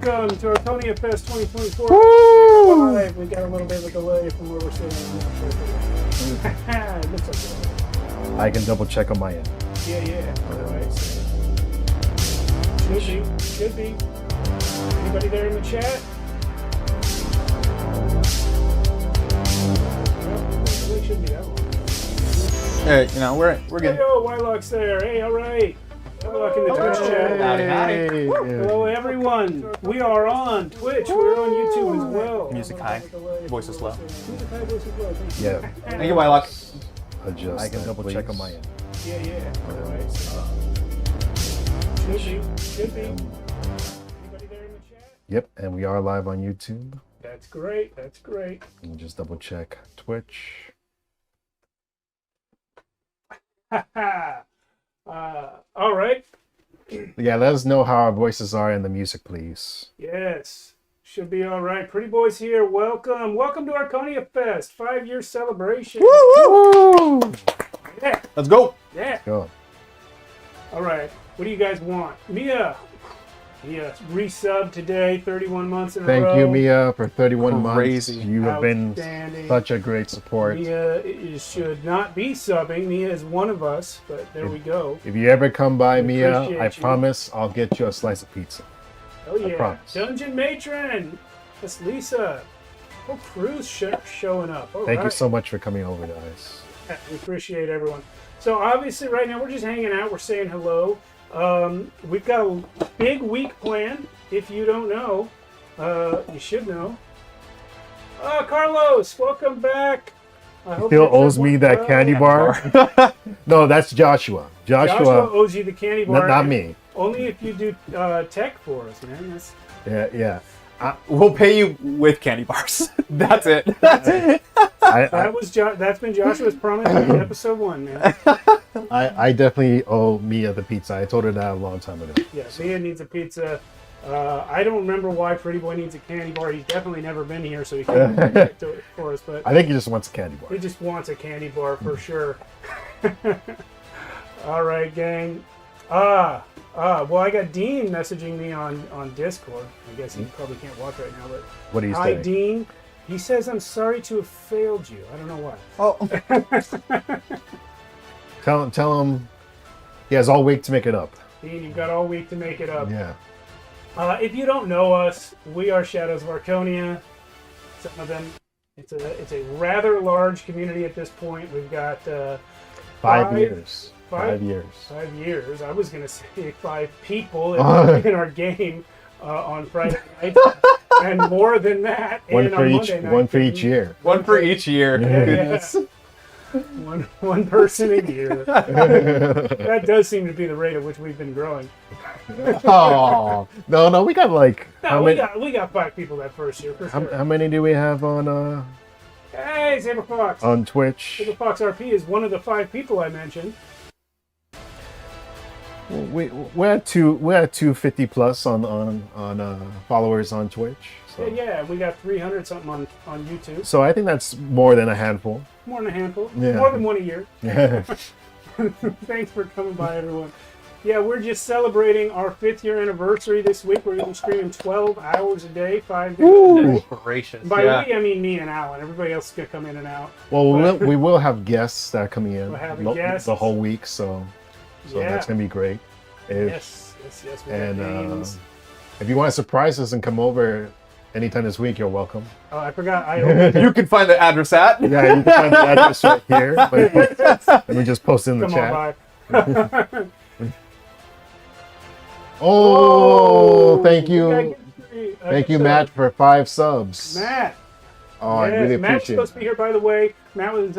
welcome to ArchoniaFest 2024. Woo! Live. We got a little bit of a delay from where we're sitting. It looks like it. I can double check on my end. Yeah. All right. Should be. Anybody there in the chat? Well, it shouldn't be that long. Hey, we're good. Hey, yo, Wylock's there. Hey, all right. Wylock in the Twitch chat. Howdy. Hello, everyone. We are on Twitch. We're on YouTube as well. Music high, voice is low. Music high, voice is low. Thank you. Yeah. Thank you, Wylock. Adjust. I can double check on my end. Yeah. All right. Should be. Anybody there in the chat? Yep, and we are live on YouTube. That's great. Let me just double check Twitch. All right. Yeah, let us know how our voices are in the music, please. Yes. Should be all right. Pretty boys here. Welcome to ArchoniaFest 5-year celebration. Woo! Yeah. Let's go. Yeah. Go. All right. What do you guys want? Mia resubbed today, 31 months in a row. Thank you, Mia, for 31 Crazy. months. You have been such a great support. Mia should not be subbing. Mia is one of us, but there we go. If you ever come by, Mia, appreciate I you. promise I'll get you a slice of pizza. Oh yeah. promise. Dungeon Matron. That's Lisa. Oh, Crew's showing up. Thank you so much for coming over, guys. Yeah, we appreciate everyone. So obviously right now we're just hanging out. We're saying hello. We've got a big week planned. If you don't know, you should know. Carlos, welcome back. I hope Still your trip owes me went that well. candy bar. No, that's Joshua. Joshua owes you the candy bar. Not me. Only if you do tech for us, man. That's... Yeah. We'll pay you with candy bars. That's it. That's been Joshua's promise in episode 1, man. I definitely owe Mia the pizza. I told her that a long time ago. Yeah, Mia needs a pizza. I don't remember why Pretty Boy needs a candy bar. He's definitely never been here, so he can't do it for us. But I think he just wants a candy bar. he just wants a candy bar for sure. All right, gang. Well, I got Dean messaging me on Discord. I guess he probably can't watch right now, but What do you hi, say? Dean. He says, I'm sorry to have failed you. I don't know why. Oh. Tell him he has all week to make it up. Dean, you've got all week to make it up. Yeah. If you don't know us, we are Shadows of Archonia. Some of them, it's a rather large community at this point. We've got 5 years. 5 years. 5 years. I was gonna say 5 people in our game on Friday night, and more than that. One and for on each. Monday night. One for each year. One for each year. Yeah. Goodness. One person a year. That does seem to be the rate at which we've been growing. Oh no, we got like No, we got 5 people that first year for sure. how many do we have on Hey, Saber Fox. on Twitch? Saber Fox RP is one of the 5 people I mentioned. We're at 250 plus on followers on Twitch. So. Yeah, we got 300 something on YouTube. So I think that's more than a handful. More than a handful. Yeah. More than one a year. Yeah. Thanks for coming by, everyone. Yeah, we're just celebrating our 5th year anniversary this week. We're going to be streaming 12 hours a day, 5 days a day. Gracious. By we, I mean me and Alan. Everybody else is going to come in and out. Well, we will have guests that are coming in We'll have the guests. whole week, so Yeah. that's gonna be great. Yes. We And got names. if you want to surprise us and come over anytime this week, you're welcome. Oh, I forgot. You can find the address at. Yeah, you can find the address right here. Let me just post it in the Come chat. on by. Oh, thank we you. gotta get Thank you, so, Matt, for 5 subs. Matt. Oh, I Yes, really Matt's appreciate supposed it. to be here, by the way. Matt was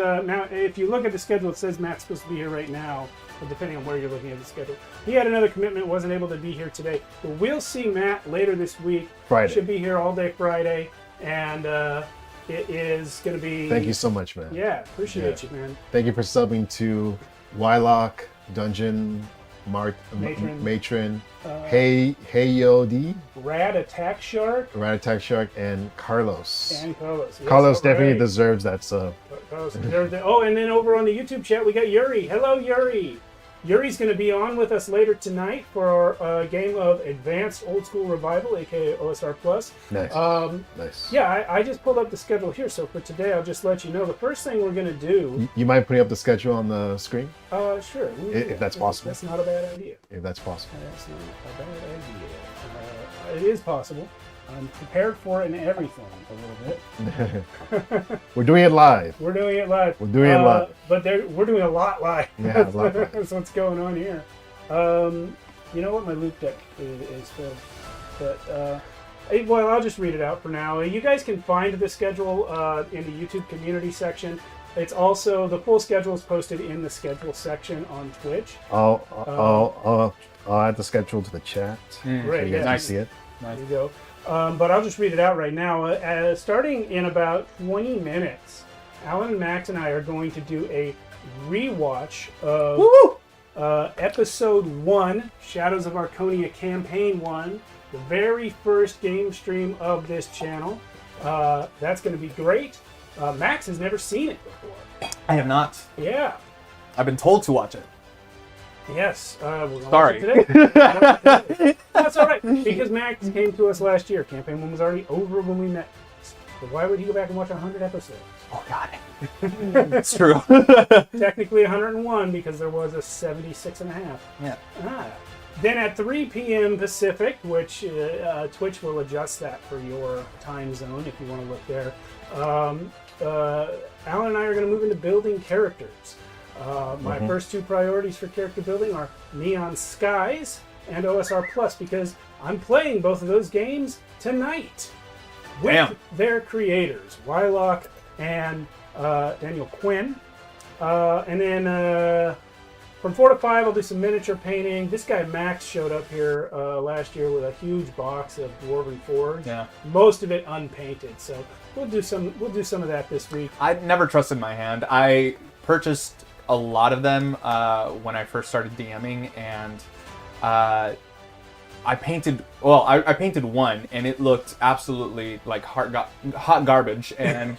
if you look at the schedule, it says Matt's supposed to be here right now, but depending on where you're looking at the schedule. He had another commitment, wasn't able to be here today. But we'll see Matt later this week. Friday. Should be here all day Friday, and it is going to be. Thank you so much, man. Yeah, appreciate you, man. Thank you for subbing to Wylock, Dungeon, Matron, Hey Yo D, Rad Attack Shark, Rat Attack Shark, and Carlos. and Carlos. Yes, Carlos all definitely right. deserves that sub. Carlos deserves it. Oh, and then over on the YouTube chat, we got Yuri. Hello, Yuri. Yuri's going to be on with us later tonight for our game of Advanced Old School Revival, aka OSR Plus. Nice. Nice. Yeah, I just pulled up the schedule here, so for today I'll just let you know. The first thing we're going to do... You mind putting up the schedule on the screen? Sure. If that's possible. That's not a bad idea. If that's possible. That's not a bad idea. It is possible. I'm prepared for it and everything a little bit. We're doing it live. We're doing it live. We're doing it live. But we're doing a lot live. Yeah, a lot live. That's what's going on here. You know what? My loop deck is filled. But, well, I'll just read it out for now. You guys can find the schedule in the YouTube community section. It's also, the full schedule is posted in the schedule section on Twitch. I'll add the schedule to the chat. Great, So you guys yeah. can see it. There you go. But I'll just read it out right now. Starting in about 20 minutes, Alan and Max and I are going to do a rewatch of Episode 1, Shadows of Archonia Campaign 1, the very first game stream of this channel. That's going to be great. Max has never seen it before. I have not. Yeah. I've been told to watch it. Yes, we're going to Sorry. watch it today. That's all right, because Max came to us last year. Campaign 1 was already over when we met. So why would he go back and watch 100 episodes? Oh, God. It's true. Technically 101 because there was a 76 and a half. Yeah. Then at 3 p.m. Pacific, which Twitch will adjust that for your time zone if you want to look there, Alan and I are going to move into building characters. My first two priorities for character building are Neon Skies and OSR Plus because I'm playing both of those games tonight with their creators, Wylock and Daniel Quinn. And then from 4 to 5, I'll do some miniature painting. This guy Max showed up here last year with a huge box of Dwarven Forge. Yeah. Most of it unpainted, so we'll do some of that this week. I never trusted my hand. I purchased a lot of them when I first started DMing, and I painted one, and it looked absolutely like hot garbage, and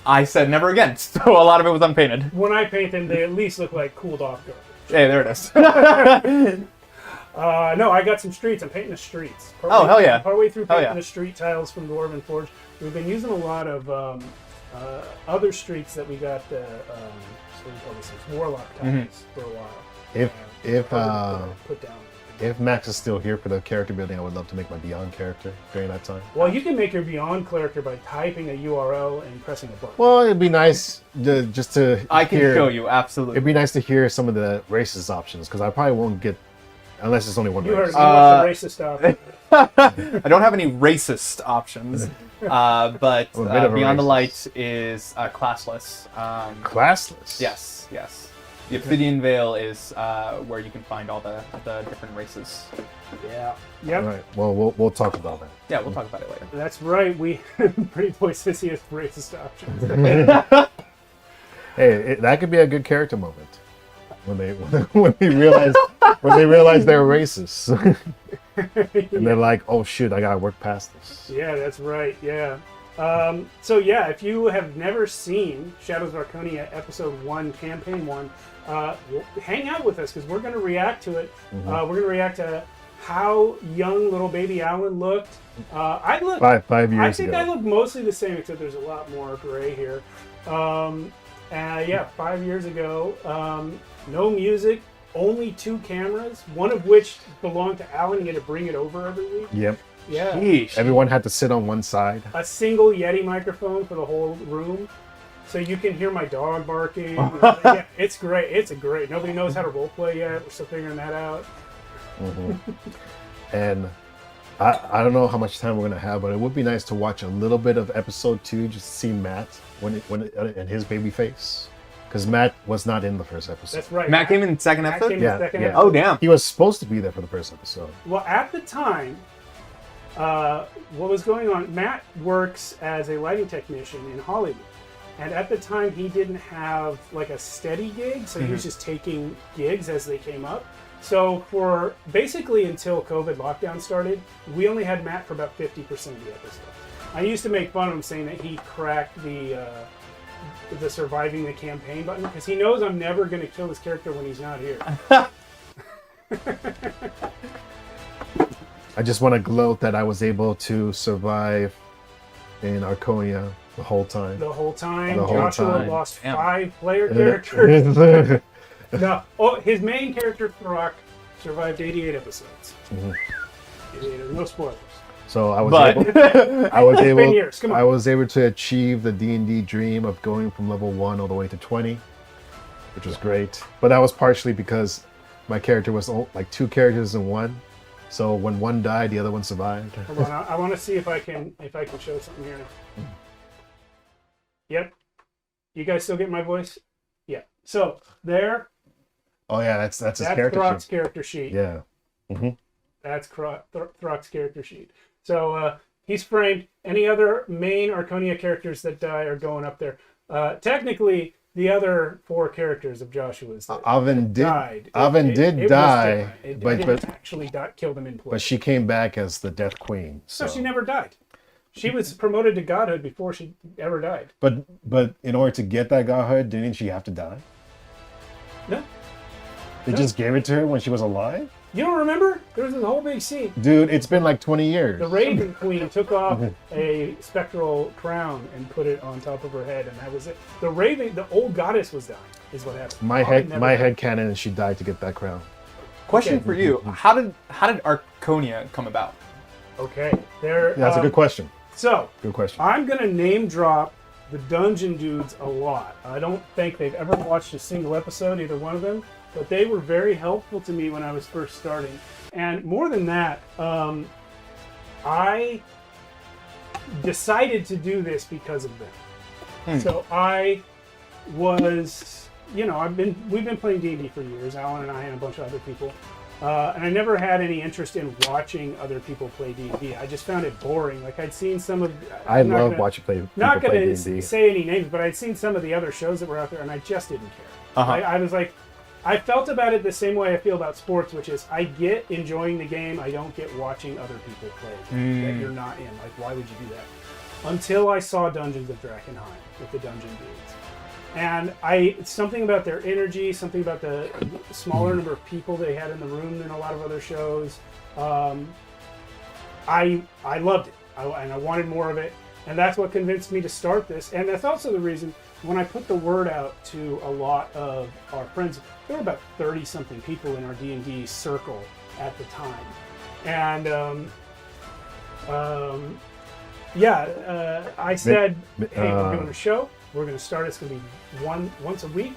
I said never again. So a lot of it was unpainted. When I paint them, they at least look like cooled off garbage. Hey, there it is. No, I got some streets. I'm painting the streets. Hell yeah. Partway through painting the street tiles from Dwarven Forge. We've been using a lot of other streets that we got what do you call these things? Warlock tiles for a while. If Max is still here for the character building, I would love to make my Beyond character during that time. Well, you can make your Beyond character by typing a URL and pressing a button. Well, it'd be nice just to I can show you, absolutely. It'd be nice to hear some of the racist options, because I probably won't get, unless it's only one you race. heard the racist option. I don't have any racist options, but Beyond the Light is classless. Classless? Yes. The Obsidian Veil is where you can find all the different races. Yeah. Yep. All right. Well, we'll talk about that. Yeah, we'll talk about it later. That's right. Pretty Boy says he has racist options. Hey, that could be a good character moment when they realize they're racist, and they're like, "Oh shoot, I gotta work past this." Yeah, that's right. Yeah. So yeah, if you have never seen Shadows of Archonia Episode 1, Campaign 1, hang out with us because we're going to react to it. We're going to react to how young little baby Alan looked. I looked 5 years ago. I think I look mostly the same, except there's a lot more gray here. Yeah, 5 years ago. No music, only 2 cameras, one of which belonged to Alan. He had to bring it over every week. Yep. Yeah. Sheesh. Everyone had to sit on one side. A single Yeti microphone for the whole room, so you can hear my dog barking. Yeah, it's great. It's great. Nobody knows how to roleplay yet. We're still figuring that out. And I don't know how much time we're gonna have, but it would be nice to watch a little bit of Episode 2 just to see Matt and his baby face, because Matt was not in the first episode. That's right. Matt came in the second Matt episode? came in the second episode. Oh, damn. He was supposed to be there for the first episode. Well, at the time, what was going on, Matt works as a lighting technician in Hollywood. And at the time, he didn't have like a steady gig, so he was just taking gigs as they came up. So for basically until COVID lockdown started, we only had Matt for about 50% of the episodes. I used to make fun of him saying that he cracked the the surviving the campaign button because he knows I'm never going to kill his character when he's not here. I just want to gloat that I was able to survive in Archonia the whole time. The whole time, The whole Joshua time. lost Damn. 5 player characters. No, his main character, Throck, survived 88 episodes. 88, no spoilers. So I was But able. I was It's been able. years, come on. I was able to achieve the D&D dream of going from level 1 all the way to 20, which was great. But that was partially because my character was like 2 characters in one. So when one died, the other one survived. Hold on, I want to see if I can show something here. Yep. You guys still get my voice? Yeah. So there, Oh yeah, that's his that's character Throck's sheet. character sheet. Yeah. That's Throck's character sheet. So he's framed. Any other main Archonia characters that die are going up there. Technically, the other 4 characters of Joshua's that Oven did. died. Oven did was die, different. I but didn't actually kill them in play. but she came back as the Death Queen. So. No, she never died. She was promoted to godhood before she ever died. But in order to get that godhood, didn't she have to die? No. They No. just gave it to her when she was alive? You don't remember? There was this whole big scene. Dude, it's been like 20 years. The Raven Queen took off a spectral crown and put it on top of her head, and that was it. The old goddess was dying, is what happened. My Ovid never died. head canon is she died to get that crown. Question Okay. for you: How did Archonia come about? Okay, there. Yeah, that's a good question. So Good question. I'm gonna name drop the Dungeon Dudes a lot. I don't think they've ever watched a single episode, either one of them, but they were very helpful to me when I was first starting. And more than that, I decided to do this because of them. So I was, we've been playing D&D for years, Alan and I and a bunch of other people. And I never had any interest in watching other people play D&D. I just found it boring. Like I'd seen some of. I love watching people Not play going D&D. to say any names, but I'd seen some of the other shows that were out there, and I just didn't care. I was like, I felt about it the same way I feel about sports, which is I get enjoying the game. I don't get watching other people play that you're not in. Like, why would you do that? Until I saw Dungeons of Drakkenheim with the Dungeon Dudes. And something about their energy, something about the smaller number of people they had in the room than a lot of other shows. I loved it, and I wanted more of it, and that's what convinced me to start this. And that's also the reason when I put the word out to a lot of our friends. There were about 30-something people in our D&D circle at the time, and I said, "Hey, we're doing a show. We're going to start. It's going to be once a week.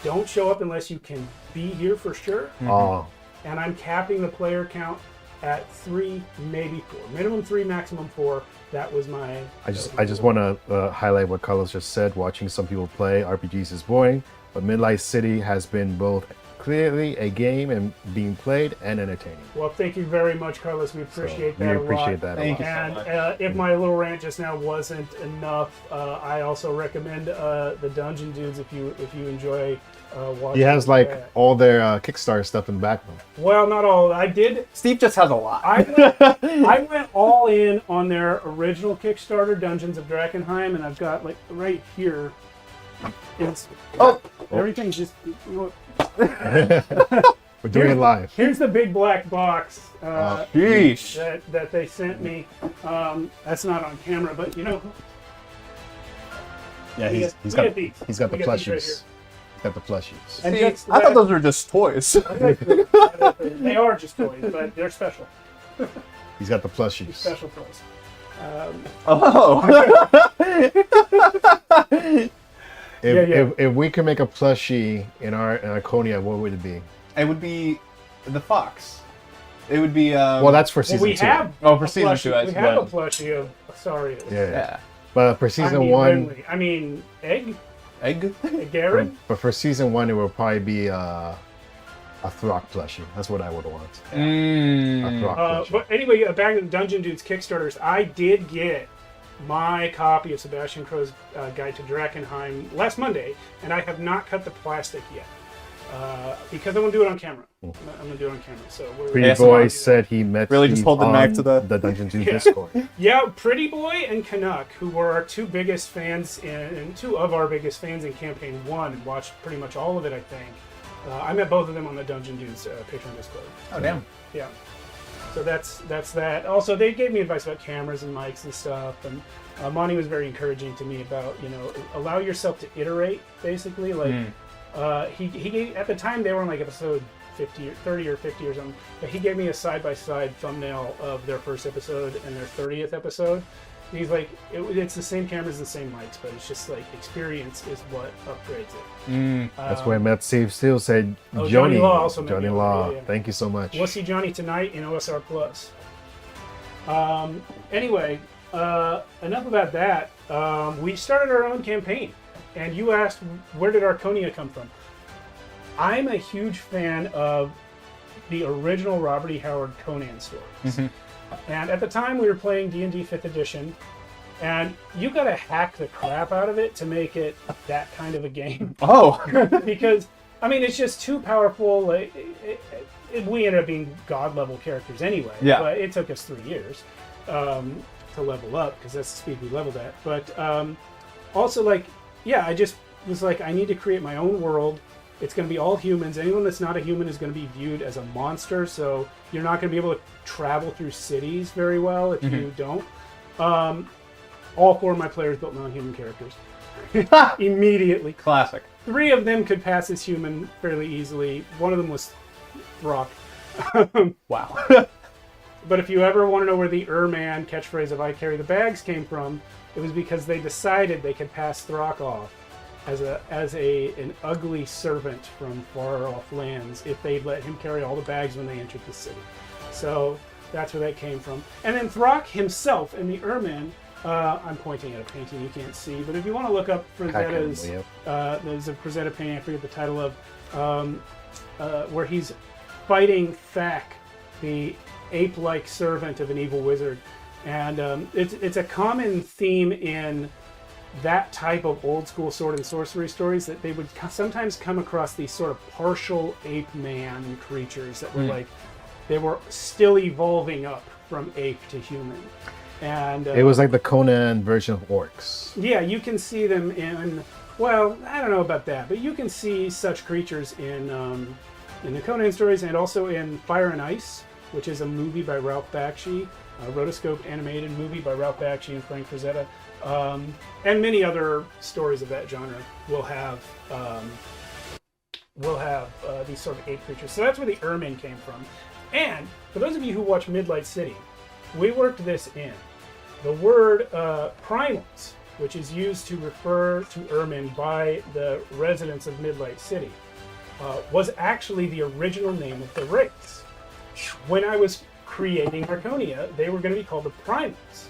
Don't show up unless you can be here for sure." Oh, And I'm capping the player count at 3, maybe 4. Minimum 3, maximum 4. That was my. I just want to highlight what Carlos just said. Watching some people play RPGs is boring, but Midlight City has been both clearly a game and being played and entertaining. Well, thank you very much, Carlos. We appreciate We that a lot. appreciate that a Thank lot. you. And if my little rant just now wasn't enough, I also recommend the Dungeon Dudes if you enjoy watching. He has like that. all their Kickstarter stuff in the background. Well, not all. I did. Steve just has a lot. I went all in on their original Kickstarter, Dungeons of Drakkenheim, and I've got like right here. It's everything's just. We're doing it live. Here's the big black box Sheesh. that they sent me. That's not on camera, but Yeah, we he's get got these. he's got the We get these right plushies. He's got the plushies. And See, just I thought those were just toys. they are just toys, but they're special. He's got the plushies. Special toys. If we could make a plushie in Archonia, what would it be? It would be the fox. It would be. Well, that's for season we 2. have for a season plushie. 2, I We have a suppose. plushie of Asarius. Yeah. But for season 1, Renly. I mean, Egg? Egg. Garen? but for season 1, it will probably be a Throck plushie. That's what I would want. A Throck plushie. But anyway, back to the Dungeon Dudes Kickstarters. I did get my copy of Sebastian Crow's Guide to Drakkenheim last Monday, and I have not cut the plastic yet. because I'm gonna do it on camera. I'm gonna do it on camera. So Pretty ASMR. Boy said he met Really Steve just hold the on knife to the- Dungeons and Discord. yeah, Pretty Boy and Canuck, who were our two biggest fans and two of our biggest fans in campaign 1, and watched pretty much all of it. I think I met both of them on the Dungeon Dudes Patreon Discord. Oh damn. Yeah. So that's that. Also, they gave me advice about cameras and mics and stuff, and Monty was very encouraging to me about, allow yourself to iterate, basically. Like, he gave, at the time they were on like episode 50 or 30 or 50 or something, but he gave me a side-by-side thumbnail of their first episode and their 30th episode. And he's like, it's the same cameras and the same mics, but it's just like experience is what upgrades it. That's where I met Steve Steele said, Johnny Law also met Johnny me. Law, Yeah. thank you so much. We'll see Johnny tonight in OSR Plus. Anyway, enough about that. We started our own campaign, and you asked, where did Archonia come from? I'm a huge fan of the original Robert E. Howard Conan stories. And at the time, we were playing D&D 5th edition, and you got to hack the crap out of it to make it that kind of a game. Oh. Because, I mean, it's just too powerful. Like, we ended up being god-level characters anyway. Yeah. But it took us 3 years to level up, because that's the speed we leveled at. But also, like, yeah, I just was like, I need to create my own world. It's going to be all humans. Anyone that's not a human is going to be viewed as a monster, so you're not going to be able to travel through cities very well if you don't. All 4 of my players built non-human characters. Immediately. Classic. 3 of them could pass as human fairly easily. One of them was Throck. Wow. But if you ever want to know where the Man catchphrase of "I carry the bags" came from, it was because they decided they could pass Throck off as an ugly servant from far off lands if they'd let him carry all the bags when they entered the city. So that's where that came from. And then Throck himself and the Erman, I'm pointing at a painting you can't see, but if you want to look up Frazetta's, there's a Frazetta painting, I forget the title of, where he's fighting Thak, the ape-like servant of an evil wizard. And it's a common theme in that type of old school sword and sorcery stories, that they would sometimes come across these sort of partial ape man creatures that were like, they were still evolving up from ape to human. And it was like the Conan version of orcs. yeah, you can see them in, well, I don't know about that, but you can see such creatures in the Conan stories, and also in Fire and Ice, which is a movie by Ralph Bakshi, a rotoscoped animated movie by Ralph Bakshi and Frank Frazetta. And many other stories of that genre will have these sort of ape creatures. So that's where the Ermin came from. And for those of you who watch Midlight City, we worked this in. The word primals, which is used to refer to Ermin by the residents of Midlight City, was actually the original name of the race. When I was creating Archonia, they were going to be called the Primals.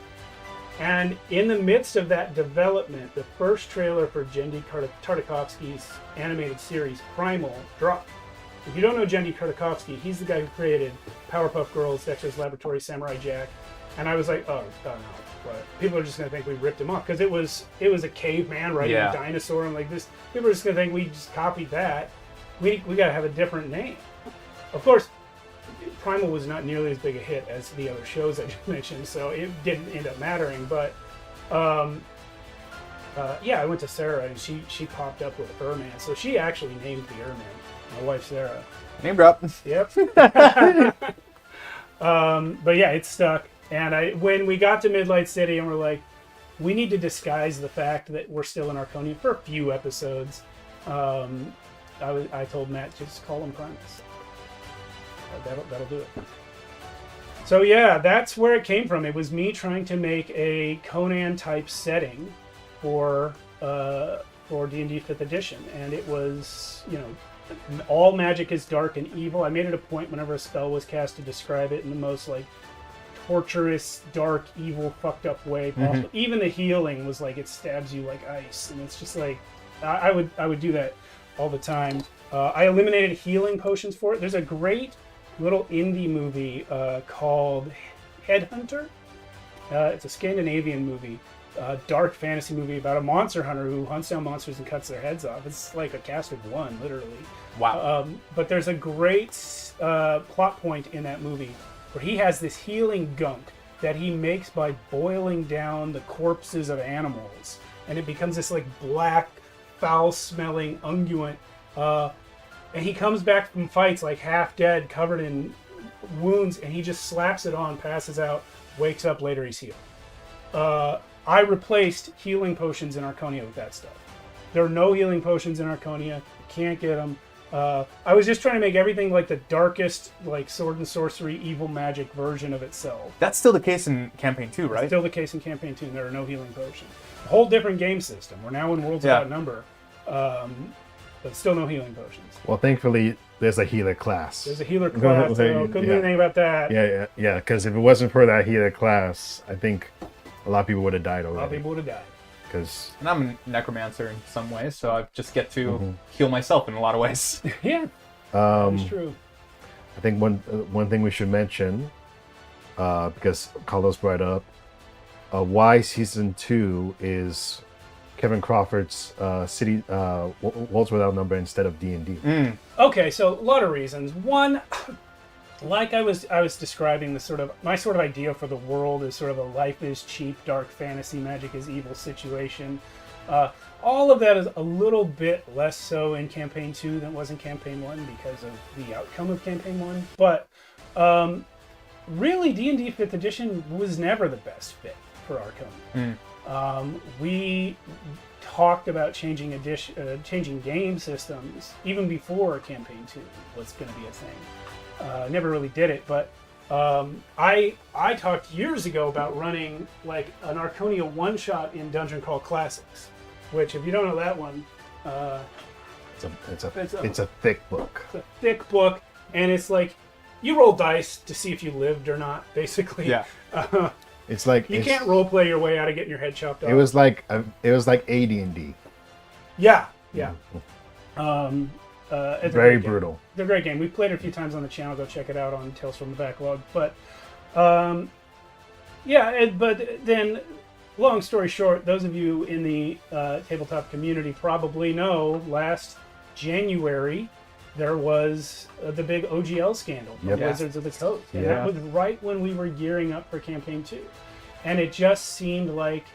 And in the midst of that development, the first trailer for Jendy Tartakovsky's animated series, Primal, dropped. If you don't know Jendy Tartakovsky, he's the guy who created Powerpuff Girls, Dexter's Laboratory, Samurai Jack. And I was like, oh no. But people are just going to think we ripped him off, because it was a caveman riding a dinosaur and like this. People are just going to think we just copied that. We got to have a different name. Of course, Primal was not nearly as big a hit as the other shows I just mentioned, so it didn't end up mattering. But yeah, I went to Sarah, and she popped up with Erman, so she actually named the Erman. My wife Sarah. Name drop. Yep. But yeah, it stuck. And when we got to Midlight City, and we're like, we need to disguise the fact that we're still in Archonia for a few episodes. I told Matt, just call them Primus. That'll do it. So yeah, that's where it came from. It was me trying to make a Conan type setting for D&D 5th edition, and it was, all magic is dark and evil. I made it a point whenever a spell was cast to describe it in the most like torturous, dark, evil, fucked up way possible. Even the healing was like, it stabs you like ice, and it's just like, I would do that all the time. I eliminated healing potions for it. There's a great little indie movie called Headhunter. It's a Scandinavian movie, dark fantasy movie about a monster hunter who hunts down monsters and cuts their heads off. It's like a cast of one, literally. Wow. But there's a great plot point in that movie where he has this healing gunk that he makes by boiling down the corpses of animals, and it becomes this like black, foul-smelling unguent. And he comes back from fights like half dead, covered in wounds, and he just slaps it on, passes out, wakes up later, he's healed. I replaced healing potions in Archonia with that stuff. There are no healing potions in Archonia. You can't get them. I was just trying to make everything like the darkest, like sword and sorcery, evil magic version of itself. That's still the case in Campaign 2, right? Still the case in Campaign 2, and there are no healing potions. A whole different game system. We're now in Worlds Without Number, but still no healing potions. Well, thankfully, there's a healer class. There's a healer class, so couldn't do anything about that. Yeah. Because if it wasn't for that healer class, I think a lot of people would have died already. A lot of people would have died. And I'm a necromancer in some ways, so I just get to heal myself in a lot of ways. Yeah, that's true. I think one thing we should mention, because Carlos brought up, why Season 2 is Kevin Crawford's City Worlds Without Number instead of D&D. Okay, so a lot of reasons. One, like I was describing, my sort of idea for the world is sort of a life is cheap, dark fantasy, magic is evil situation. All of that is a little bit less so in Campaign 2 than it was in Campaign 1 because of the outcome of Campaign 1. But really, D&D 5th edition was never the best fit for Archonia. We talked about changing game systems even before Campaign 2 was going to be a thing. Never really did it, but I talked years ago about running like an Archonia one-shot in Dungeon Crawl Classics, which, if you don't know that one, it's a thick book. It's a thick book, and it's like you roll dice to see if you lived or not, basically. Yeah. It's like you can't role play your way out of getting your head chopped off. It was like AD&D. Yeah. It's very brutal. It's a great game. We've played it a few times on the channel. Go check it out on Tales from the Backlog. But but then, long story short, those of you in the tabletop community probably know last January there was the big OGL scandal from Wizards of the Coast. And that was right when we were gearing up for Campaign 2. And it just seemed like,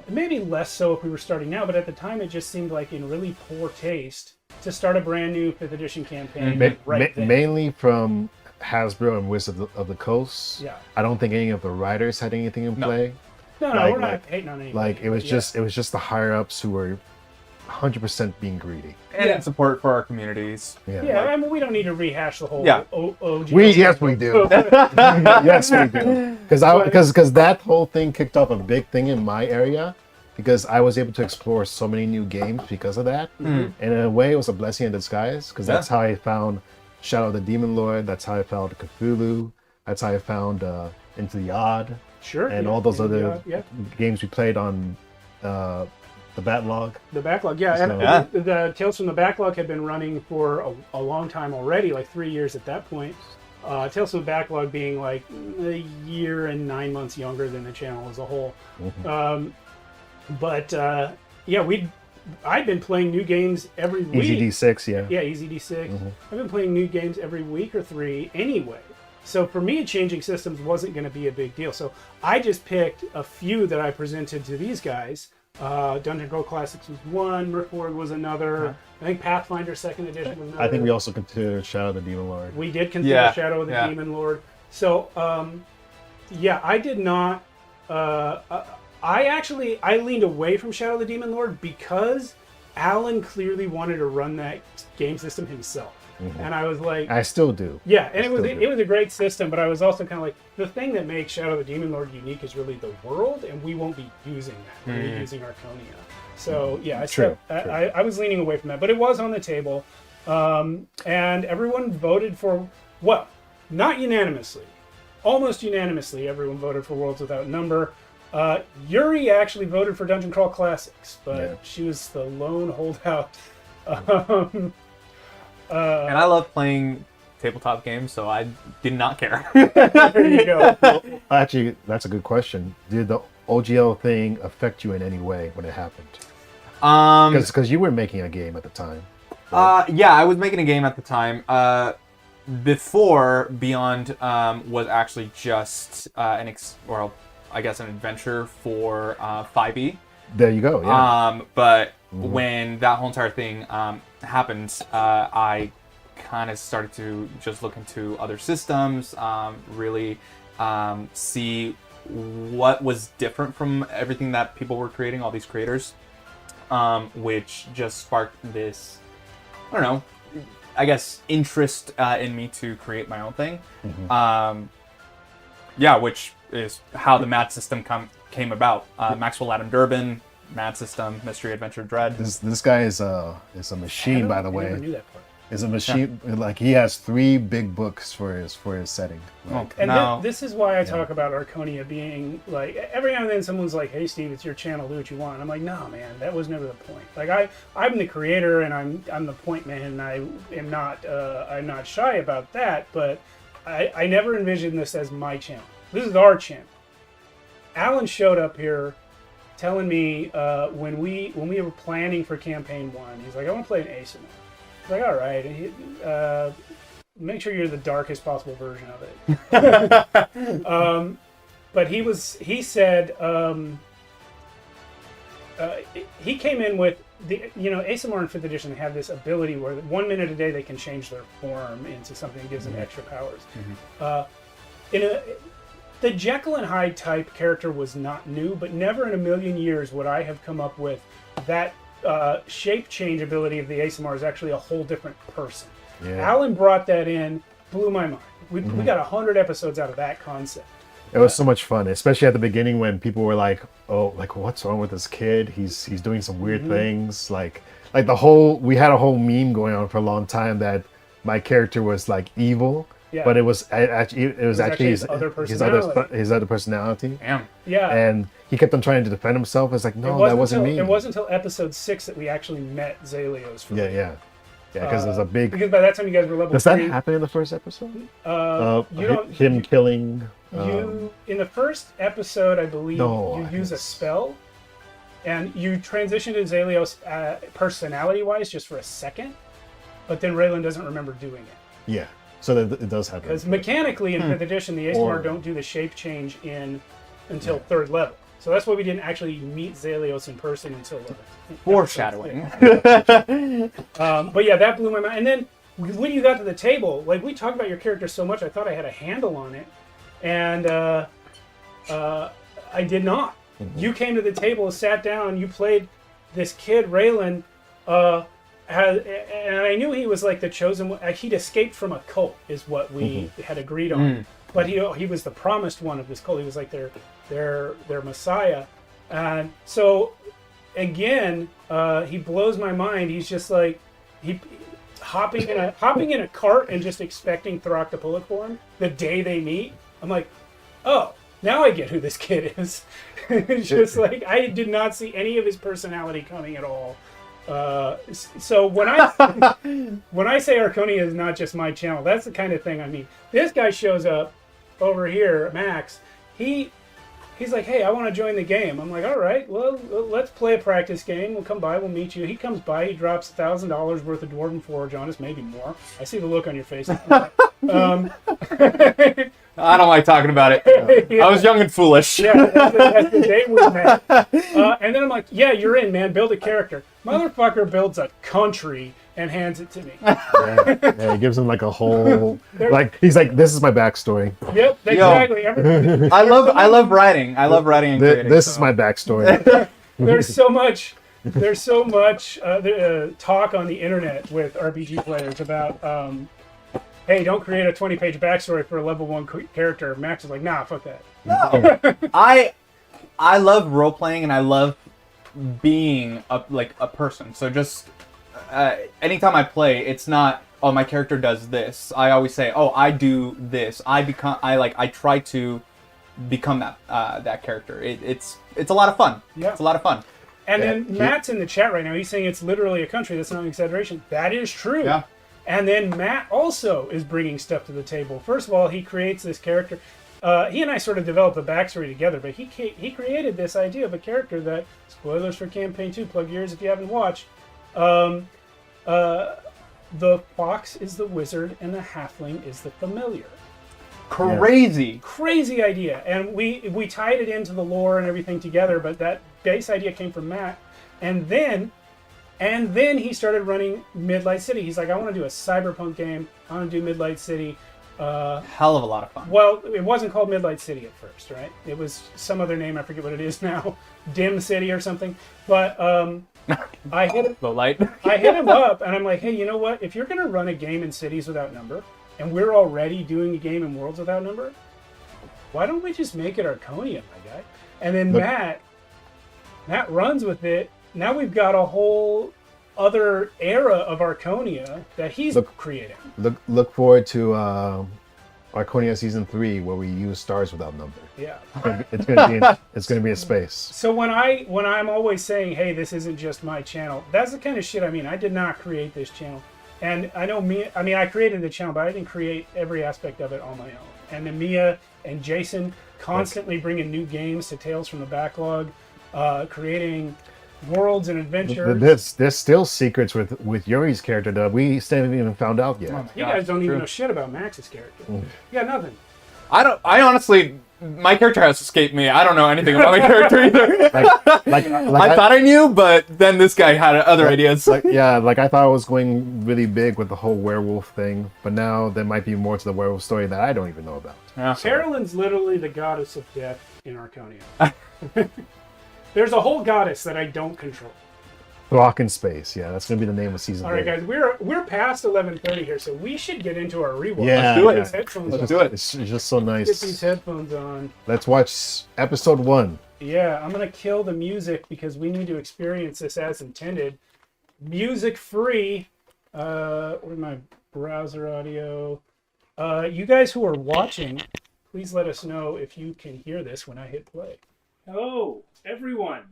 maybe less so if we were starting now, but at the time it just seemed like in really poor taste to start a brand new 5th edition campaign mainly from Hasbro and Wizards of the Coast. Yeah. I don't think any of the writers had anything in play. No, we're not hating on anything. Like it was just the higher ups who were 100% being greedy. And in support for our communities. I mean, we don't need to rehash the whole OG. Yes, we do. Yes, we do. Because that whole thing kicked off a big thing in my area. Because I was able to explore so many new games because of that. And in a way, it was a blessing in disguise. Because that's how I found Shadow of the Demon Lord. That's how I found Cthulhu. That's how I found Into the Odd. Sure. And all those other games we played on the Backlog. The Backlog, and the Tales from the Backlog had been running for a long time already, like 3 years at that point. Tales from the Backlog being like a year and 9 months younger than the channel as a whole. I'd been playing new games every week. Easy D6, Yeah, Easy D6. I've been playing new games every week or 3 anyway. So for me, changing systems wasn't going to be a big deal. So I just picked a few that I presented to these guys. Dungeon Crawl Classics was one, Murkborg was another. I think Pathfinder 2nd Edition was another. I think we also considered Shadow of the Demon Lord. We did consider Shadow of the Demon Lord. So, I did not... I leaned away from Shadow of the Demon Lord because Alan clearly wanted to run that game system himself. And I was like... I still do. Yeah, and it was a great system, but I was also kind of like, the thing that makes Shadow of the Demon Lord unique is really the world, and we won't be using that. We'll be using Archonia. So, I was leaning away from that, but it was on the table, and everyone voted for, well, not unanimously. Almost unanimously, everyone voted for Worlds Without Number. Yuri actually voted for Dungeon Crawl Classics, but she was the lone holdout. And I love playing tabletop games, so I did not care. There you go. Actually, that's a good question. Did OGL thing affect you in any way when it happened? Because you were making a game at the time. Yeah, I was making a game at the time. Before Beyond was actually just an adventure for 5e. There you go. Yeah. But when that whole entire thing happened, I kind of started to just look into other systems, really see what was different from everything that people were creating, all these creators, which just sparked this, I don't know, I guess, interest in me to create my own thing. Which is how the MAD system came about. Maxwell Adam Durbin, MAD system, Mystery Adventure Dread. This guy is a machine, by the way. I never knew that part. Is a machine. Yeah. Like, he has 3 big books for his setting. Like, and this is why I talk about Archonia being like, every now and then someone's like, "Hey Steve, it's your channel, do what you want." And I'm like, "No, man, that was never the point." Like, I'm the creator and I'm the point man, and I am not I'm not shy about that, but I never envisioned this as my channel. This is our channel. Alan showed up here telling me when we were planning for campaign 1, he's like, "I want to play an ASMR." I was like, all right, and he, make sure you're the darkest possible version of it. But he said he came in with ASMR in 5th edition, they have this ability where 1 minute a day they can change their form into something that gives them extra powers. The Jekyll and Hyde type character was not new, but never in a million years would I have come up with that shape change ability of the ASMR is actually a whole different person. Yeah. Alan brought that in, blew my mind. We got 100 episodes out of that concept. It was so much fun, especially at the beginning when people were like, "Oh, like what's wrong with this kid? He's doing some weird things." Like we had a whole meme going on for a long time that my character was like evil. Yeah. But it was actually his other personality. Damn. Yeah. And he kept on trying to defend himself. It's like, no, that wasn't me. It wasn't until episode 6 that we actually met Zalios. Yeah, because there's a big. Because by that time you guys were level 3. Does that happen in the first episode? Him killing. In the first episode, I believe you use a spell, and you transition to Zalios personality-wise just for a second, but then Raylan doesn't remember doing it. Yeah. So that it does happen. Because mechanically in 5th edition, the ASMR don't do the shape change until 3rd level. So that's why we didn't actually meet Zalios in person until foreshadowing. But yeah, that blew my mind. And then when you got to the table, like, we talked about your character so much, I thought I had a handle on it, and I did not. You came to the table, sat down, you played this kid Raylan. And I knew he was like the chosen one. He'd escaped from a cult, is what we had agreed on. But he was the promised one of this cult. He was like their messiah. And so again, he blows my mind. He's just like hopping in a cart and just expecting Throck to pull it for him the day they meet. I'm like, oh, now I get who this kid is. It's just like, I did not see any of his personality coming at all. So when I say Archonia is not just my channel, that's the kind of thing I mean. This guy shows up over here, Max. He's like, "Hey, I want to join the game." I'm like, "All right, well, let's play a practice game. We'll come by, we'll meet you." He comes by, he drops $1,000 worth of Dwarven Forge on us, maybe more. I see the look on your face. I don't like talking about it. Yeah. I was young and foolish. Yeah, that's the day we met. And then I'm like, "Yeah, you're in, man. Build a character." Motherfucker builds a country and hands it to me. Yeah, he gives him like a whole, like, he's like, "This is my backstory." Yep, exactly. I love writing. I love writing and creating. This is my backstory. There's so much talk on the internet with RPG players about, hey, don't create a 20-page backstory for a level 1 character. Max is like, nah, fuck that. No. I love role-playing, and I love being a person. So just anytime I play, it's not, oh, my character does this. I always say, oh, I do this. I try to become that character. It's a lot of fun. Yeah. It's a lot of fun. And then Matt's in the chat right now. He's saying it's literally a country. That's not an exaggeration. That is true. Yeah. And then Matt also is bringing stuff to the table. First of all, he creates this character. he and I sort of developed the backstory together, but he created this idea of a character that, spoilers for Campaign 2, plug your ears if you haven't watched, the fox is the wizard and the halfling is the familiar. Crazy. Crazy idea. And we tied it into the lore and everything together, but that base idea came from Matt. And then he started running Midlight City. He's like, I want to do a cyberpunk game. I want to do Midlight City. Hell of a lot of fun. Well, it wasn't called Midlight City at first, right? It was some other name. I forget what it is now. Dim City or something. But I hit him up, and I'm like, hey, you know what? If you're going to run a game in cities without number, and we're already doing a game in worlds without number, why don't we just make it Archonia, my guy? And then Matt runs with it. Now we've got a whole other era of Archonia that he's creating. Look forward to Archonia Season 3, where we use stars without number. Yeah. It's gonna be a space. So when I'm always saying, hey, this isn't just my channel, that's the kind of shit I mean. I did not create this channel. And I know I created the channel, but I didn't create every aspect of it on my own. And then Mia and Jason constantly bringing new games to Tales from the Backlog, creating worlds and adventures. There's still secrets with Yuri's character that we still haven't even found out yet. You guys don't even know shit about Max's character. You got nothing. I honestly, my character has escaped me. I don't know anything about my character either. I thought I knew, but then this guy had other ideas. I thought I was going really big with the whole werewolf thing, but now there might be more to the werewolf story that I don't even know about. Yeah. Carolyn's literally the goddess of death in Archonia. There's a whole goddess that I don't control. Rock in Space, yeah, that's gonna be the name of season. All right, guys, we're past 11:30 here, so we should get into our rewatch. Yeah, let's do it. It's just so nice. Get these headphones on. Let's watch episode 1. Yeah, I'm gonna kill the music because we need to experience this as intended. Music free. Where's my browser audio? You guys who are watching, please let us know if you can hear this when I hit play. Hello, everyone.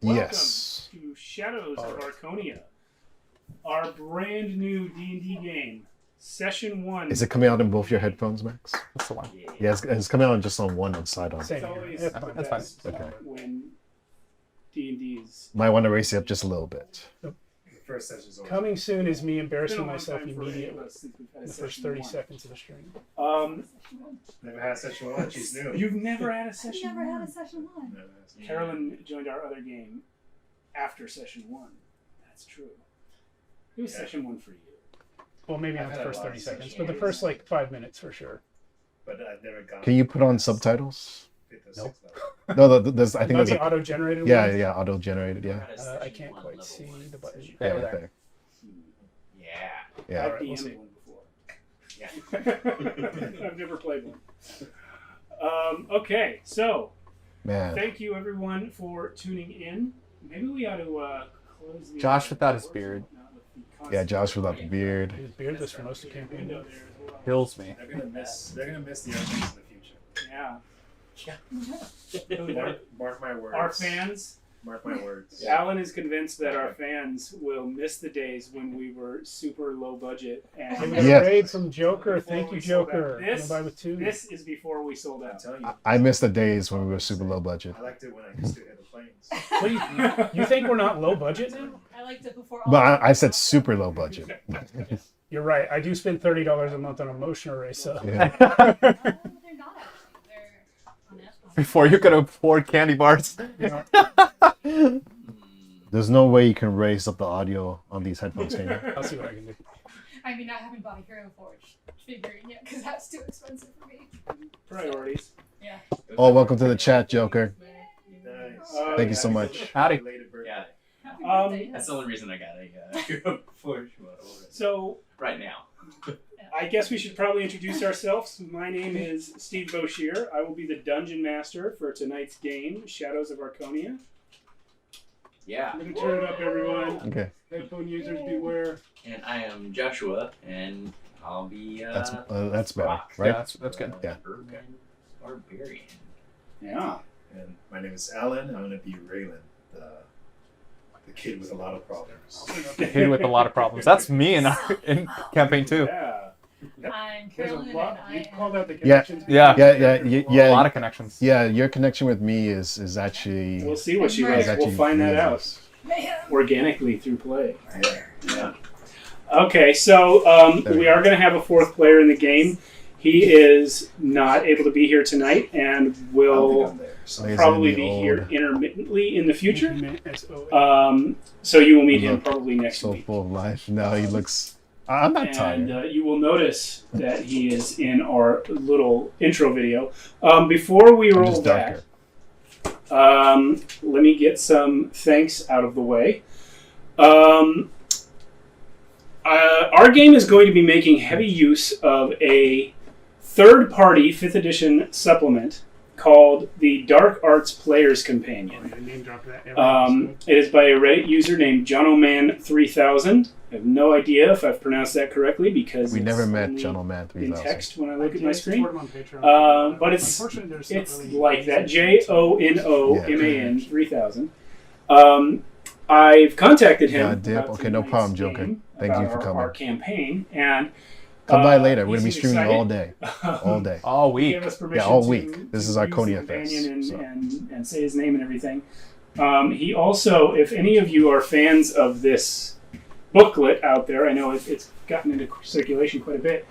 Welcome to Shadows of Archonia, our brand new D&D game, Session 1. Is it coming out in both your headphones, Max? That's the one. Yeah, it's coming out just on one side on. Same here. That's fine. Okay. When D&D's Might want to raise it up just a little bit. First session's always coming soon is me embarrassing been a long myself time for immediately any of us since we've had in a the first session 30 one. seconds of the stream. Never had session 1. She's new. You've never had a session Never one? had a session 1. Never had session Carolyn joined our other game after Session 1. That's true. It was Yeah. Session 1 for you. Well, maybe I've not the had a first lot 30 of seconds, sessions. but the first, 5 minutes for sure. But I've never gone. Can you put on subtitles? Nope. No, there's. I think Might there's. be auto-generated Yeah, ones? yeah, auto-generated. Yeah, I can't quite see the button. There, right there. there. Yeah. Yeah. I've Alright, seen we'll one before. I've never played one. Okay, so Man, thank you everyone for tuning in. Maybe we ought to close the Josh without his beard. yeah, Josh without the beard. His beardless for most of campaign. Window there as well. Kills me. They're gonna miss the others in the future. Yeah. Mark my words. Our fans. Mark my words. Alan is convinced that our fans will miss the days when we were super low budget. And Yes. raid from Joker. Thank you, Joker. This- Buy with two. This is before we sold I'm out. telling you. I miss the days when we were super low budget. I liked it when I used to hit the planes. What do you think we're not low budget now? I liked it before. But I said super low budget. You're right. I do spend $30 a month on a motion array, so. Yeah. They're not actually. They're on Amazon. Before you could afford candy bars. There's no way you can raise up the audio on these headphones, can you? I'll see what I can do. I mean, I haven't bought a Hero Forge figurine yet because that's too expensive for me. Priorities. Yeah. Oh, welcome to the chat, Joker. Nice. Thank you so much. Howdy. Belated birthday. Yeah, Happy Um, birthday. that's the only reason I got a Forge So, right now. I guess we should probably introduce ourselves. My name is Steve Boshier. I will be the Dungeon Master for tonight's game, Shadows of Archonia. Yeah, I'm going to turn it up, everyone. Okay, Headphone users beware. and I am Joshua, and I'll be that's better, Rock. Yeah, right? that's good. Yeah. Urban Barbarian. Yeah. And my name is Alan. I'm gonna be Raylan, the kid with a lot of problems. The kid with a lot of problems. That's me in campaign 2. Yeah. I'm There's a Carolyn, lot. and You I called out the Yeah. connections. Yeah. Yeah. A lot of connections. Yeah, your connection with me is actually We'll see what she Is likes. actually We'll find that really out nice. Mayhem. organically through play. Yeah. Okay, so There we we go. are going to have a fourth player in the game. He is not able to be here tonight and I don't think will I'm there. So Lazy probably in the be old- here intermittently in the future. Oh, So you will meet him Look, probably next So week. full of life. No, he looks. I'm not And tired. you will notice that he is in our little intro video. Before we I'm roll just that, darker. let me get some thanks out of the way. Our game is going to be making heavy use of a third-party 5th edition supplement called the Dark Arts Player's Companion. It is by a Reddit user named JonoMan3000. I have no idea if I've pronounced that correctly because We it's never met only General Man in 3000. text when I look at my screen. But But it's like that, JonoMan 3000. I've contacted him. God damn. about Okay, no tonight's problem, Joker. game, Thank you about for coming. Our campaign, and Come by later. We're he's gonna be streaming excited. all day. All day. All He week. gave us permission Yeah, all to- week. This to is use ArchoniaFest, the companion and, so. and say his name and everything. He also, if any of you are fans of this booklet out there, I know it's gotten into circulation quite a bit.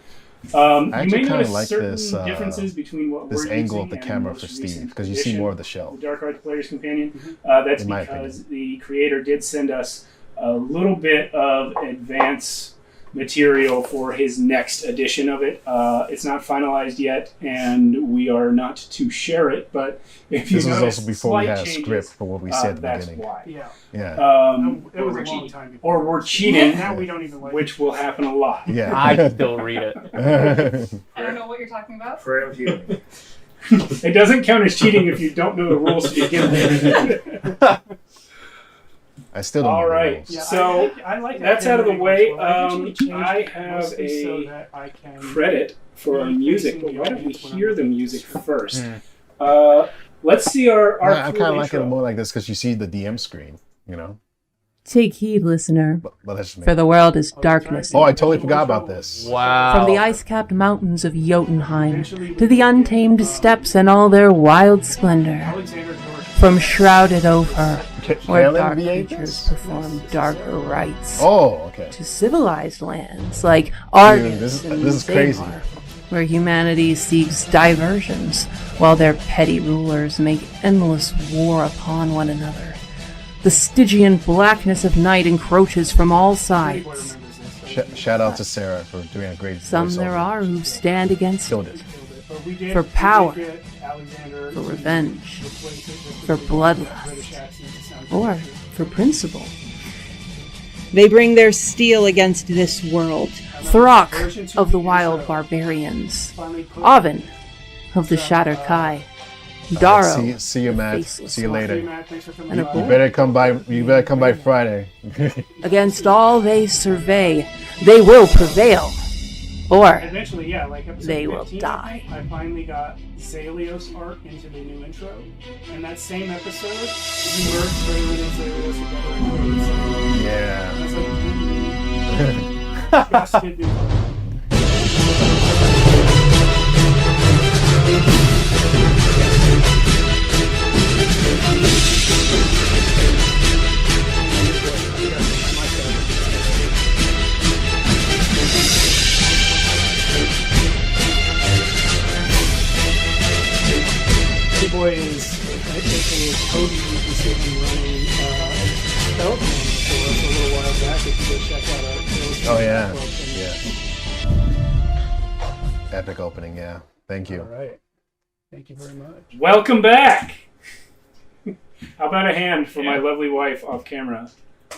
You actually may kinda notice like certain this, differences between what This we're angle using of the and camera most for Steve, recent because you see edition more of the of shell. the Dark Arts Player's Companion. That's In my because the creator did send us a little bit of advance material for his next edition of it. It's not finalized yet, and we are not to share it. But if you This was notice also before we slight had a changes, script for what we said at the that's beginning. why. Yeah. Yeah. It was Or a long we're time before. or we're cheating, Now we don't even like which will happen a lot. Yeah. I still read it. I don't know what you're talking about. Prayer of healing. It doesn't count as cheating if you don't know the rules to begin with. I still don't All know the right. rules. Yeah, So, I like that that's out of the very way. much. Well, I usually change I it have mostly so a that I can Credit for our Really music, facing but the why don't we audience when I'm hear the looking at music this. first? Hmm. Let's see our I full kind of like intro. it more like this because you see the DM screen, you know? Take heed, listener, But that's just for me. the world is darkness. Oh, I totally forgot about this. Wow. From the ice-capped mountains of Jotunheim to the untamed steppes and all their wild splendor. Alexander George. From shrouded Ophir, where Helen dark V8 creatures this? perform darker rites, Oh, okay. to civilized lands like Argus this and is crazy. Zamar, where humanity seeks diversions while their petty rulers make endless war upon one another. The Stygian blackness of night encroaches from all sides. Remembers this. Shout out to Sarah for doing a great Some voiceover. there are who stand against Killed it, it. But we did- For we did power, get Alexander for to revenge, replace it with for the bloodlust, British accent to sound or good. for principle. They bring their steel against this world. Throck of the wild barbarians, Finally put Oven of the Shattered Kai, Darrow, See you, Matt. faceless See you one. later. Matt, thanks for coming And a by. boy. You better come by Friday. against all they survey, they will prevail. Or Eventually, yeah, like episode they will 15, die. I finally got Zalios art into the new intro, and that same episode, you merged Raylan and Zalios together and made it so Yeah. that's like best kid new art. Boy is aka Cody is going to be running Skeleton for us a little while back. If you go check out our Oh, yeah. book, and- Yeah. Epic opening, yeah. Thank you. All right. Thank you very much. Welcome back. How about a hand for my lovely wife off camera?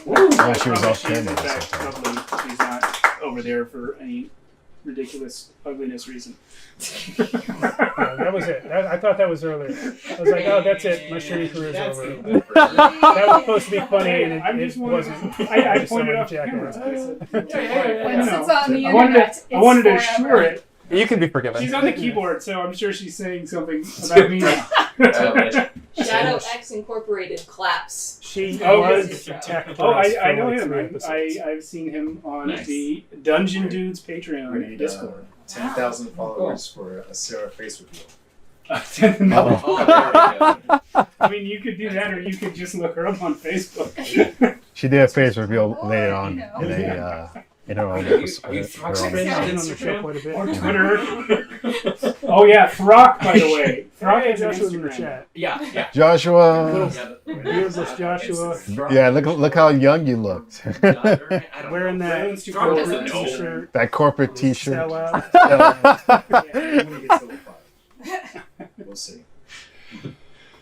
Oh, she was off She is, in camera. fact, lovely. She's not over there for any ridiculous ugliness reason. Yeah, that was it. I thought that was earlier. I was like, oh, that's it. My shooting career's over. That was supposed to be funny, and I'm it just wondering- wasn't. I just pointed someone out jackass. Once know. it's on the I wanted internet, to, I wanted to it's assure forever. it. You can be forgiven. She's on the keyboard, so I'm sure she's saying something about me now. Shadow X Incorporated claps. She Oh, was yes. tech. Oh, for us I for know like him. 3 episodes. I've seen him on Nice. the Dungeon Dudes We Patreon need Discord. 10,000 followers for a Sarah face reveal. No. Oh, there we go. I mean, you could do that, or you could just look her up on Facebook. She did a face reveal Oh, later I on know. in her own Are you episode. Frog's her own- friend She's on been on the show Instagram? quite a bit. Or Twitter. Oh yeah, Throck, by the way. Throck Hey, has an Joshua's in the Instagram. chat. Yeah. Joshua. Beardless Joshua. Yeah, look how young you looked. Wearing that Rowan's too Throck cold. doesn't know. t-shirt. That corporate T-shirt. Sell out. Yeah, when he gets level 5. We'll see.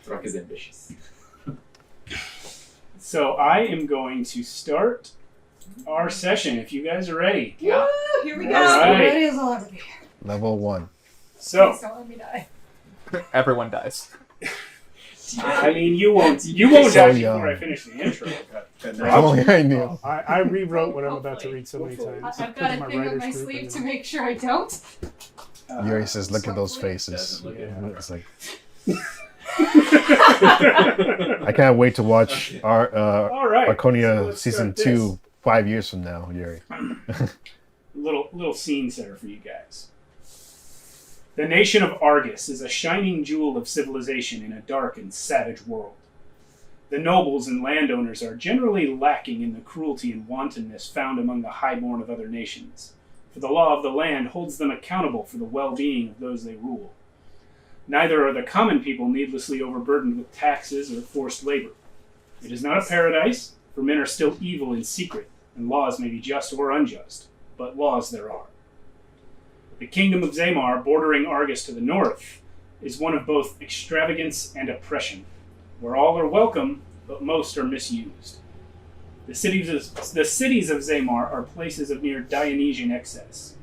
Throck is ambitious. So I am going to start our session if you guys are ready. Yeah. Woo, here we go. All right. Ready as I'll ever be. Level 1. So Please don't let me die. Everyone dies. I mean, you won't die So before young. I finish the intro. And If only I knew. Oh, I rewrote what I'm about to read so many Hopefully. times. I've Put got in a thing up writers my group sleeve and to then- make sure I don't. Yuri says, "Look at those Hopefully. faces." Doesn't look Yeah. It's like I can't wait to watch our All right. so Archonia let's season start this. 2 5 years from now, Yuri. Little scene setter for you guys. The nation of Argus is a shining jewel of civilization in a dark and savage world. The nobles and landowners are generally lacking in the cruelty and wantonness found among the highborn of other nations, for the law of the land holds them accountable for the well-being of those they rule. Neither are the common people needlessly overburdened with taxes or forced labor. It is not a paradise, for men are still evil in secret, and laws may be just or unjust, but laws there are. The kingdom of Zamar, bordering Argus to the north, is one of both extravagance and oppression, where all are welcome, but most are misused. The cities of Zamar are places of near Dionysian excess,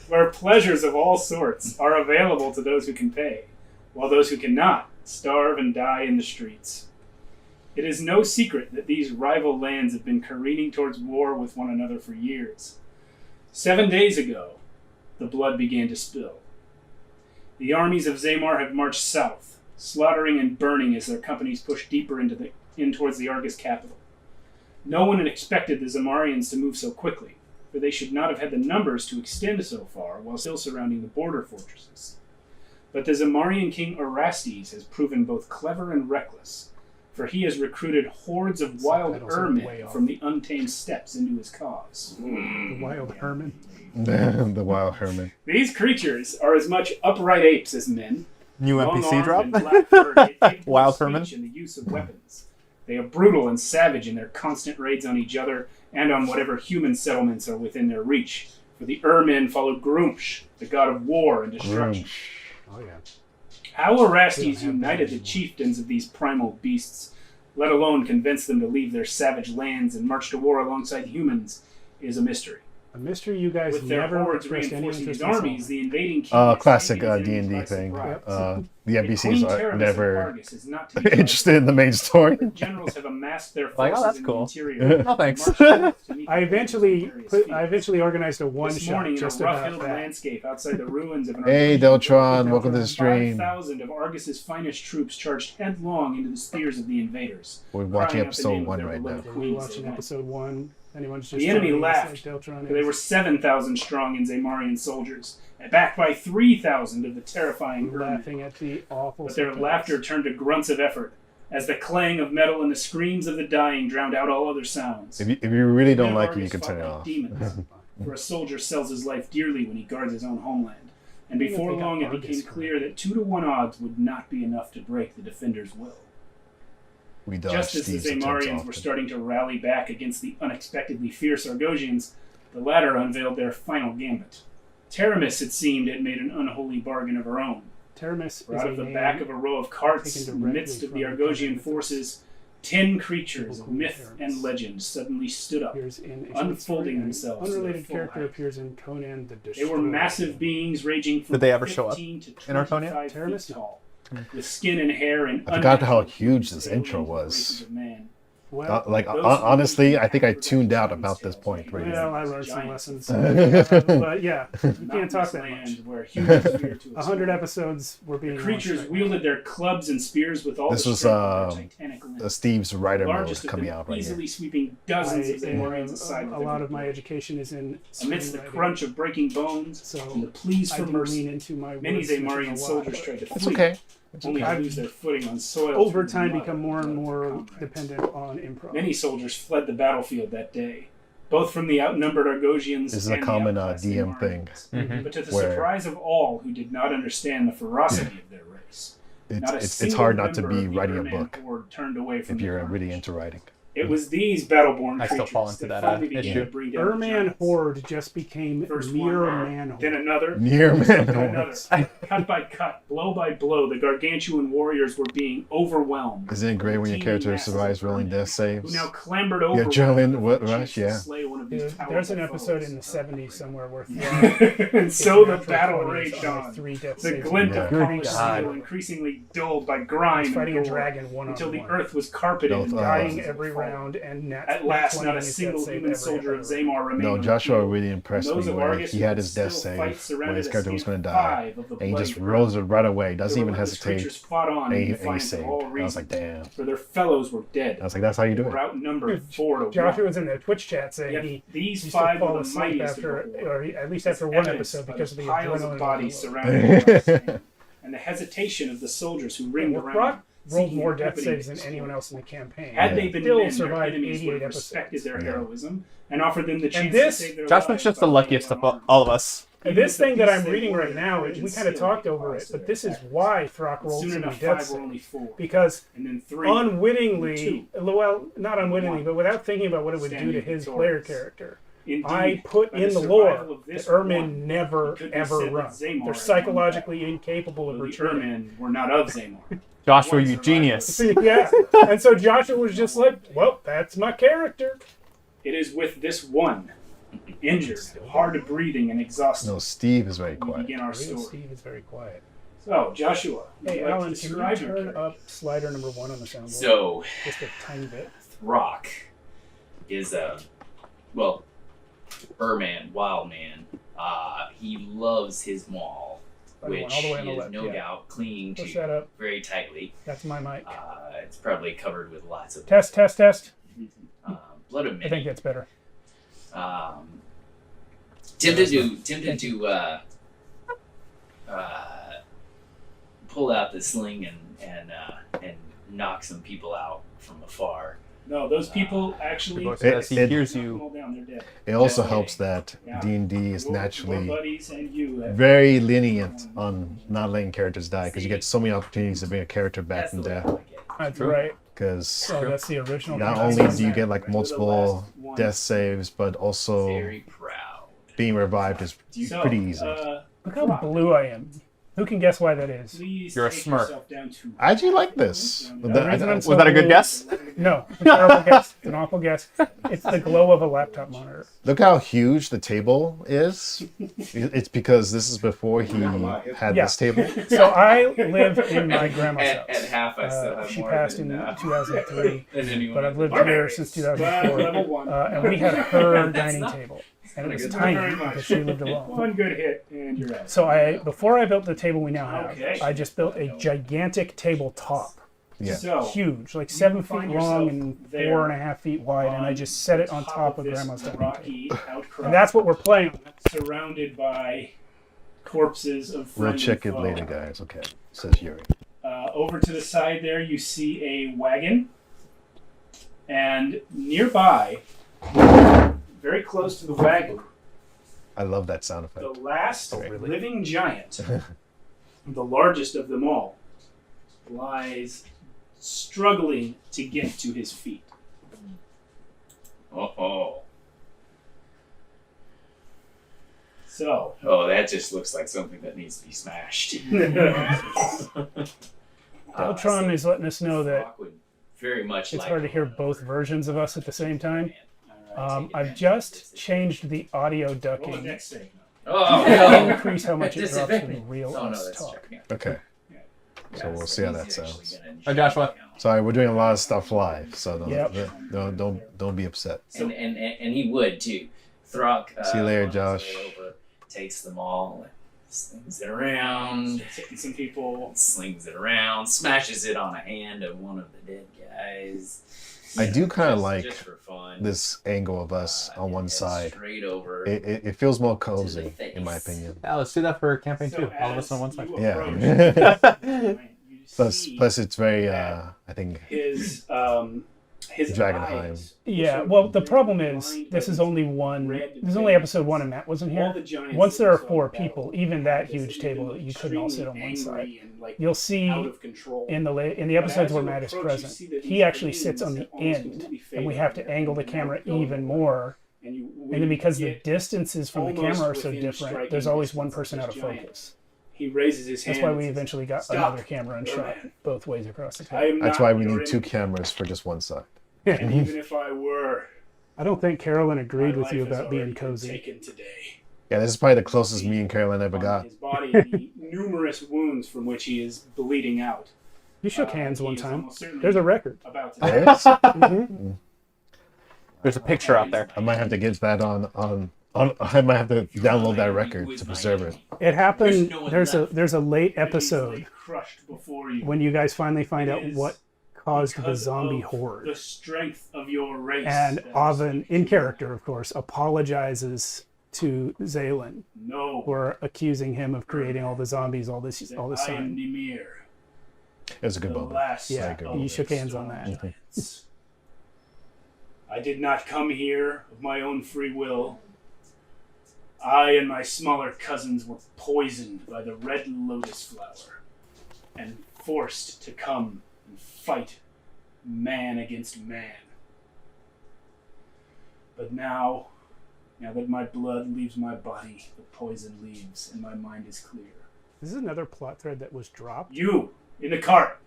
where pleasures of all sorts are available to those who can pay, while those who cannot starve and die in the streets. It is no secret that these rival lands have been careening towards war with one another for years. 7 days ago, the blood began to spill. The armies of Zamar have marched south, slaughtering and burning as their companies push deeper in towards the Argus capital. No one had expected the Zamarians to move so quickly, for they should not have had the numbers to extend so far while still surrounding the border fortresses. But the Zamarian king Orastes has proven both clever and reckless, for he has recruited hordes of wild Subtitles are way ermine off. from the untamed steppes into his cause. The Wild Herman. The Wild Herman. These creatures are as much upright apes as men. New NPC long-armed drop. and black-furred, yet capable of Wild speech Herman. and the use of weapons. They are brutal and savage in their constant raids on each other and on whatever human settlements are within their reach. For the Ermin follow Grumsh, the god of war and destruction. Oh yeah. How They Orastes don't have united that the anymore. chieftains of these primal beasts, let alone convince them to leave their savage lands and march to war alongside humans, is a mystery. A mystery you guys With their never hordes expressed any reinforcing interest these in armies, solving. the invading king Classic has taken his D&D enemies by thing. surprise. The Yet NPCs Queen are Teremis of never Argus is not to be interested in the main story. The generals have amassed their Like, forces oh, that's in cool. the interior. No thanks. Marched north to meet I the eventually various I fields. eventually organized a This one-shot morning, in a just rough about hill that. landscape outside the ruins of an Hey, Archonian Deltron, welcome to the stream. 5,000 of Argus's finest troops charged headlong into the spears of the invaders. We're watching crying out the episode name of 1 their right now. beloved We're queens watching they went. episode 1. Anyone's just The enemy joining us, laughed, like Deltron For they is. were 7,000 strong in Zamarian soldiers, and backed by 3,000 of the terrifying Ermin. laughing at the awful. But their subtitles. laughter turned to grunts of effort, as the clang of metal and the screams of the dying drowned out all other sounds. If you really don't Men like it, Argus you can fought turn it like off. demons, for a soldier sells his life dearly when he guards his own homeland. And Even if before they got long, it Argus became for clear that 2-to-1 odds would not be enough to break the defender's will. We dodge Just as the Steve's attempts Zamarians often. were starting to rally back against the unexpectedly fierce Argosians, the latter unveiled their final gambit. Teramis, it seemed, had made an unholy bargain of her own. Teramis For is out a of the name back of a row of carts, taken in the midst of the directly from Argosian the forces, 10 creatures of Biblical myth Teramis. and legend suddenly stood up. appears in a short unfolding story, and themselves to their Unrelated full character height. appears in Conan the They Destroyer. were massive beings ranging from Did they ever show up 15 to in Archonia? 25 feet Teramis? tall, with skin and hair and I forgot how unnatural huge hues this alien intro to the was. races of man. Well, honestly, I think I tuned out about this point right well, now. I learned some lessons. But yeah, you can't talk that much. Where humans fear to 100 episodes were being The creatures launched. wielded their clubs and spears with all This the was strength of their titanic limbs. Steve's writer mode Largest of coming them out right easily here. sweeping dozens of Zamorians aside. A lot of my education is in Amidst the screenwriting. crunch of breaking bones So and the pleas I for do mercy, lean into my many words, which is a Zamorian lot, soldiers but tried to It's flee, okay. It's only okay. to lose their footing on soil. over through time mud become more and of more comrades. dependent on improv. Many soldiers fled the battlefield that day, both from the outnumbered Argosians This is a and common the outclassed DM Zamorians. thing. Mhm. But to the Where- surprise of all who did not understand the ferocity of their race, not a It's single hard not to member be of the writing a Urman book horde turned away from if the you're carnage. really into writing. It was these battleborn I still creatures fall into that, finally began issue. to breed out the Urman giants. Horde just became First mere one, man then horde. another, Near man then another. hordes. Cut by cut, blow by blow, the gargantuan warriors were being overwhelmed. Isn't it great when your character survives rolling death Who saves? now clambered over adrenaline, one what another rush, to yeah. slay one of these Dude, powerful there's an episode foes. in the 70s somewhere where And so the battle raged on. Three death The saves. glint Yeah. of Good polished God. steel increasingly dulled by I grime was fighting a and gore, dragon one until on the one. earth was carpeted No, in Dying thousands of every fall. round and At last, not a single human soldier of Zamor remained. No, on the Joshua field. really impressed Those me of where Argus he who had could his death still save fight when surrounded his a character was scant going to die. 5 of the And he just bloody rolls it right away, doesn't The even relentless hesitate, creatures fought on and in he defiance of saved. all I was reason, like, damn. for their fellows were dead. I was like, that's how you do Were it. outnumbered 4 to Joshua 1. was in the Twitch chat saying Yet he these used to 5 fall were the asleep mightiest after, of the or horde. at least after one Evidenced episode by because of the piles of adrenaline. bodies overload. surrounding the last stand, and the hesitation of the soldiers who ringed Well, around. Brock rolled seeking more an death opening saves to than anyone destroy. else in the campaign. Had Yeah. they been Still men, their survived enemies 88 would have episodes. respected their Yeah. heroism and offered them the chance this- to save their Josh lives Mc's just by the luckiest laying of on all of us. And Even this if the thing that I'm beasts they reading wore right now, courage we and kind of skill talked made over it, progress but to this their is attack. why Throck rolls Soon so many enough, death 5 were only saves. 4. Because And then 3. unwittingly, well, not unwittingly, One. but without thinking about what it would do to Standing his victorious. player character, Indeed, I put by in the survival lore of that this Ermin one, never, it could be ever said that run. Zamor They're had won psychologically incapable of though the retreating. Urmen were not of Zamor. Joshua, One you survivor. genius. Yeah, and so Joshua was just like, well, that's my character. It is with this one, injured, hard of breathing, and exhausted, No, Steve is very we quiet. begin our Real story. Steve is very quiet. So, Joshua, would Hey, you like Alan, to can describe you your turn character? up slider number 1 on the soundboard? So, Just a tiny bit. Rock is Urman, wild man. He loves his maul, By the one, which all the way on he the is left, no yeah. doubt clinging Push to that up. very tightly. That's my mic. It's probably covered with lots of Test. blood of I think many. that's better. Tempted to pull out the sling and knock some people out from afar. No, those people actually. He says he It- hears knock them you. all down, they're dead. It also Just helps that Yeah. D&D is Your naturally buddies and you have very lenient on not letting characters die because you get so many opportunities to bring a character back That's from the way I death. like it. That's True. right. Because Oh, that's the original. not concept. only do you get like The multiple last one. death saves, but also Very proud. being revived is So, pretty easy. Look how Rock, blue I am. Who can guess why that is? please You're a take smirk. yourself down to I actually like this. The reason I'm Was so that a good blue- guess? No, it's a terrible guess. It's an awful guess. It's the glow of a laptop monitor. Look how huge the table is. It's because this is before he had Yeah. this table. So I live in my grandma's At house. half, I still have She more passed than, in 2003, than anyone. but I've lived Barbarians. here since 2004. Level 1. And we had her That's dining not- table, and it not was a good tiny Very much. because she lived alone. One good hit, and you're out. So before I built the table we now have, Okay. I just built a gigantic tabletop. Yeah. So, Huge, like 7 feet find long yourself and there 4.5 feet wide, and I just set it on top of this Grandma's dining rocky table. outcrop, And that's what we're playing on. surrounded by corpses of We'll friend check and it foe. later, guys. Okay. Says Yuri. Over to the side there, you see a wagon, and nearby, very close to the wagon, I love that sound the effect. last Oh, really? living giant, the largest of them all, lies struggling to get to his feet. Oh, So, that just looks like something that needs to be smashed. Deltron is letting us know that Rock would very much it's like hard to hear both versions of us at the same time. Alright, take I've advantage just of this. changed the audio roll a ducking dex save. Oh, to no. increase how much it drops Disadvantage. when real Oh, no, us that's talk. checking out. Okay. So we'll see how that sounds. Hi, Joshua. Sorry, we're doing a lot of stuff live, so Yep. don't be upset. And he would too. Throck. See you later, runs Josh. Over, takes them all, slings it around, Hitting some people. slings it around, smashes it on a hand of one of the dead guys. I do kind of Just- like just for fun. this angle of us on one And side. Straight over. It feels more To cozy, the face. in my opinion. Yeah, let's do that for campaign So 2. All of us as on one side. you Yeah. approach, you see Plus, it's very. I think his Dragonheim. eyes Yeah, sort of well, the red problem is lined this by is these only one. red This is only veins. episode 1, and Matt wasn't All here. the giants Once that there you are saw 4 in battle people, even that had this huge table, really you couldn't all sit on extremely one side. angry and, like, You'll see out of control. in the But episodes as where you Matt is approach, you present, see that he these actually sits on veins the have almost end, completely and we faded have to and angle the now camera go even away. more. And you, when And then you because the get distances from the almost camera are so within different, striking there's always one distance of person this out of giant, focus. he raises his hand. That's why and we says, eventually got "Stop, another camera and your shot man. both ways across the I table. am that's not why we your need 2 enemy. cameras for just one side. And even if I were, I don't think Carolyn agreed my with you life has about being already been cozy. taken today. Yeah, this is probably the closest me and Carolyn ever On got. his body, the numerous wounds from which he is bleeding out. You shook hands He one is time. almost certainly There's a record. about to There die. is? Mhm. There's a picture out there. I might have to get that on. I might have to download that record to preserve it. It happened. There's no one left. There's a late But he's episode laid crushed before you. when you guys finally find It out is what caused the because zombie of horde. The strength of your race. And that is Oven, in character, of course, apologizes to Zaylin No. for accusing him of creating all the zombies all this that time. I am Nimir, It was a good the moment. last Yeah, good. of you the shook hands on storm that. giants. I did not come here of my own free will. I and my smaller cousins were poisoned by the red lotus flower and forced to come and fight man against man. But now that my blood leaves my body, the poison leaves and my mind is clear. This is another plot thread that was dropped. You, in the cart.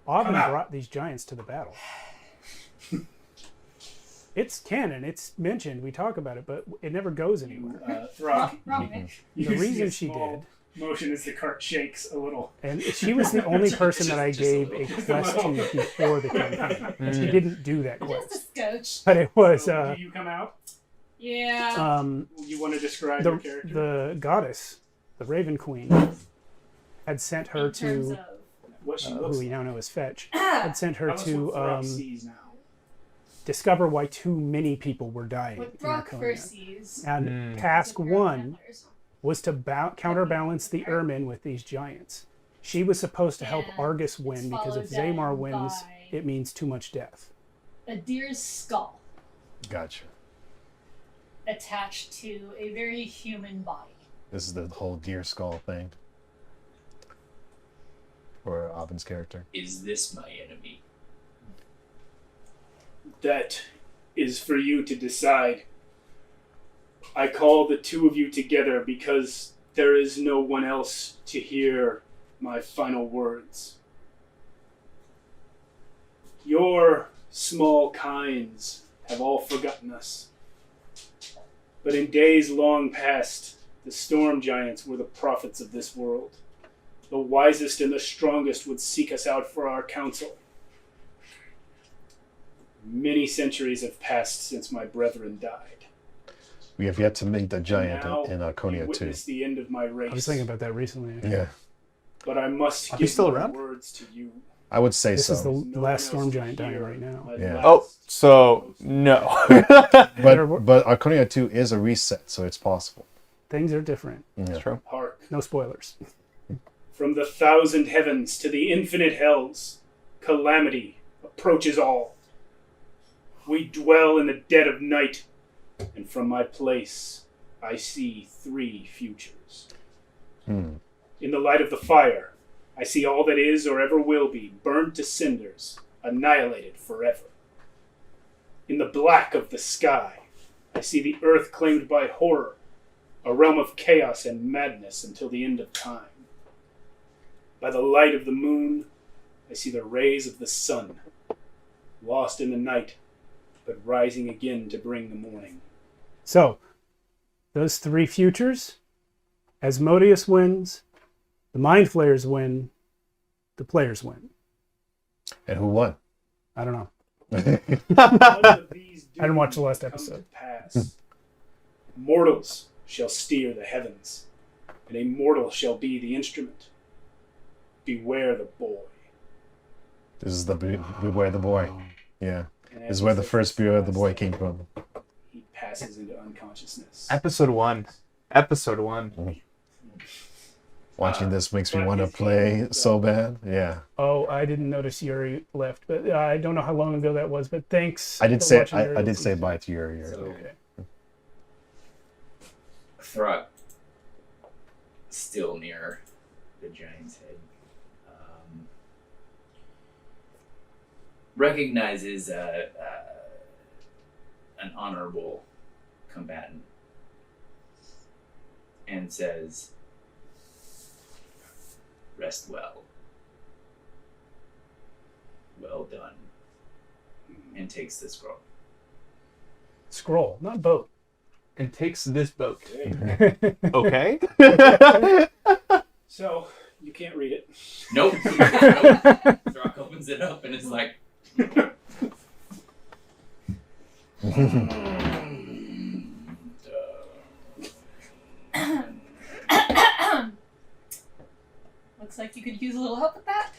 Oven Come out. brought these giants to the battle. It's canon. It's mentioned. We talk about it, but it never goes anywhere. Throck. Wrong Nick. You The see reason a she small did, motion as the cart shakes a little. and she was the only person that I Just a gave a little. quest to before the campaign. She didn't do that Just a quest, scotch. but it was So, do you come out? Yeah. You want to describe your the character? the goddess, the Raven Queen, had sent her in terms to of what she who looks we like. now know as Fetch. Had sent her Tell us to what Throck sees now. discover why too many people were dying what in Brock Archonia. first sees. And Mm. task is a pair of 1 antlers. was to counterbalance the Ermin with these giants. She was supposed to help And Argus it's win because if followed Zamar then wins, by- it means too much death. A deer's skull Gotcha. attached to a very human body. This is the whole deer skull thing. For Oven's character. Is this my enemy? That is for you to decide. I call the two of you together because there is no one else to hear my final words. Your small kinds have all forgotten us. But in days long past, the storm giants were the prophets of this world. The wisest and the strongest would seek us out for our counsel. Many centuries have passed since my brethren died. We have yet to meet the giant Now in you Archonia too. witness the end of my race. I was thinking about that recently. Yeah, But I must Are give you still my around? words to you. I would say This so. is the No last one else storm to giant dying hear right now. my Yeah. last Oh, so no. but Archonia 2 is a reset, so it's possible. Things are different. Yeah. True. Hark. No spoilers. From the thousand heavens to the infinite hells, calamity approaches all. We dwell in the dead of night, and from my place I see 3 futures. Hmm. In the light of the fire, I see all that is or ever will be burned to cinders, annihilated forever. In the black of the sky, I see the earth claimed by horror, a realm of chaos and madness until the end of time. By the light of the moon, I see the rays of the sun, lost in the night, but rising again to bring the morning. So, those 3 futures, Asmodeus wins, the Mind Flayers win, the players win. And who won? I don't know. One of these I didn't watch the last doom come episode. to pass. Mortals shall steer the heavens, and a mortal shall be the instrument. Beware the boy. This is the Beware the Boy. Yeah. And This as is he where the says first this Beware the last Boy thing, came from. He passes into unconsciousness. Episode 1. Episode 1. Watching this makes me but want to his play hand- so bad. Yeah. Oh, I didn't notice Yuri left, but I don't know how long ago that was. But thanks. I did for say watching Yuri. I did say bye to Yuri. So, Okay. Thruk, still near the giant's head, recognizes an honorable combatant and says, "Rest well. Well done." And takes the scroll. Scroll, not boat. And takes this boat. Okay. Okay. So, you can't read it. Nope. Nope. Thruk opens it up and it's like, Looks like you could use a little help with that.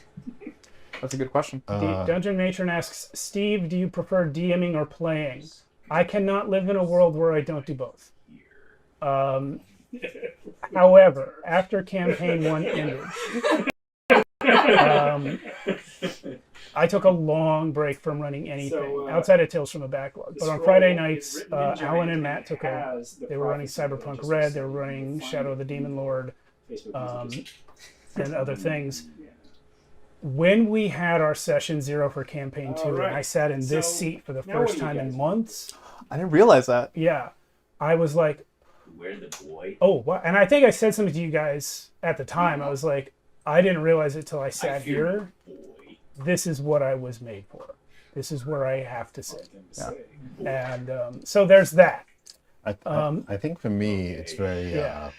That's a good question. Dungeon Matron asks, Steve, do you prefer DMing or playing? I cannot live in a world where I don't do both. However, after campaign 1 ended, I took a long break from running anything So, outside of Tales from the Backlog. The But on scroll Friday is nights, written in Alan giant and Matt took a. has the They were running prophecy that Cyberpunk just Red. was They were said. running Find Shadow of the it. Demon Lord Facebook uses and other things. Yeah. When we had our session 0 for campaign 2, Alright. and I sat in this So, seat for the now what first do you time guys in want? months, I didn't realize that. yeah, I was like, "Where the boy?" oh, wow. And I think I said something to you guys at the time. I was like, I didn't realize it till I sat fear here. boy. This is what I was made for. This is where I have to sit. Yeah. And so there's that. I think for me it's very Yeah.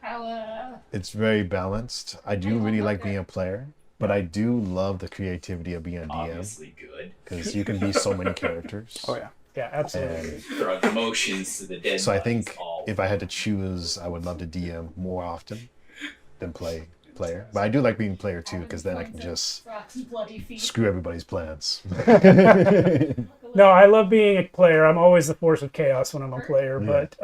How, it's very balanced. I do really like being a player, but I do love the creativity of being a DM Obviously good. because you can be so many characters. Oh, yeah. Yeah, absolutely. And Throw emotions to the dead. so I bodies think all if I had to choose, I would love to DM more often than player. But I do like being player too because then I can just Rock's bloody feet. screw everybody's plans. No, I love being a player. I'm always the force of chaos when I'm a player. But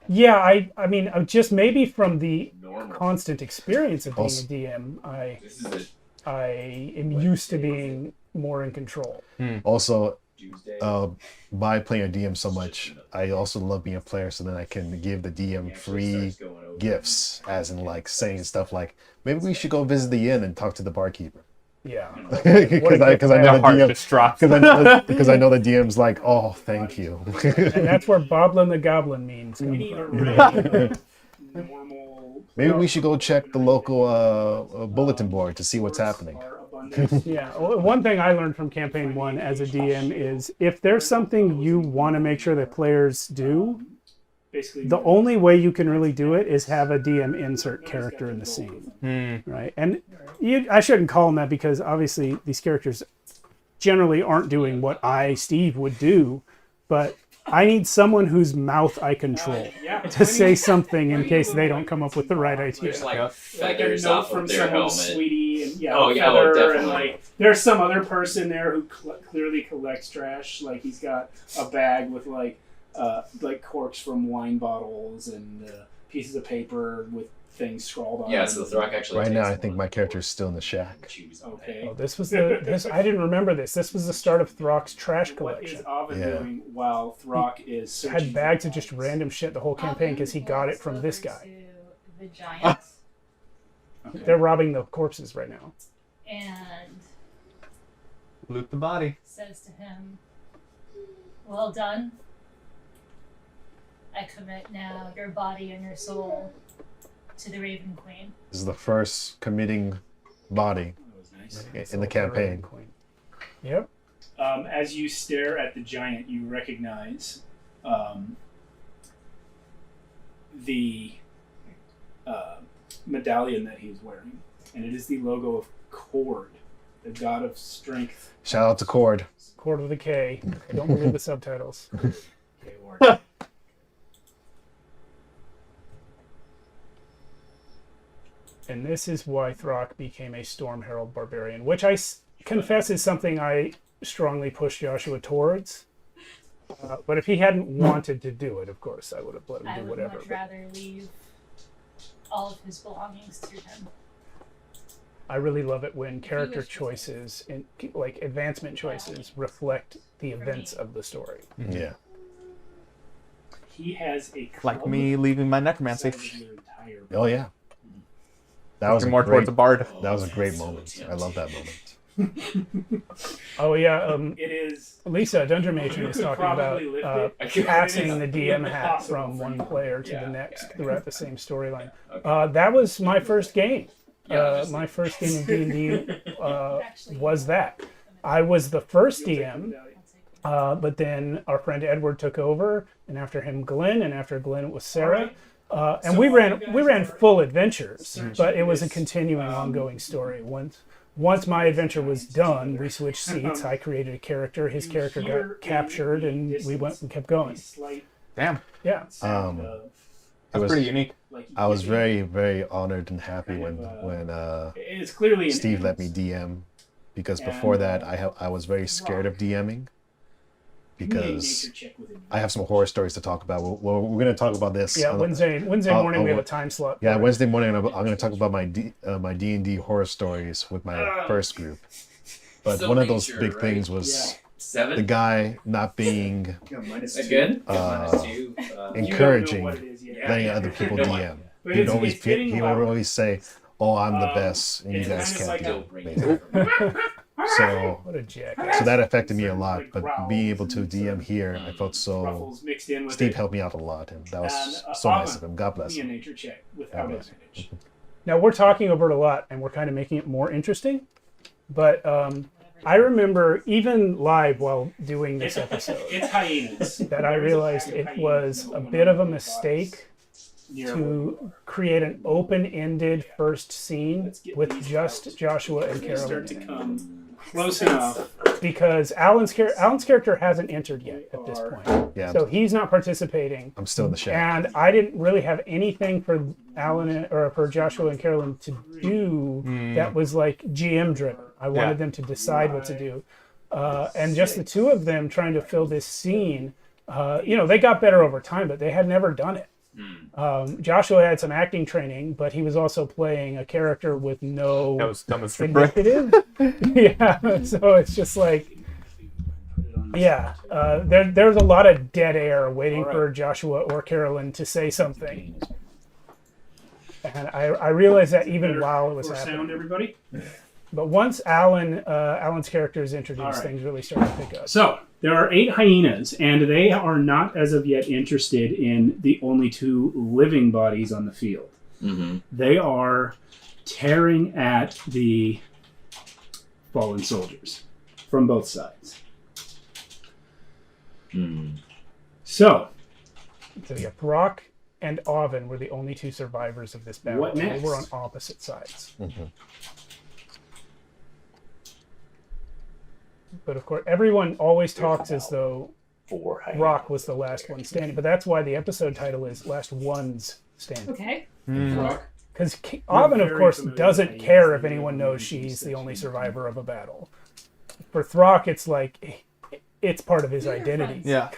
yeah, I mean, just maybe from the normal. constant experience of being Also- a DM, This is a I am used to being more in control. Also, Tuesday. by playing a DM so much, I also love being a player so then I can give the DM free gifts, as in like saying stuff like, maybe we should go visit the inn and talk to the barkeeper. Yeah. Because I know The the heart DM, just drops. because I know the DM's like, oh, thank you. And that's where Boblin the Goblin means. We need a Come from. regular, normal. Maybe we should go check the local bulletin board to see what's happening. Are abundant. Yeah. Well, one thing I learned from campaign 1 as a DM is if there's something you want to make sure that players do, Basically, the only way you can really do it is have a DM insert character in the scene, right? And I shouldn't call them that because obviously these characters generally aren't doing what I, Steve, would do, but I need someone whose mouth I control yeah, to say something in case they don't come up with the right idea. There's like Yep. feathers like a note off from of their someone's helmet. sweetie, and Oh, a yeah, oh, feather, definitely. and like there's some other person there who clearly collects trash. Like he's got a bag with like corks from wine bottles and pieces of paper with things scrawled on. Yeah, them. so Throck actually. Right now, takes I think one my of the character's still in the shack. chews on Okay. Oh, this was this. I didn't remember this. This was the start of Throck's trash What is collection. Ovid Yeah. doing while Throck is searching Had bags for of just bodies? random shit the whole campaign because he got it from this guy. The giants Okay. They're robbing the corpses right now. and Loot the body. says to him, "Well done. I commit now your body and your soul to the Raven Queen." This is the first committing body That was nice. in the campaign. Yep. As you stare at the giant, you recognize the medallion that he's wearing. and it is the logo of Cord, the god of strength. Shout out to Cord. Cord with a K. I don't believe the subtitles. And this is why Throck became a Storm Herald Barbarian, which I confess is something I strongly pushed Joshua towards. But if he hadn't wanted to do it, of course, I would have let him do whatever. I would much rather leave all of his belongings to him. I really love it when character choices, and like advancement choices, reflect the events of the story. Yeah. He has a club Like me leaving my necromancy. size of your entire Oh yeah. That Looking was more towards a bard. That was a great moment. I love that moment. Oh yeah, It is. Lisa, Dungeon Matron, is could talking about probably lift it. passing the DM hat Impossible from for one you. player to Yeah, the next yeah. throughout the same storyline. Okay. That was my first game. Yeah, My first game of D&D Actually, was that. I was the first DM, but then our friend Edward took over, and after him Glenn, and after Glenn it was Sarah. And So we while you ran guys are full adventures, searching but it was a this, continuing, ongoing story. Once my adventure was done, we switched seats. I created a character. His character got captured, and we went and kept going. Damn. Yeah. It was Pretty unique. I was very, very honored and happy when It's clearly an Steve let me ant. DM, because before that I was very scared of DMing, because Nature check with him. I have some horror stories to talk about. We're going to talk about this. Yeah, Wednesday morning we have a time slot. Yeah, for it. Wednesday morning I'm going to talk about my D&D horror stories with my first group. But So one of those nature, big right? things was 7. the guy not being Yeah, minus Is that 2. good? Uh, -2. You don't know encouraging what it is yet. Yeah, letting yeah. other people No, DM. But He'd it's always getting he would louder. always say, "Oh, I'm the best, and you it's guys kind of can't like do a- Don't bring it." it up. So What a jackass. so that affected me a lot. Like But growls being able to and DM here, I felt so. Ruffles mixed in with Steve it. helped me out a lot, and that was And, so nice Ava, of him. God bless Give me a him. nature check without God bless advantage. Now we're talking over it a lot, and we're kind of making it more interesting. But I remember even live while doing this episode It's hyenas. that I realized it was a bit of a mistake to create an open-ended first scene with just Joshua and Start to Carolyn, come close enough. because Alan's character hasn't entered yet at this point, Yeah, so he's not participating. I'm still in the shack. And I didn't really have anything for Alan or for Joshua and Carolyn to do that was like GM driven. I wanted them to decide what to do, and just the two of them trying to fill this scene. They got better over time, but they had never done it. Joshua had some acting training, but he was also playing a character with no That was dumb as frick. initiative. Yeah, so it's just like, there's a lot of dead air waiting for Joshua or Carolyn to say something. And I realized that even while it was For sound, happening. everybody. But once Alan's character is introduced, All right. things really start to pick up. So there are 8 hyenas, and they are not as of yet interested in the only 2 living bodies on the field. Mm-hmm. They are tearing at the fallen soldiers from both sides. So So yeah, Brock and Oven were the only 2 survivors of this battle. What They next? were on opposite sides. But of course, everyone always talks as though 4 hyenas. Rock was the last one standing. But that's why the episode title is Last One's Standing. Okay. Rock, Because Oven, of very course, familiar doesn't with care hyenas. if anyone knows she's the only survivor of a battle. For Throck, it's like, it's part of his identity. Yeah.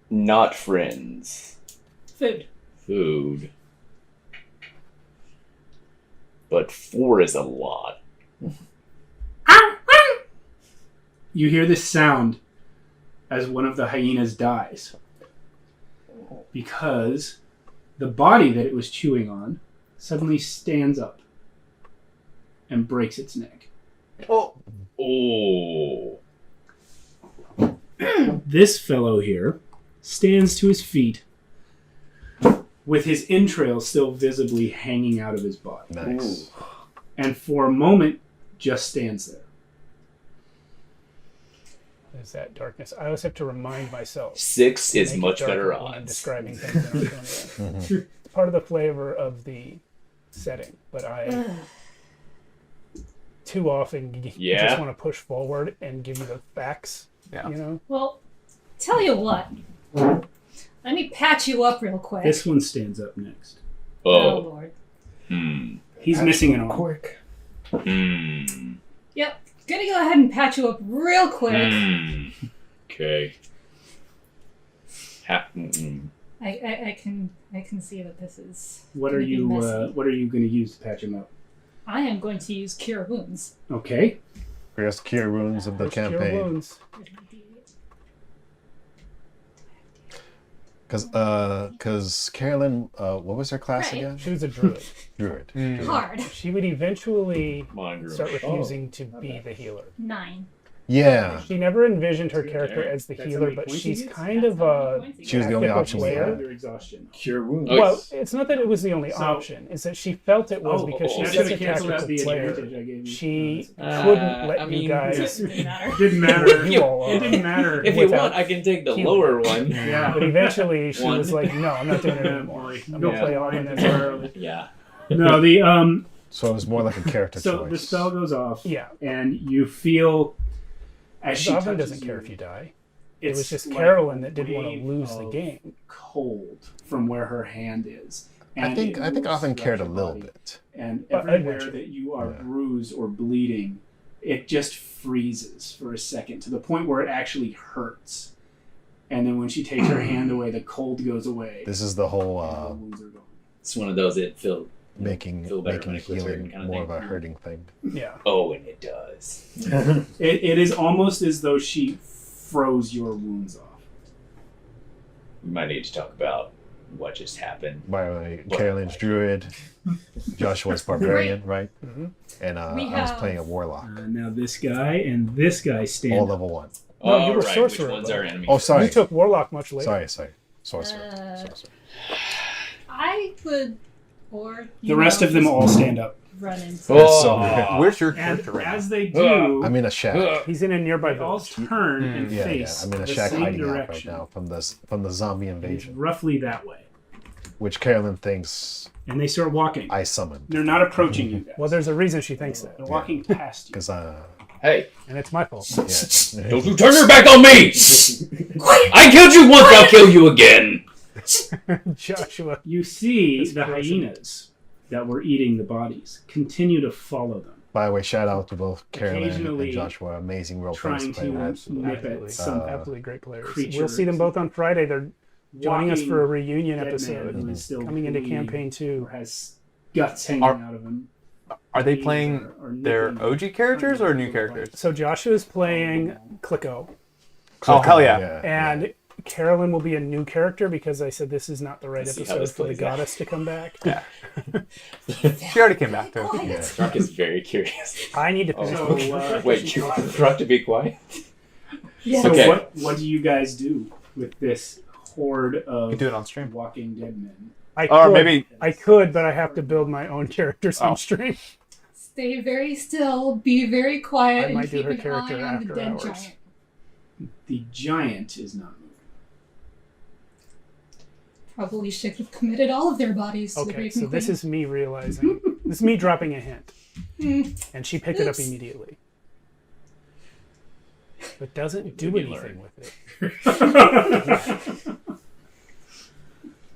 Not friends. food. Food. But 4 is a lot. You hear this sound as one of the hyenas dies. Because the body that it was chewing on suddenly stands up and breaks its neck. Oh. This fellow here stands to his feet with his entrails still visibly hanging out of his body. Nice. And for a moment, just stands there. There's that darkness. I always have to remind myself. 6 is make it much better darker when I'm odds. describing things in Archonia. It's part of the flavor of the setting, but I too often just want to push forward and give you the facts. Yeah. You know. Well, tell you what. Let me patch you up real quick. This one stands up next. Oh Lord. He's missing an arm. Quick. Yep. Gonna go ahead and patch you up real quick. Okay. I can see that this is. What are you going to use to patch him up? I am going to use Cure Wounds. Okay. First cure wounds of the Cure campaign. wounds. Because Carolyn, what was her class Right. again? She was a druid. Druid. Hard. She would eventually Mongrel. start refusing to be the healer. 9. Yeah. She never envisioned her character as the That's how healer, many but points she's you get? kind of a. She was the only tactical option we player. had. Under exhaustion. Cure wounds. Well, it's not that it was the only So- option. It's that she felt it was because I she's should such a have canceled out tactical the player. advantage I gave you. She Uh, couldn't let I you mean- guys Didn't matter. Didn't matter. you all It off. didn't matter. If you without want, I can take the healing. lower one. Yeah. But eventually, she One. was like, "No, I'm not doing it Yeah, anymore. boy. I'm Don't gonna play all blind in temporarily. Yeah. No, the So it was more like a character So choice. the spell goes off. Yeah. And you feel as she Zovan touches doesn't care if you die. It it's was just like Carolyn a that didn't want to wave lose the of game. Cold from where her hand is. I think it moves often throughout cared a your little body. bit. And But everywhere adventure. that you are Yeah. bruised or bleeding, it just freezes for a second to the point where it actually hurts. And then when she takes her hand away, the cold goes away. This is the and the whole wounds are gone. It's one of those that feel making feel better making when it quits hurting healing kind of more thing. of a hurting thing. Yeah. Oh, and it does. It is almost as though she froze your wounds off. We might need to talk about what just happened. By the way, Carolyn's druid, Joshua's barbarian, right? Mm-hmm. And We I was have- playing a warlock, Now this guy and this guy stand all up. level 1. No, you All were right, sorcerer, which ones though. are enemies? Oh, sorry. You took warlock much later. Sorry. Sorcerer. Sorcerer. I would, or The rest of them all stand up. run into. Oh. Where's your And character right as they do, I'm in a shack. He's in a nearby they all village. turn and Yeah, face I'm in a the shack same hiding out right direction. now from the zombie It's invasion, roughly that way. which Carolyn thinks And they start walking. I summoned. They're not approaching you guys. Well, there's a reason she thinks that, They're walking past you. Because Hey, and it's my fault. yeah. don't you turn your back on me! I killed you once, I'll kill you again! Joshua. You see That's the crazy. hyenas that were eating the bodies continue to follow them, By the way, shout out to both Carolyn Occasionally and Joshua. Amazing role trying players to playing that. nip Absolutely. at some Absolutely great players. creatures. We'll see them both on Friday. They're joining us walking for a reunion dead man episode. who is still Coming into bleeding campaign or 2. has guts hanging Are- out of him. Are they Veins playing or their nipping- OG characters or new characters? So Joshua's playing Clicko, Oh, hell yeah. and Carolyn will be a new character because I said this is not the right Let's see how episode this for the plays out. goddess to come back. Yeah. She already came back too. Yeah. Throck is very curious. I need to finish. So, Wait, you want Throck to be quiet? Yeah. so Okay. what do you guys do with this horde You of can do it on stream. walking dead men? I Or could, maybe I could, but I have to build my own characters on Oh. stream. Stay very still, be very quiet, I and might do keep her an character eye on the after dead hours. giant. The giant is not moving. Probably should have committed all of their bodies to the Okay, Raven so this Queen. is me realizing. This is me dropping a hint, Mm, and she picked it up Oops. immediately. But doesn't do Maybe anything learn. with it.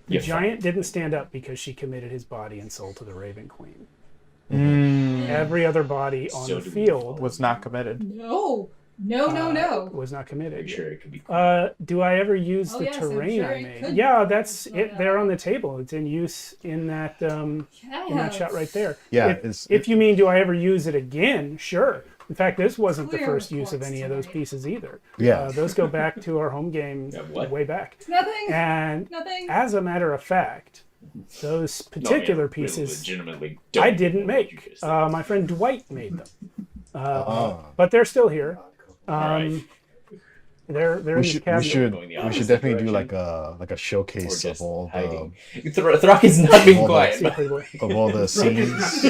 The You're giant didn't stand up because she committed his body and soul to the Raven Queen. Mm, Every other body on So the do we field was not committed. no, no. was not committed. Pretty sure it could be. Do I ever use Oh, the yes, I'm terrain sure I it made? could Yeah, be. that's But, it there on the table. It's in use in that Yeah. shot right there. Yeah, If you mean do I ever use it again? Sure. In fact, this wasn't the Clear first use of reports any of those tonight. pieces either. Yeah. Those go back to our home game Yeah, what? way back. Nothing. And Nothing. as a matter of fact, those particular No, yeah, pieces legitimately I don't didn't know what you make. just said. My friend Dwight made them. Ah. But they're still here. Alright. They're in we the should cabinet. Going the we should opposite definitely do direction. like a Or showcase just of all hiding. Throck is not being Hold on. quiet. the scenes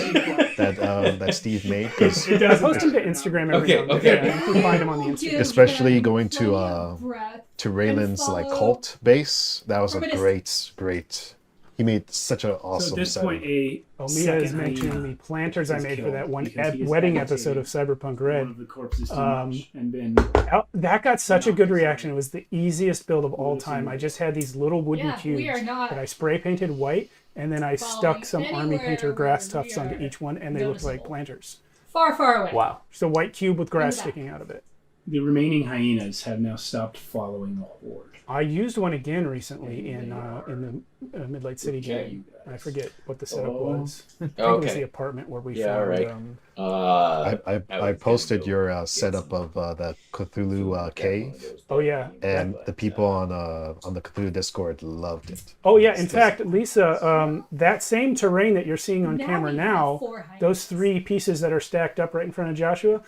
that Steve made, because It I doesn't post them to matter. Instagram every Okay, now and then. okay. Yeah, you can find them on the Instagram. Especially going to, Plenty of breath. to Raylan's like follow- cult base. That was a Reminiscent. great He made such an awesome. So at this setting. point, a Mia is second mentioning hyena the planters I is made for killed that one because he has wedding agitated episode of Cyberpunk one Red. of the corpses too much and been That got such a good reaction. It was the easiest build of all time. I just had these little wooden Yeah, we cubes are not that I spray painted white, and then I stuck some army anywhere painter grass where tufts we onto are each one, and they looked like noticeable. planters. Far, far away. Wow. Just a white cube with grass back. sticking out of it. the remaining hyenas have now stopped following the horde. I used one again recently in the Midlight City Okay. game. I forget what the setup Oh. was. I think it was the Okay. apartment where we Yeah, found. right. I posted your setup of the Cthulhu cave, Oh yeah. and the people on the Cthulhu Discord loved it. Oh yeah. In fact, Lisa, that same terrain that you're seeing on camera we have now, 4 hyenas. those 3 pieces that are stacked up right in front of Joshua,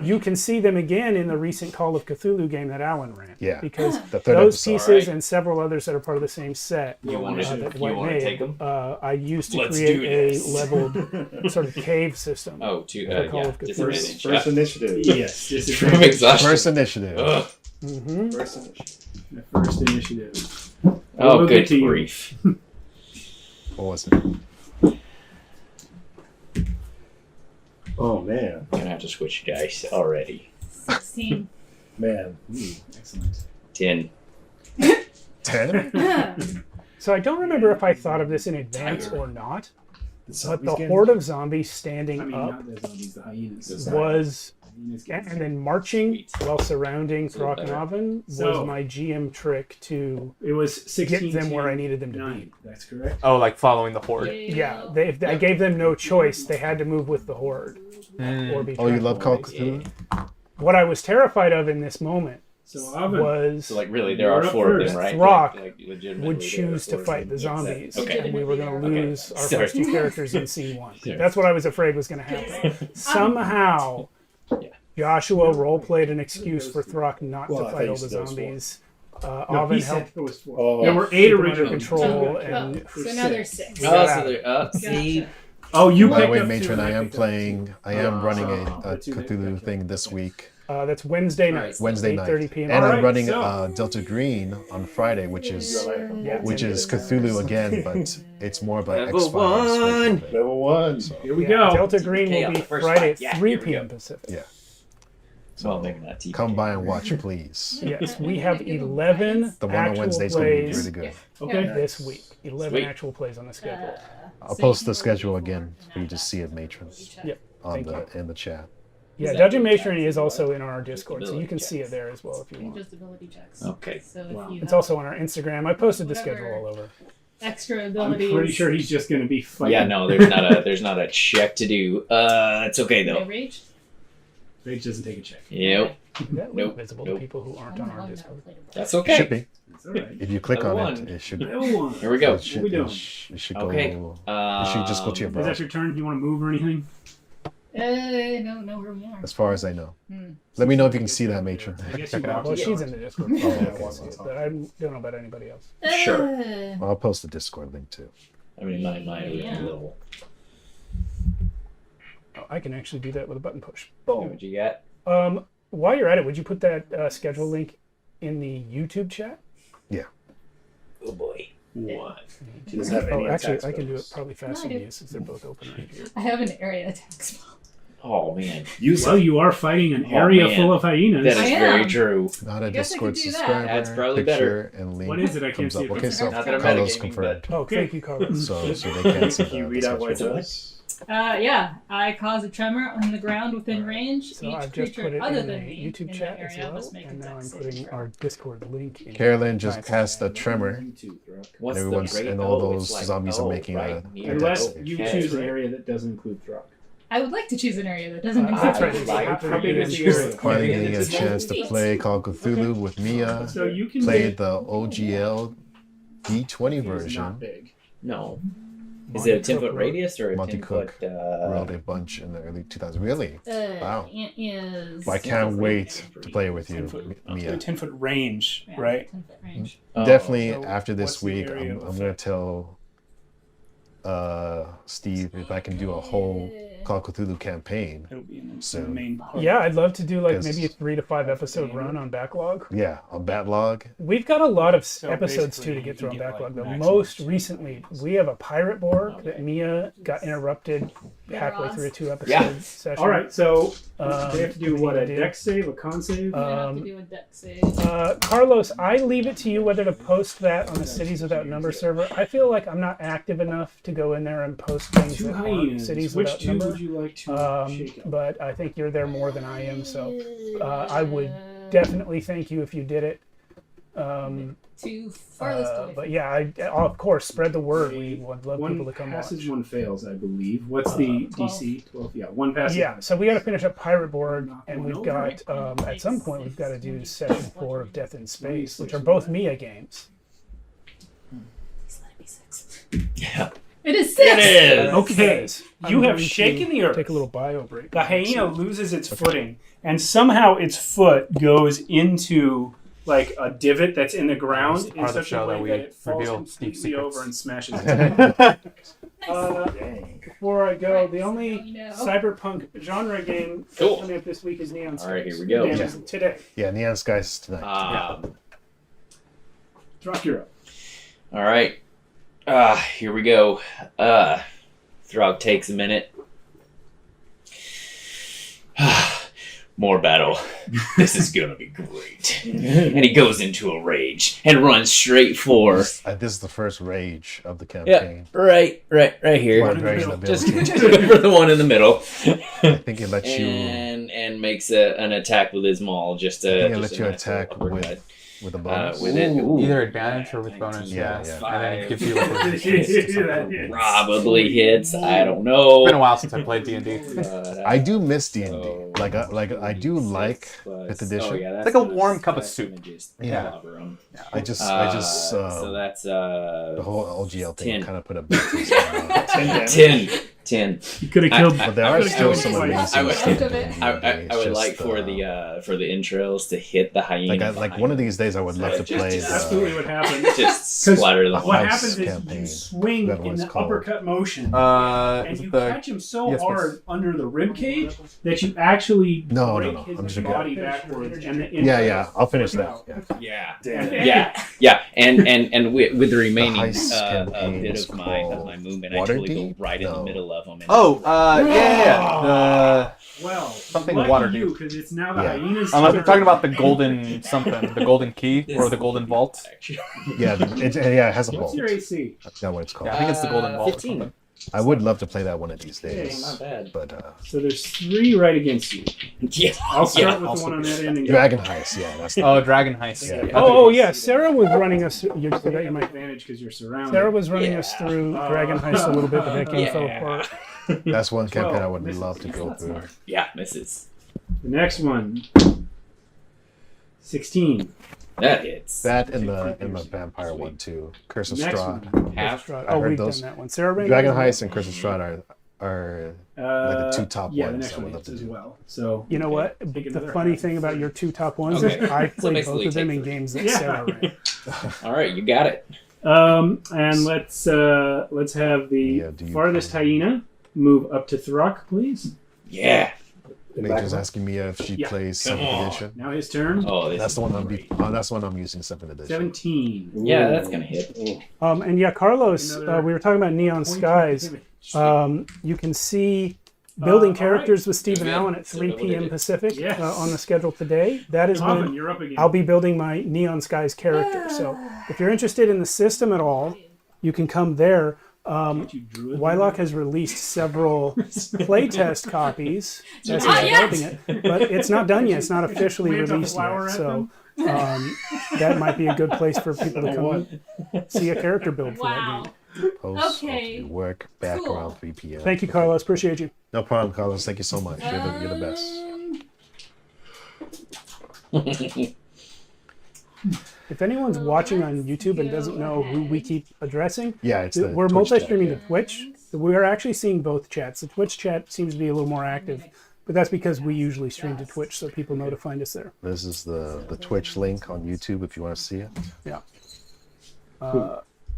you can see them again in the recent Call of Cthulhu game that Alan ran. Yeah. Because The third those episode. pieces Alright. and several others that are part of the same set You want to that White made, take them? I used to Let's create do a this. leveled sort of cave system. Oh, to For Call yeah, of Cthulhu. disadvantage. First Yeah. initiative. Yes, From disadvantage. exhaustion. First initiative. Ugh. Mm-hmm. First initiative. The first initiative. Oh, We'll good get to you. grief. What was it? Oh man, I'm gonna have to switch dice already. 16. man. Excellent. 10. 10? So I don't remember if I thought of this in advance or not, but the horde of zombies standing I mean, up not the zombies, the hyenas. was, Hyenas get- and then marching Sweet. while surrounding a little better. Throckhaven was So- my GM trick to It was 16 get them where I needed them to 9. be. That's correct. Oh, like following the horde. Yeah, I gave them no choice. They had to move with the horde or be. Oh, you love Call of transported. Cthulhu? What I was terrified of in this moment So Alvin, was So, like, really, there are You're up 4 of first. them, right? Throck legitimately, would there are choose 4 to of fight them. the zombies, Okay. and we were going to Okay. lose our Sorry. first 2 characters in C1. Yeah. That's what I was afraid was going to happen. Somehow, Yeah. Joshua role-played an excuse for Throck not Well, to I fight all thought the you said zombies. no, Oven he said helped it was 4. Oh. There were 8 keep them under original control, Oh, and so now there's 6. Oh, so they're see. Oh, you By the picked way, up 2 Matron, and I am picked up playing. I am running Oh, a the 2 that Cthulhu got thing killed. this week. that's Wednesday night. Wednesday night, 8:30 p.m. and I'm Alright, running so- Delta Green on Friday, which is Cthulhu again, but it's more of a Level X Files. 1. Level 1. Here we Yeah, go. Delta Green Okay, will on be the first Friday fight. at Yeah, 3 here we p.m. go. Pacific. Yeah. Well, maybe not TV. Come by and watch, please. Yes, we have 11 The one on actual Wednesday is going to be plays really good. Okay. this week. 11 Sweet. actual plays on the schedule. I'll post the schedule again for you to see it, Matron, Yep. on Thank in the chat. Yeah, Dungeon Matron is also in our Discord, so you can see it there as well if you want. Just ability checks. Okay. So if Wow. you It's have also on our Instagram. I posted the Whatever. schedule all over. extra I'm abilities. pretty sure he's just going to be fighting. Yeah, no, there's not a check to do. It's okay No though. rage. Rage doesn't take a check. Yep. That Nope, visible nope. to people who aren't on our Discord. That's Should okay. be. It's all right. If you click Level on one. it, it should. Level 1. Here we go. It should, we doing? it should Okay. go. You should just go to your Is browser. that your turn? You want to move or anything? No room more. As far as I know. Hmm. Let me know if you can see that, Matron. I guess Check you it out. Well, walked she's it. in the Discord. Oh, I okay. can see it, but I don't know about anybody else. Sure. I'll post the Discord link too. I mean, mine would be Yeah. a little. Oh, I can actually do that with a button push. What Boom. you got? While you're at it, would you put that schedule link in the YouTube chat? Oh boy. What? She doesn't have Oh, any actually, attack I can do it spells. probably faster No, I than do. you since they're both open right here. I have an area attack spell. Oh man, Use Well, it. you are fighting an Oh, area man. full of hyenas. that I is am. very true. Not a guess I Discord could do that. subscriber. That's probably picture and link. What is it? I can't comes see up. it. Okay, so Not that I'm Carlos metagaming, confirmed. Oh, Okay. thank you, Carlos. So they can't see Can you the read out what it schedule. does? Yeah, I cause a tremor on the ground within range. So Each I've just creature put it other in the than me YouTube in chat that as area well, must make a and now I'm dex putting saving our Discord link in. Carolyn just Nice. cast a tremor. You too, Throck. What's Everyone's- the rate? and all Oh, those it's like, zombies are making right a- near Unless the- you okay. choose an area that doesn't include Throck. I would like to choose an area that doesn't include That's I right. would it's like after how you big get is the into area? it. Finally Yeah, getting a it's chance to play Call of Cthulhu with Mia. So you can Played the OGL D20 It's not version. big. No. Is it a 10 foot Cook radius or a Monty 10 foot? Cook Rolled a bunch in the early 2000s. Really? Wow. It is. Well, I can't wait to play with you, 10-foot Mia. 10-foot range, Yeah, right? 10 foot range. Oh, Definitely so after what's this the week, area I'm of going to effect? tell Steve if I can do a whole Call of Cthulhu campaign. It'll be in the Soon. main part. Yeah, I'd love to do like 'Cause- maybe a 3 to 5 episode run on backlog. Yeah, on Batlog. We've got a lot of So episodes basically, too to you get through on can get, backlog. like, Though maximum most recently, we have a pirate board that Mia got interrupted halfway Ross. through a 2-episode Yeah. session. All right, so Um, they have to do what? A do- deck save, a con save? I have Um, to do a deck save. Carlos, I leave it to you whether to post that on the Cities Without Number server. I feel like I'm not active enough to go in there and post things Two that aren't hyenas. Cities Which Without two Number. would you like to shake up? But I think you're there more than I am, so I would definitely thank you if you did it. To farthest away. But yeah, of course, spread the word. We would love One people to come passes, watch. one fails, I believe. What's the 12. DC? 12. Yeah, one passes. Yeah, so we got to finish up Pirate Board, and we've got at some point we've got to do Session 4 of Death in Space, which are both Mia games. Please let it be 6. Yeah. It is 6! It is. Okay, I'm you have going to shaken the earth. Take a little bio break. The hyena loses its footing, and somehow its foot goes into like a divot that's in the ground in part of the such a show that way we that it falls reveal completely deep secrets. over and smashes. Dang. Before I go, the only You know. cyberpunk genre game Cool. coming up this week is Neon Skies. All right, here we go. Again, Yeah. is today. Yeah, Neon Skies tonight. Drop your up. All right. Here we go. Throg takes a minute. More battle. This is gonna be great. And he goes into a rage and runs straight for. This is the first rage of the Yeah, campaign. right here. One rage Just ability. for the one in the middle. I think it lets you. And makes an attack with his maul just to. I think it just lets a you nice attack little uppercut. with a bonus. With it. Either advantage or with bonus. Yeah, Yeah, yeah. and then it gives you like a resistance to something. Probably hits. I don't know. It's been a while since I played D&D. I do miss D&D. Like I do like 5th edition. It's like a warm cup of soup. Yeah. I just So that's the whole LGL thing 10. kind of put a bit to 10. You could have killed. But there are could've still killed some twice. amazing I would- stuff. of it. in I D&D. It's would just, like for the intros to hit the hyena. like one of these days I would love to play That's absolutely what happened. just 'Cause splatter the What House happens is campaign. you swing That in one's the called. uppercut motion, and Is you it the catch him so yes, hard under the rib cage that you actually No, break no. his I'm just body backwards. And the Yeah, I'll finish that. Yeah. Yeah. Yeah, and with the remaining heist campaign bit is of my called movement, I actually go Waterdeep? right in the No. middle of them. yeah. Well, Something lucky Waterdeep. you, because it's now the Yeah. hyenas. Unless we're turn. talking about the golden something, the golden key or the golden vault. Yeah, it has a What's vault. your AC? That's not what it's called. Yeah, I think it's the golden vault. 15. Or something. I would love to play that one of these days. Not bad. But So there's 3 right against you. Yeah. I'll start with also the one on that end. And go. Dragon Heist, yeah, that's the Oh, Dragon Heist. Yeah. Oh yeah, Sarah was running us. You forgot you might. advantage because you're surrounded. Sarah was running us through Dragon Heist a little bit, but that game fell Yeah. apart. that's one campaign I 12. would love to go through. Yeah, misses. The next one. 16. That hits. That and the vampire one too. Curse of Next Strahd. one. Half. I Oh, heard we've those. done that one. Sarah ran Dragon that. Heist and Curse of Strahd are like the 2 top yeah, ones the next I one would love hits to as do. well. So You know what? Take The another funny half. thing about your 2 top ones Okay. is I So played basically both of them take in 3. games that Yeah. Sarah ran. All right, you got it. And let's have the Yeah, do you- farthest hyena move up to Throck, please. Yeah. Major's asking me if she Yeah. plays Come 7th on. edition. Now his turn. Oh, this That's is the one great. that's the one I'm using 7th edition. 17. Yeah, that's gonna hit. And yeah, Carlos, Another we were talking about Neon Skies. Point You can see building all characters with Stephen Good. Allen at 3 p.m. Pacific Yes. on the schedule today. That is Hoffman, when you're up again. I'll be building my Neon Skies character. So if you're interested in the system at all, you can come there. You drew it. Wylock has released several playtest copies as he's Not yet. developing it, but it's not done yet. It's not officially Waved a released flower yet. at So that might be a good place for people to come see a character build for Wow. that game. Post Okay. of work back Cool. around 3 p.m. Thank you, Carlos. Appreciate you. No problem, Carlos. Thank you so much. You're the best. If anyone's watching on YouTube and doesn't know who we keep addressing, Yeah, it's the we're Twitch chat, multi-streaming yeah. to Twitch. We're actually seeing both chats. The Twitch chat seems to be a little more active, but that's because we usually stream to Twitch, so people know to find us there. This is the Twitch link on YouTube if you want to see it. Yeah.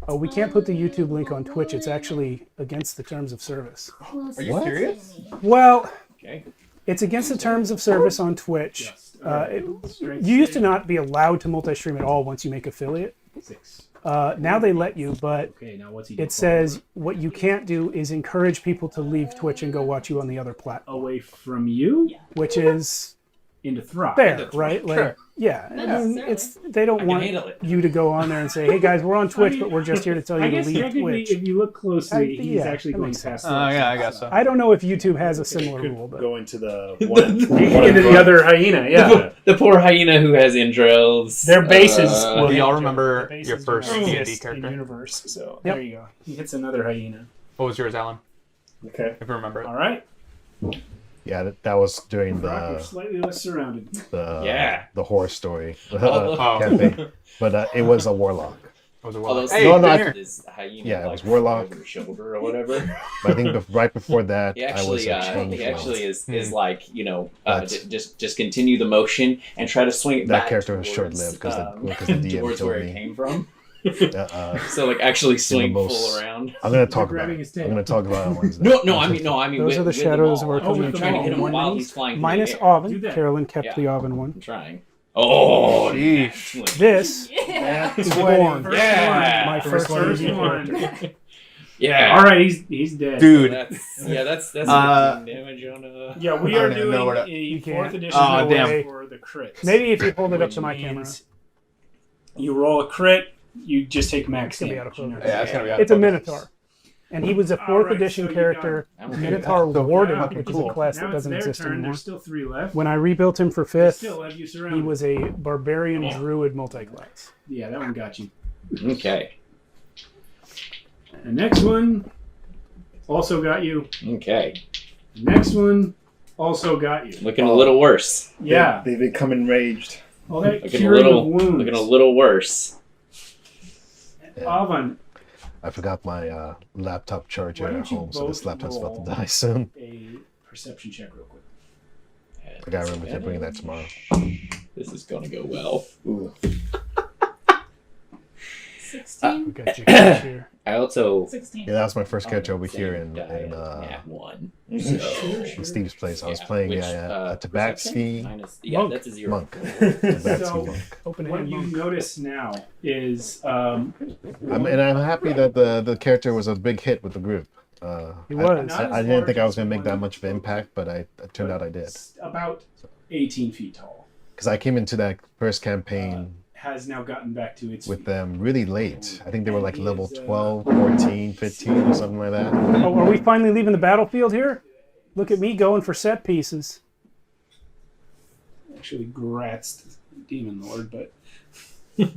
Oh, we can't put the YouTube link on Twitch. It's actually against the terms of service. Are you serious? Well, Okay. it's against the terms of service on Twitch. You used to not be allowed to multi-stream at all once you make affiliate. 6. Now they let you, but Okay, now what's he doing? it says what you can't do is encourage people to leave Twitch and go watch you on the other platform, Away from you which is into Thrive. fair, right? Like, Sure. yeah, Not I mean, necessarily. they don't can want handle it. you to go on there and say, "Hey guys, we're on Twitch, I mean, but we're just here to tell I you to guess leave technically, Twitch." if you look closely, he's yeah, actually that going makes past. sense. Yeah, I guess so. I don't know if YouTube has a similar rule, but Go into the one. Into the other hyena, yeah. The poor hyena who has entrails. Their bases. Uh, Do y'all the remember bases your do first not D&D exist in character? universe. So Yep. there you go. He hits another hyena. What was yours, Alan? Okay. If you remember it. All right. Yeah, that was during Brock, you're the slightly less surrounded. Yeah. the horror story Oh. campaign, but it was a warlock. What was it? Although Hey, no, no, come I- here. this hyena, Yeah, it like, was Warlock. over the shoulder or whatever. But I think right before that, He I was actually, a change. he actually is Hmm. like, That's- just continue the motion and try to swing it That back. character was towards, short-lived because the DM towards told where it me. came from. So So like actually swing most- full around. I'm gonna talk about grabbing it. his tail. I'm gonna talk about it on Wednesday. No, I mean, Those are the with shadows the of ball. Archonia. with the trying to hit him One while minis, he's flying. through minus the air. Do Oven. that. Carolyn kept Yeah. the Oven one. I'm trying. Oh, Sheesh. that's- This Yeah. is Born. Yeah. My first First D&D one. character. Yeah. All right, he's dead. Dude. That's 15 damage on a. Yeah, we I are don't even know doing where to- a You 4th can't. edition Oh, damn. roll for the crits. Maybe if you hold it up Which to my camera. means You roll a crit, you just take max It's gonna be out damage. of focus. Yeah, it's gonna be out It's of a focus. Minotaur. And he was a 4th All right, edition so you character, got it. Minotaur So Warden, now- which is cool. a class Now that it's doesn't their exist turn. anymore. There's still 3 left. When I rebuilt him for They 5th, still have you he surrounded. was a barbarian druid multi-class. Yeah, that one got you. Okay. The next one also got you. Okay. The next one also got you. Looking a little worse. Yeah. They become enraged. All that Looking a curing of little. wounds. Looking a little worse. Oven, I forgot my laptop charger Why at don't you home, so this both laptop's about roll? to die soon. a perception check real quick. I gotta remember to bring that tomorrow. This is gonna go well. Ooh. 16. We got you here. I also 16. Yeah, that was my first character over here in nat 1. in Steve's place. I was playing a Tabaxi Yeah, that's a 0. monk. Tabaxi So- monk. Open What hand you monk. notice now is And I'm happy that the character was a big hit with the group. He was. I didn't think I was gonna make that much of an impact, but it turned out I did. about 18 feet tall. Because I came into that first campaign Has now gotten back to its with them really late. I think they were like level 12, 14, 15 or something like that. Oh, are we finally leaving the battlefield here? Look at me going for set pieces. actually Gratz, Demon Lord, but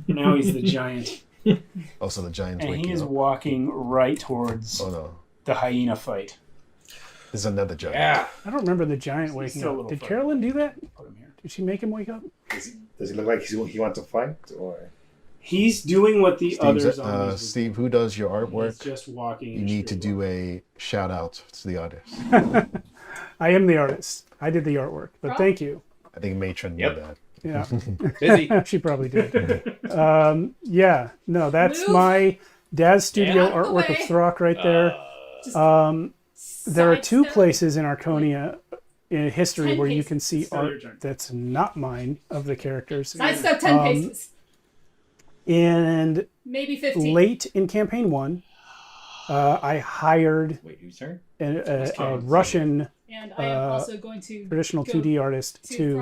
now he's the giant. Also, the Giants And he waking is up. walking right towards Oh no, the hyena fight. this is another giant. Yeah. I don't remember the giant waking still a up. little Did further. Carolyn do that? Put him here. Did she make him wake up? Does he look like he wants to fight? Or He's doing what the other Steve's, zombies would Steve, who does your do. He's artwork? just walking. You need to do a shout out to the artist. I am the artist. I did the artwork, but thank you. I think Matron Yep. knew that. Yeah, Busy. she probably did. Yeah, no, that's Move. my Daz Studio Yeah. artwork of Away. Throck right there. There are 2 Sidestep. places in Archonia in history 10 where you paces. can see Still your art turn. that's not mine of the characters. Sidestep 10 paces. And Maybe 15. late in campaign 1, I hired Wait, whose turn? a Russian And I am also going to traditional go 2D artist to to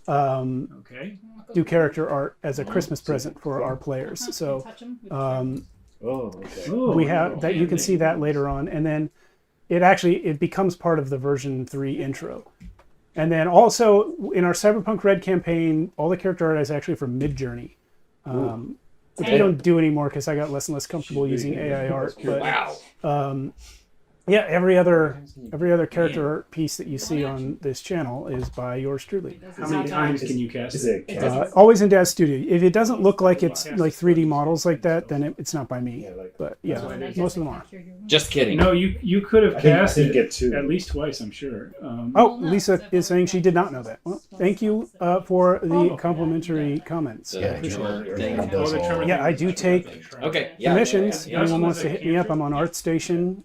Throck. Okay. do character art as a Christmas present for our players. So Touch 'em with oh, okay. Oh, we have that. You can see that later on, and then it becomes part of the version 3 intro. And then also in our Cyberpunk Red campaign, all the character art is actually from Midjourney, which I don't do anymore because I got less and less comfortable using AI art. But Wow. Yeah, every other character art piece that you see on this channel is by yours truly. How many times can you cast Is it? it Always in Dad's studio. If it doesn't look like it's like 3D models like that, then it's not by me. But yeah, most of them are. Just kidding. No, you could have I cast didn't it get two. at least twice, I'm sure. Oh, Lisa is saying she did not know that. Well, thank you for the complimentary comments. I appreciate it. Yeah, I do take Okay. Yeah. commissions. Anyone wants to hit me up, I'm on ArtStation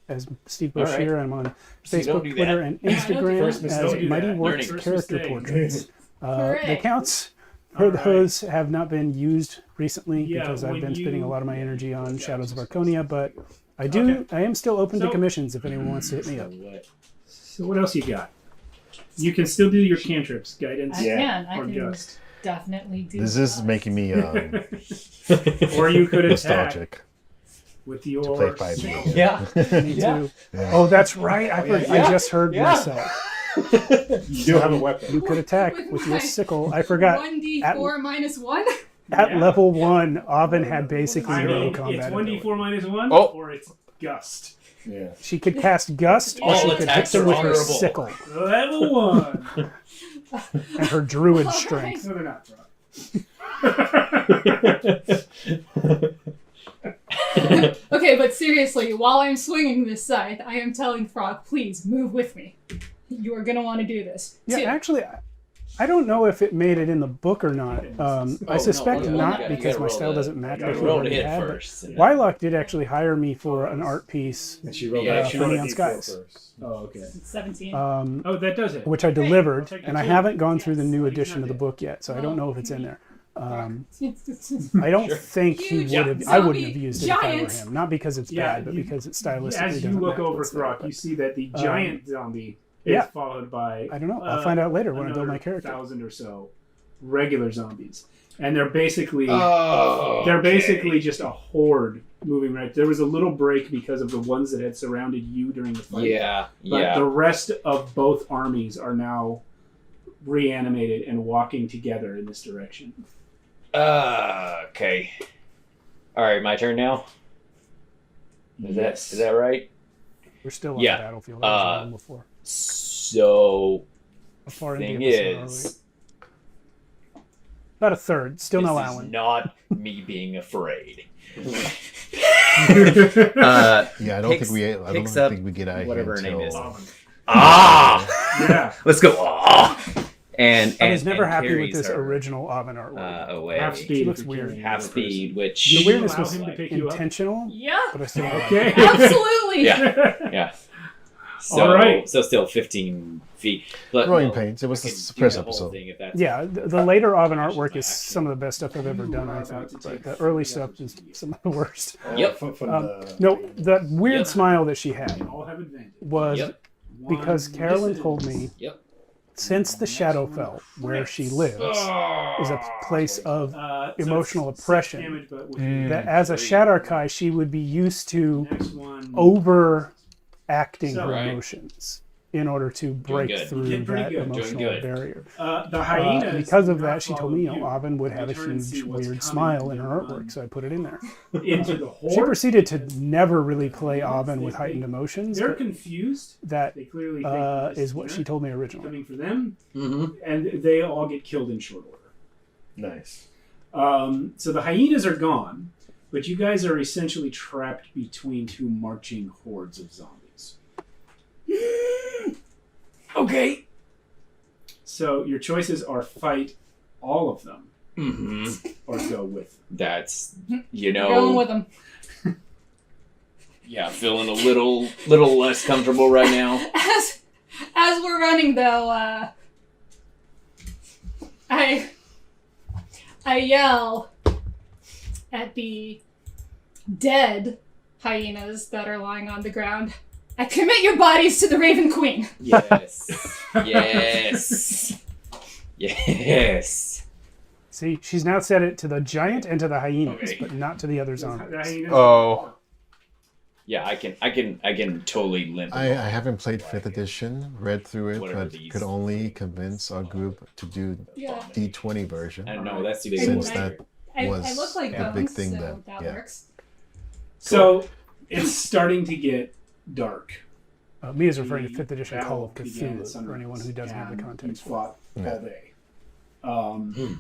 as Steve Bush here. I'm on Facebook, do Twitter, that. and Instagram First as mistake. Mighty Works Learning. character First portraits. The Correct. accounts for those have not been used recently Yeah, because I've when been spending you- a lot of my energy on Shadows of Archonia, but I am still open to So- commissions if anyone wants to hit me up. So what else you got? You can still do your cantrips, guidance, I can. I or can gust. definitely do This is making me Or you could attack nostalgic with to your play 5e. Yeah. Me too. Yeah. Oh, that's right. I just heard myself. You do have a weapon. You could attack with your sickle. I forgot. 1d4 minus 1. At level 1, Oven had basically I no mean, combat it's ability. 1d4 minus 1, Oh. or it's gust. Yeah. She could cast Gust, or All she could hit attacks them are with her honorable. sickle Level 1. and her druid All strength. No, they're not, bro. Okay, but seriously, while I'm swinging this scythe, I am telling Frog, please move with me. You are gonna want to do this. Yeah, Two. actually, I don't know if it made it in the book or not. I suspect no, not you gotta because my roll style the- doesn't match what you roll to already hit had. first. But Wylock did actually hire me for an art piece, And she rolled Yeah, she for rolled a Neon D4 Skies. first. Oh, okay. 17. Oh, that does it. which I delivered, take and I the haven't gone through the Yes. new He's edition not of the dead. book yet, so I don't know if it's in there. I I don't think he Huge would have. I wouldn't zombie have used it if I were giant. him. Not because it's Yeah, bad, but you- because it stylistically As you doesn't look match over what's there, Throck, but you see that the giant zombie is yeah. followed by I don't know. I'll find out later when I build my character. 1,000 or so regular zombies, and they're basically Oh. they're basically just a horde moving right. There was a little break because of the ones that had surrounded you during the fight. Yeah. But Yeah. the rest of both armies are now reanimated and walking together in this direction. Okay. All right, my turn now. Is that right? We're still on Yeah, the battlefield. I was on before. So How far into thing the episode are we? is, About a third. Still no this is Alan. not me being afraid. Yeah, I don't Picks- think we. I don't picks up think we get out whatever her here name until- is. Ah! Yeah. Let's go. Ah! And I was never and happy with carries this her, original Oven artwork. away. Half speed. She looks if you weird. can. Half speed, which The weirdness allow was him to pick you up? intentional, Yeah, but I still don't like Okay. it. absolutely. yeah. So, All right. so still 15 feet. But Growing Pains. It was I the can do first the whole episode. thing if that's- Yeah, the later Oven artwork is some of the best stuff I've ever done, I thought. But the early stuff is some of the worst. Yep. From the, No, the weird Yep. smile that she had All have advantage. was Yep. because Carolyn told me Yep. since the Shadowfell, where she lives, is a place of So emotional it's oppression. damage, but with that as a Shadarkai, she would be used to next one. overacting her Right. emotions in order to break good. through Did pretty that good. emotional Doing good. barrier. The hyenas. Because of do that, not she told follow me, you. Oven would have a Return and see huge, what's weird coming smile in and her run artwork, so I put it in there. Into the horde. She proceeded to never really play Oven with heightened emotions. They're but confused. that They clearly think is what she told me originally. coming for them, Mm-hmm. and they all get killed in short order. nice. So the hyenas are gone, but you guys are essentially trapped between two marching hordes of zombies. Okay. So your choices are fight all of them Mm-hmm. or go with them. That's, Going with them. yeah, feeling a little less comfortable right now. As we're running though, I yell at the dead hyenas that are lying on the ground. I commit your bodies to the Raven Queen. Yes. Yes. Yes. See, she's now said it to the giant and to the hyenas, Okay. but not to the other zombies. The hyenas- Oh. Yeah, I can totally limp. I haven't played 5th edition, read through it, Whatever but these- could only convince our group to do Yeah. D20 version. I don't know. That's too big. Since of a that I was look like a bones, big thing so then, that yeah. works. So it's starting to get dark. Mia's referring to 5th edition Battle Call of began at Cthulhu, for anyone who doesn't have the and context. we fought all day.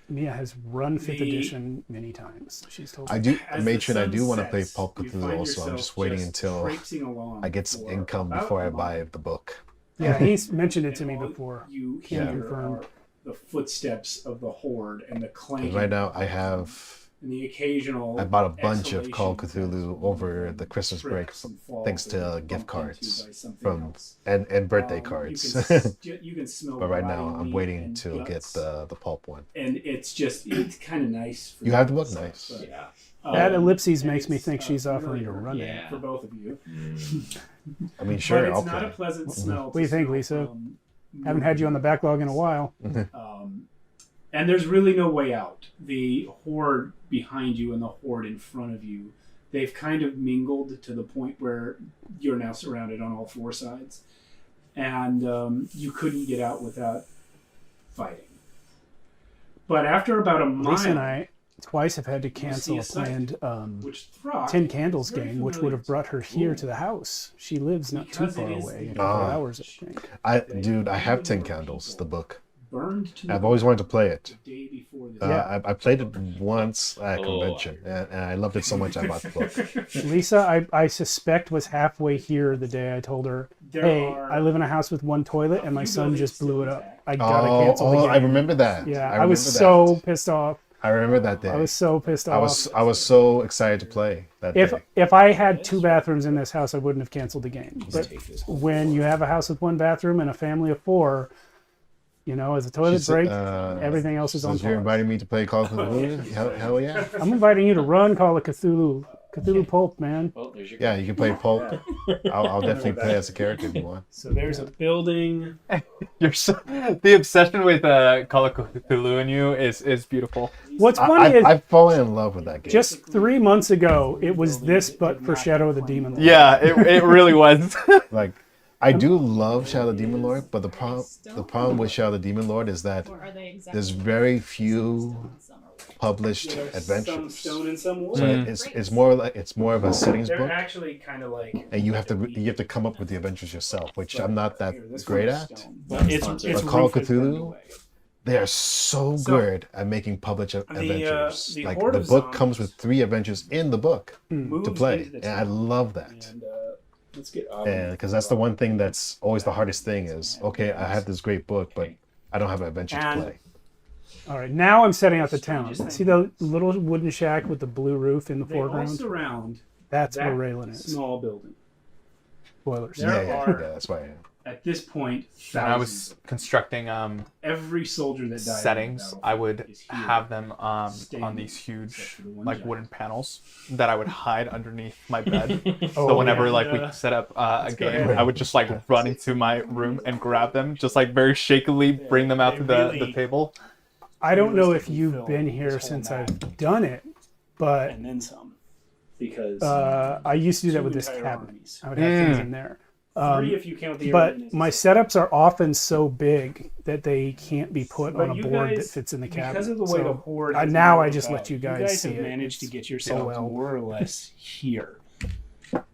Mia has run 5th edition many times. She's told I me. do, As Matron, the I sun do want to play sets, Pulp you Cthulhu find also. I'm yourself just waiting until traipsing along I get some for income about before I a buy month. the book. Yeah, he's mentioned it to And me all before. You Can't hear confirm. are the footsteps of the horde and the 'Cause clanking. right now I have... and the occasional I bought a bunch of Call of exhalations Cthulhu as over the Christmas break, trips and falls thanks that to you gift bump into cards by something from else. and birthday You cards. you can smell But right now rotting I'm meat waiting and to get guts. the pulp one. And it's kind of nice. For You have the book? stuff, Nice. but, Yeah. That ellipses and makes me it's, think she's offering really to run it. Yeah. for both of you. I mean, sure, but it's I'll not play. a pleasant smell. What do you think, to Lisa? smell from Haven't had you on the backlog in a while. And there's really no way out. The horde behind you and the horde in front of you, they've kind of mingled to the point where you're now surrounded on all 4 sides. And you couldn't get out without fighting. But after about a mile, Lisa and I twice have had to cancel a see a sight, planned which Throck 10 Candles is very game, which would familiar have brought her here Ooh. to the house. She lives not too Because far it is away, the a couple Ah. hours, I think. I have 10 Candles, the book. burned to I've always wanted to play it. the day before this. I played it once at a convention, and I loved it so much I bought the book. Lisa, I suspect, was halfway here the day I told her, There hey, are I live in a house with 1 toilet and my few son just blew it buildings up. I gotta cancel the game. I remember that. Yeah, I I was remember so that. pissed off. I remember that day. I was so pissed I off. was so excited to play that day. If I had 2 bathrooms in this house, I wouldn't have canceled the game. But when you have a house with 1 bathroom and a family of 4, you know, as the toilet She's, breaks, everything else is on Since you're pause. inviting me to play Call of Cthulhu, hell yeah. I'm inviting you to run Call of Cthulhu. Cthulhu Pulp, man. Well, there's your Yeah, you can play Pulp. I'll definitely play as a character if you want. So there's a building. You're so, the obsession with Call of Cthulhu in you is beautiful. What's funny is I've fallen in love with that game. just 3 months ago, it was this, but for Shadow of the Demon Lord. Yeah, it really was. Like, I do love Shadow of the Demon Lord, but the problem with Shadow of the Demon Lord is that Or are they exactly there's very few published Some adventures. stone and some wood. So it's more of a settings They're book, actually kind of like. and you have to come up with the adventures yourself, which I'm not that Here, this great one's at. stone. But it's But Call of roof is burned Cthulhu, away. they are so good at making published adventures. the Like Horde the of book comes Zombies with 3 adventures in the book Moves to play, into the and I town. love that. And let's get up. And because that's the one thing that's always the hardest thing is, okay, I have this great book, but I don't have an adventure to And- play. All right, now I'm setting out the town. See the little wooden shack with the blue roof in the They all foreground? surround That's that where Raylan is. small building. Spoilers. There Yeah, are- that's why I am. At this point, When I thousands. was constructing Every soldier that died. settings, on the I would battlefield is here. have them on Staying these except huge for the one like giant. wooden panels that I would hide underneath my bed. Oh, So whenever yeah. like we set up a go game, ahead. I would just like run into my room and grab them, just like very shakily bring them out they to the really- table. I don't know if realistically you've fill been this here whole since map. I've done it, but And then some. Because I used to do that two with this entire cabin. armies. I would have things in there. 3 if you count the But arenas. my setups are often so big that they can't be put But on a you board that guys, fits in the cabin. Because of the way the So horde I- has now I worked just let out, you guys see have it. managed to It's get yourselves well. more or less here.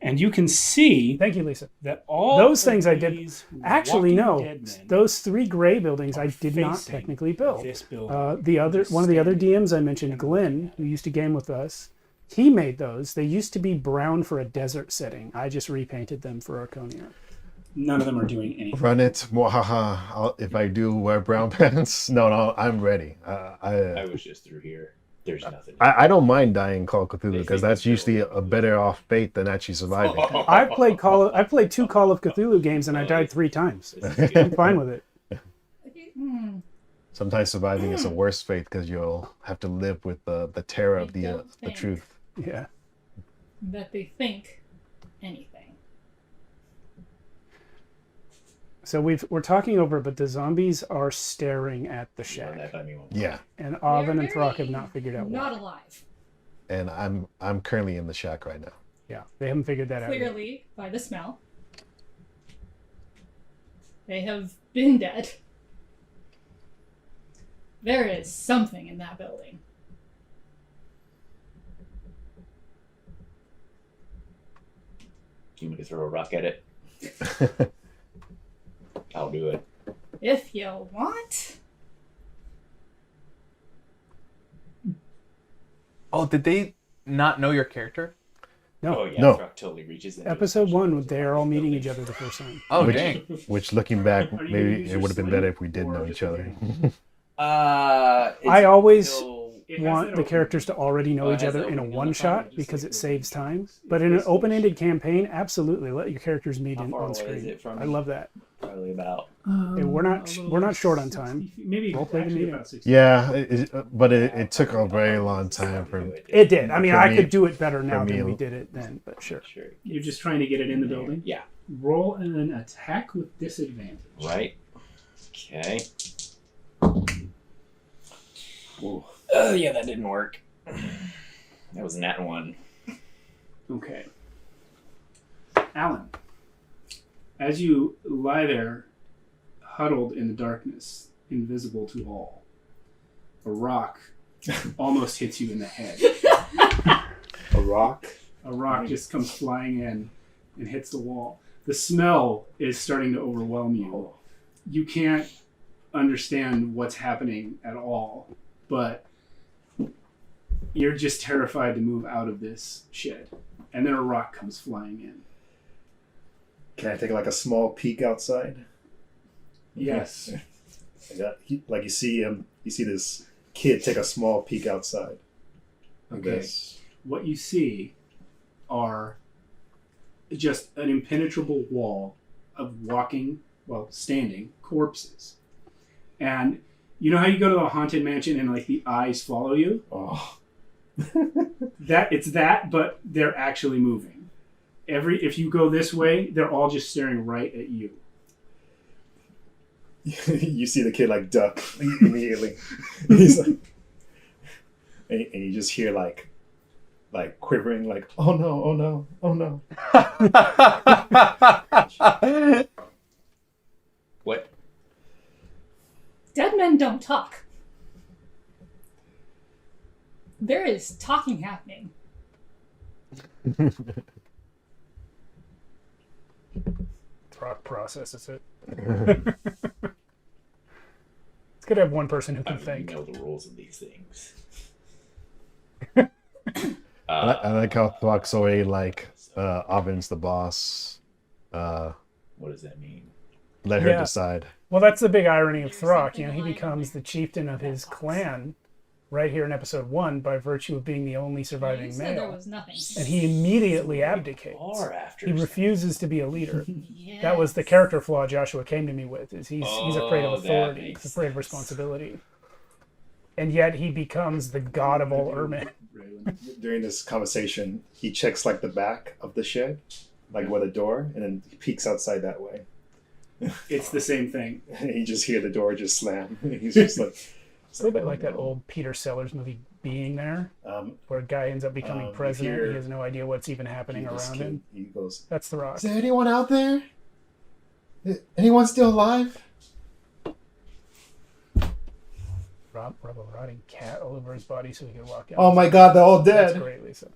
And you can see Thank you, Lisa. that all Those of things I did. these Actually, Walking no. Dead men Those 3 gray buildings I are did not facing technically build. this building. One of the other DMs I mentioned, Glenn, who used to game with us, he made those. They used to be brown for a desert setting. I just repainted them for Archonia. None of them are doing anything. Run it, mwahaha. If I do wear brown pants, no, I'm ready. I was just through here. There's nothing. I don't mind dying Call of Cthulhu They because think that's it's usually a better off fate than actually surviving. I played 2 Call of Cthulhu games and I died 3 times. I'm fine with it. Sometimes surviving is a worse fate because you'll have to live with the terror of the think. truth. Yeah. That they think anything. So we're talking over, but the zombies are staring at the You run shack, that by me one more Yeah, time. and They're Avin and Throck have very not figured out Not why. alive. and I'm currently in the shack right now. Yeah, they haven't figured that out yet. Clearly, by the smell. They have been dead. There is something in that building. you want me to throw a rock at it? I'll do it. If you want. Oh, did they not know your character? No. Oh yeah, No. Throck totally reaches into Episode his 1, they're all meeting each other the first time. Oh, Which- dang. Which, looking back, Are you gonna maybe use it your would have been sling better if we did or know just each other. your I always It has want that the open- characters to already know Oh, it each has other the in a opening on the one front, shot because it saves time. But in an open-ended campaign, absolutely let your characters meet How far on away screen. is it from I me? love that. Probably about. And we're not short on time. Maybe We'll play the actually meeting. about 60. Yeah, but it took a very long time for. It did. I mean, For I me- could do it better now for me- than we did it then, but sure. Sure. You're just trying to get it in the building. Yeah. Roll an attack with disadvantage. Right. Okay. Ooh. Oh yeah, that didn't work. That was a nat 1. Okay. Alan, as you lie there, huddled in the darkness, invisible to all, a rock almost hits you in the head. A rock? A rock just comes flying in and hits the wall. The smell is starting to overwhelm you. You can't understand what's happening at all, but you're just terrified to move out of this shed. And then a rock comes flying in. Can I take like a small peek outside? Yes. Like you see this kid take a small peek outside. Okay. This. What you see are just an impenetrable wall of standing corpses. And you know how you go to a haunted mansion and like the eyes follow you? Oh. It's that, but they're actually moving. If you go this way, they're all just staring right at you. You see the kid like duck immediately. He's like, and you just hear like quivering, like, oh no, oh no, oh no. What? Dead men don't talk. There is talking happening. Rock processes it. It's good to have one person who can think. You know the rules of these things. I like how Throck's already Oven's the boss. What does that mean? Let her Yeah. decide. Well, that's the big irony of Throck. You know, he becomes the chieftain of his clan right here in episode 1 by virtue of being the only You surviving said there male. was nothing. And he immediately abdicates. Far after. He refuses to be a leader. Yes. That was the character flaw Joshua came to me with. Is he's afraid of that authority. makes He's afraid of responsibility. And yet he becomes the god of all Ermin. During this conversation, he checks like the back of the shed, like with a door, and then he peeks outside that way. It's the same thing. And you just hear the door just slam. He's just like, It's a little bit like that old Peter Sellers movie, Being There, where a guy ends up becoming you president. hear- He has no idea what's even happening this around kid, him. he goes, That's the Rock. "Is there anyone out there? Anyone still alive?" Rub a rotting cat all over his body so he could walk out. Oh my God, they're all That's dead. great, Lisa.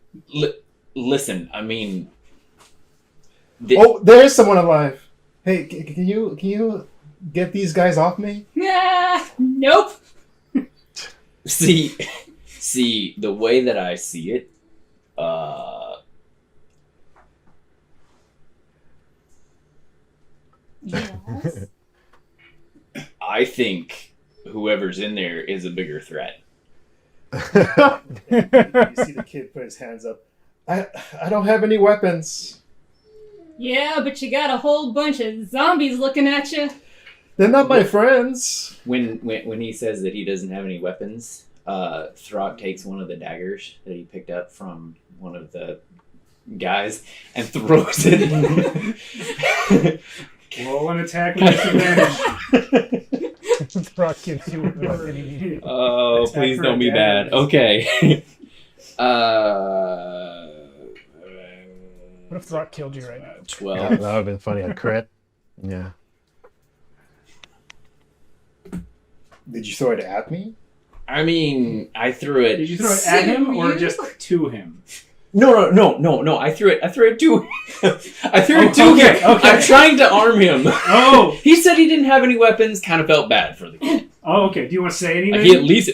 Listen, I mean. Oh, there's someone alive. Hey, can you get these guys off me? Nope. See, the way that I see it, Yes. I think whoever's in there is a bigger threat. You see the kid put his hands up. I don't have any weapons. Yeah, but you got a whole bunch of zombies looking at you. They're not my friends. When he says that he doesn't have any weapons, Throck takes one of the daggers that he picked up from one of the guys and throws it. Roll an attack with disadvantage. The Rock gives you a weapon immediately. Oh, Attack please for don't be bad. daggers. Okay. What if the Rock killed you right now? 12. That would have been funny. A crit. Yeah. Did you throw it at me? I mean, I threw it. Did you throw it at him or You? just to him? No. I threw it to I threw it to okay, him. okay. I'm trying to arm him. Oh. He said he didn't have any weapons. Kind of felt bad for the kid. Oh, okay. Do you want to say anything? He at least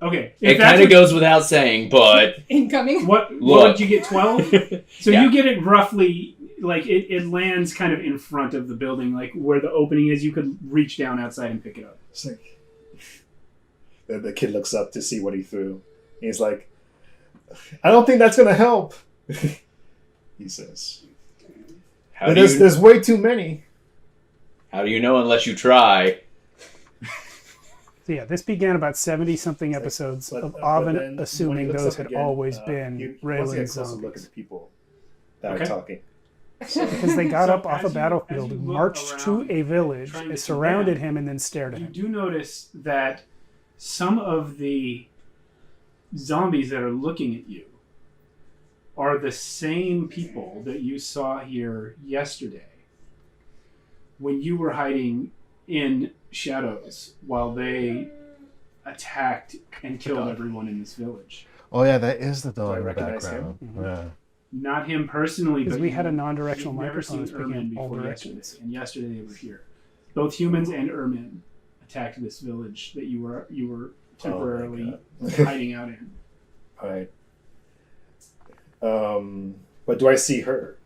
Okay. it kind of goes without saying, but Incoming. What Look. did you get? 12. So Yeah. you get it roughly like it lands kind of in front of the building, like where the opening is. You could reach down outside and pick it up. It's like the kid looks up to see what he threw. He's like, I don't think that's gonna help. He says, there's way too many. How do you know unless you try? So yeah, this began about 70-something episodes of Avin assuming those had always been Raylan's look at zombies. the people that Okay. are talking. Because they got So up off as a you- battlefield, as you look marched to around, a village, trying to surrounded see him, and then stared at You him. do notice that some of the zombies that are looking at you are the same people that you saw here yesterday when you were hiding in shadows while they attacked and killed everyone in this village. Oh yeah, that is the Do I dog in the recognize background. him? Yeah. Not him personally, Because but we had a you- non-directional you've never microphone seen speaking Ermin in all before directions. yesterday, and yesterday they were here. Both humans and Ermin attacked this village that you were temporarily hiding out in. All right. But do I see her?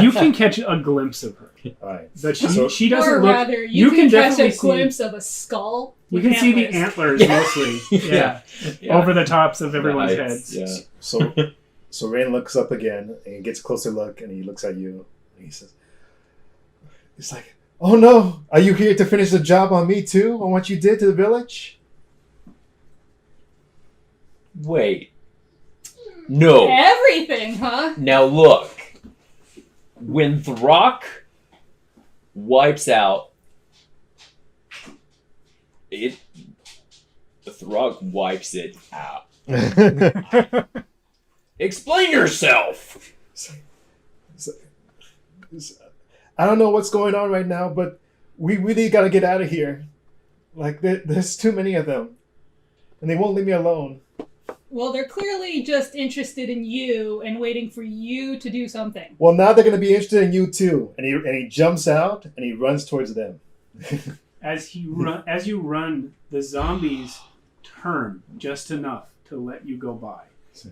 You can catch a glimpse of her, All right. but So- she doesn't Or look. rather, you can can catch definitely a see- glimpse of a skull. You with can see the antlers. antlers mostly, yeah, over the tops of everyone's Nice. heads. Yeah. So Rain looks up again and he gets a closer look and he looks at you and he says, "It's like, oh no, are you here to finish the job on me too? On what you did to the village?" Wait. No. Everything, huh? Now look. When Throck wipes out it, Throck wipes it out. Explain yourself. I don't know what's going on right now, but we really got to get out of here. Like, there's too many of them. And they won't leave me alone. Well, they're clearly just interested in you and waiting for you to do something. Well, now they're going to be interested in you too. And he jumps out and he runs towards them. As you run, the zombies turn just enough to let you go by,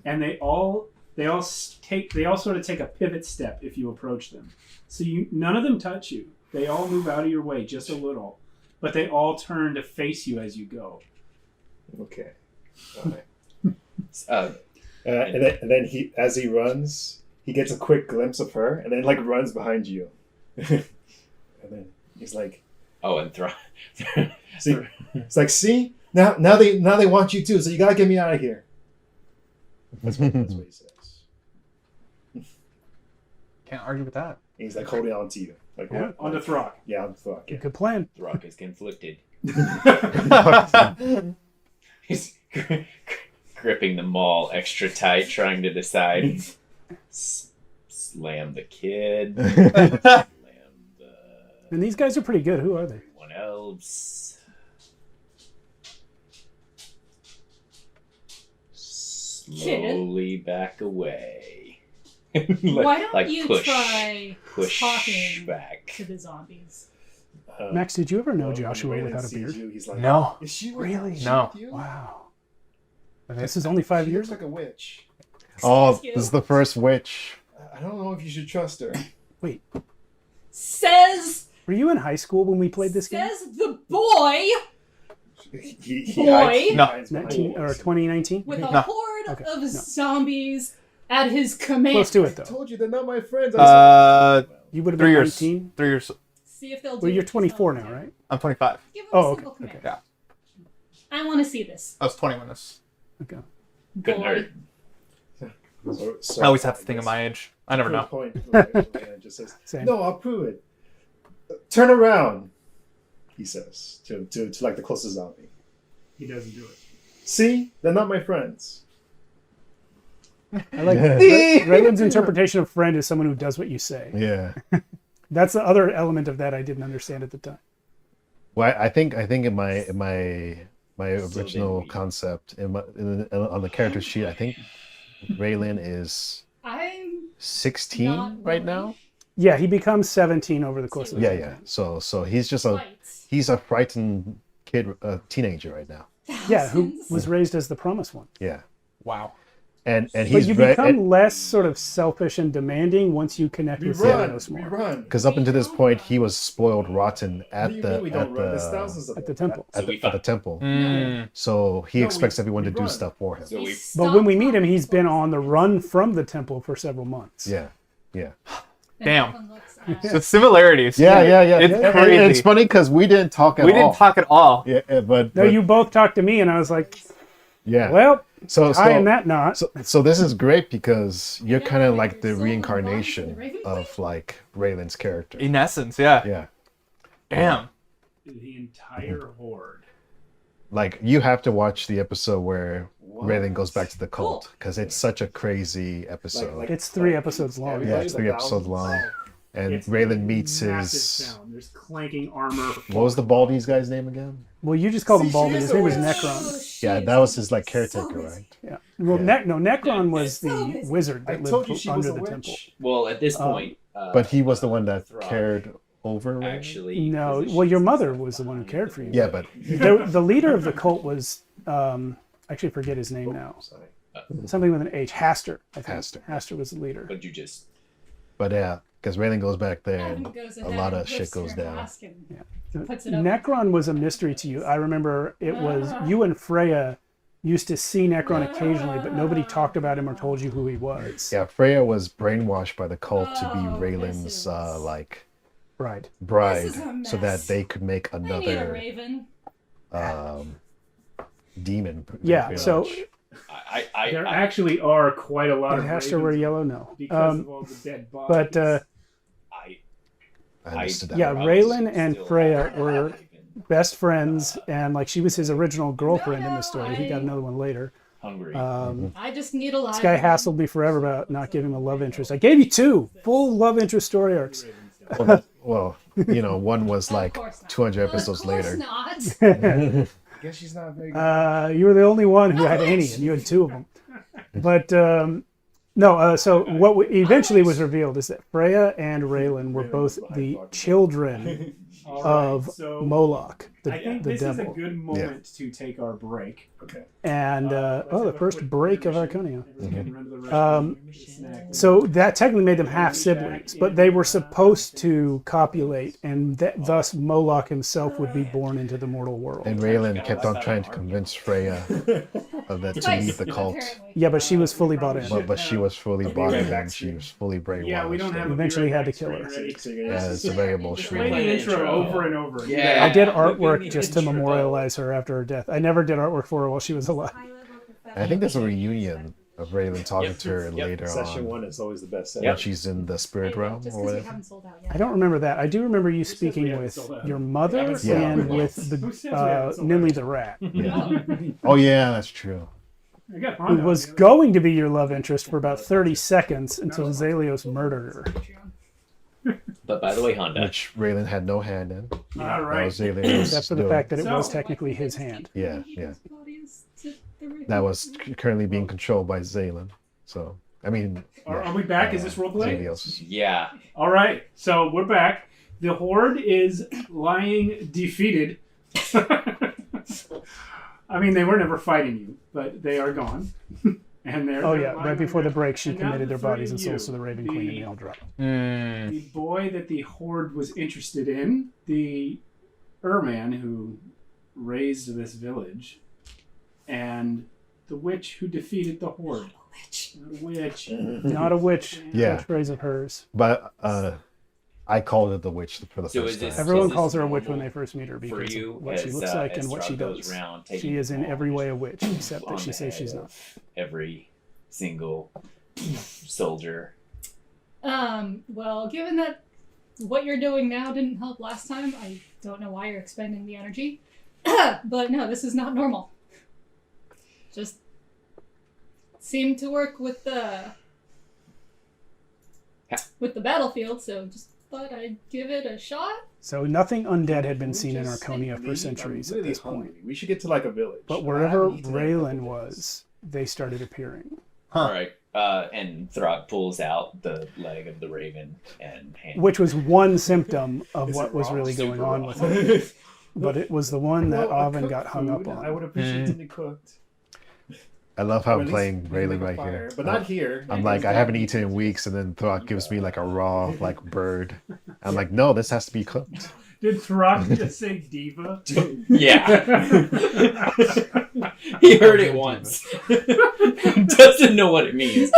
and they all sort of take a pivot step if you approach them. So none of them touch you. They all move out of your way just a little, but they all turn to face you as you go. Okay. All right. And then as he runs, he gets a quick glimpse of her, and then like runs behind you. And then he's like, Oh, and "See, it's like, see, now they want you too. So you gotta get me out of here." That's what he says. Can't argue with that. And he's like holding on to you, like Yeah. On the Throck. yeah, on the throat. Yeah. Good plan. Throck is conflicted. He's gripping the maul extra tight, trying to decide. Slam the kid. Slam the And these guys are pretty good. Who are they? everyone else. Slowly back away. Why don't you push, try push talking back? to the zombies? Max, did you ever know when Joshua Raylan without a sees beard? you, he's like, No. "Is she Really? Is she No. with you? Wow. This is only 5 She years looks like a witch. Oh, Excuse this is the first witch. I don't know if you should trust her." Wait, Says were you in high school when we played this game? says the boy He Boy. hides No. behind 19 or walls. 2019? with a No. horde Okay, of no. zombies at his command. Close to it I though. told you they're not my friends. You would have 3 been years. 19. 3 years. See if they'll do Well, you're it. 24 now, right? I'm 25. Give him Oh, a okay, simple command. Yeah. I want to see this. I was 20 when this. Okay. Good Boy. nerd. So I always have to think of my age. I never know. Point, Ryan just says, Same. "No, I'll prove it. Turn around," he says to like the closest zombie. He doesn't do it. "See, they're not my friends." I like Raylan's interpretation of friend is someone who does what you say. Yeah. That's the other element of that I didn't understand at the time. Well, I think in my original baby. concept on the character sheet, I think Raylan is I'm 16 not right willing. now. Yeah, he becomes 17 over the course of the Yeah, campaign. yeah. So he's just Fights. he's a frightened kid, teenager right now. Yeah, who Thousands. was raised as the promised one. Yeah, Wow. and But he's you become less sort of selfish and demanding once you connect We with run. Xenos We more run. because up until this point he was spoiled rotten What at do you the mean we don't run? There's thousands of at the them. temple. So we at the fight. temple. Mm. So he No, expects we everyone to do run. stuff for him. So we But when we meet him, he's been on the run from the temple for several months. Yeah, yeah, Damn. The similarities. yeah. It's And crazy. it's funny because we didn't talk at all. We didn't talk at all. Yeah, but No, you both talked to me, and I was like, yeah. well, so tying that knot. So this is great because you're Yeah, kind of like like the your soul and reincarnation body to the of like Raylan's character. In essence, yeah. Yeah, Damn. The entire horde. like you have to watch the episode where Raylan goes back to the cult because it's such a crazy episode. Like- It's 3 episodes long. Yeah, it's 3 episodes long, and It's Raylan meets massive his. sound. There's clanking armor. What was the Baldy's guy's name again? Well, you just called him See, Baldy. she is His a name was witch. Necron. Yeah, that was his like caretaker, right? Yeah. Well, Yeah. Necron was the wizard I that told you lived she was under a the temple. witch. well at this point. But he was the one that Throg cared over Raylan. actually. No, well, your mother was the one who cared for you. Yeah, but The leader of the cult was, I actually forget his name now. Sorry. Something with an H. Haster, I think. Haster. Haster was the leader. But you just yeah, because Raylan goes back there, Adam and goes a ahead lot and of shit lifts goes her down. mask and Yeah. puts it up. Necron was a mystery to you. I remember it was you and Freya used to see Necron occasionally, but nobody talked about him or told you who he was. Yeah, Freya was brainwashed by the cult to be Oh, Raylan's this is- like Right. bride, This is a so that mess. they could make I need a another raven. demon. Yeah. pretty So much. There actually are quite a lot did of Haster ravens wear yellow? No. because of all the dead bodies. But I understood that. yeah, I was Raylan and still- Freya were best friends, and like she was his original girlfriend in the story. He got another one later. hungry. I just need a live. This guy hassled me forever about not giving him a love interest. I gave you 2 full love interest story arcs. Well, you know, one was like course not. 200 Of episodes course later. not. I guess she's not very good. You were the only one who had any, and you had 2 of them. But no, so what eventually was revealed is that Freya and Raylan were both the children All of right, so Moloch, I think the this is a devil. good moment to take our break. Okay. And the first break of Archonia. Um, So that technically made them half siblings, but they were supposed to copulate, and thus Moloch himself would be born into the mortal world. And Raylan kept on trying to convince Freya of that to Twice, leave the cult. apparently. Yeah, but she was fully bought in. But she was fully I'll be bought right in back and she soon. was fully brainwashed. Yeah, we don't have. Eventually had to kill her. Ready. So you're Yeah, gonna it's a very emotional. Play the intro over and over. Yeah. I did Look at artwork the just to intro. memorialize her after her death. I never did artwork for her while she was alive. I think there's a reunion of Raylan talking to her later Session on 1 is always the best. when she's in the spirit realm Just or because we whatever. haven't sold out yet. I don't remember that. I do remember you speaking haven't with sold out. your mother Yeah. and with Who says we the haven't sold Nimly out? the rat, Yeah. Oh yeah, that's true. I got who Hondo. was going to be your love interest for about 30 seconds until Zalios murdered her. But by the way, Honda. Which Raylan had no hand in. All That right. was Zalios Except for the doing. fact that it was So- technically his hand. Yeah, yeah. That was currently being controlled by Zaylan. So, I mean, Are we back? Is this roleplay? Zalios. Yeah. All right. So we're back. The horde is lying defeated. I mean, they were never fighting you, but they are gone. And they're Oh they're yeah, lying right before on the the break, she And now committed the their three bodies of and souls to you, the Raven Queen, and they all dropped. Mm. The boy that the horde was interested in, the Ur-man who raised this village, and the witch who defeated the horde. The witch. Not a witch. Yeah. Catchphrase of hers. But I called it the witch for the So first is this- time. Everyone Is this calls her a witch normal when they first meet her For because you, of what she looks like and what she goes does. around taking She is in people every way a witch, except that on she the says she's head not. of Every single soldier. Well, given that what you're doing now didn't help last time, I don't know why you're expending the energy. But no, this is not normal. Just seemed to work with the battlefield, so just thought I'd give it a shot. So nothing undead had been seen in Archonia for I'm centuries really at this hungry. point. We should get to like a village. But I wherever haven't eaten in a couple Raylan days. was, they started appearing. All right. And Throg pulls out the leg of the raven and hand. Which was one symptom of Is what it was raw? really going Super on raw. with it. But it was the one that Well, Oven cooked got hung up food, on. I would appreciate it to be cooked. I love how Or I'm at playing least we can Raylan make a right fire, here. but not here. I'm like, I haven't eaten in weeks, and then Throck gives me like a raw like bird. I'm like, no, this has to be cooked. Did Throg just say diva? Yeah. He heard it once. Doesn't know what it means.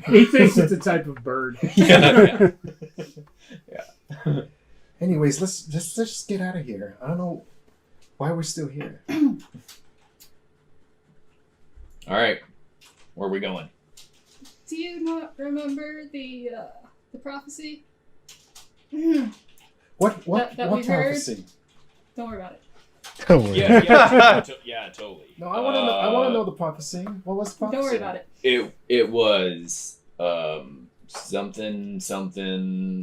He thinks it's a type of bird. Yeah. Anyways, let's just get out of here. I don't know why we're still here. All right. Where are we going? Do you not remember the prophecy? What That we heard? prophecy? Don't worry about it. Don't worry. Yeah, totally. No, I want to know. I want to know the prophecy. What was the prophecy? Don't worry about it. It was something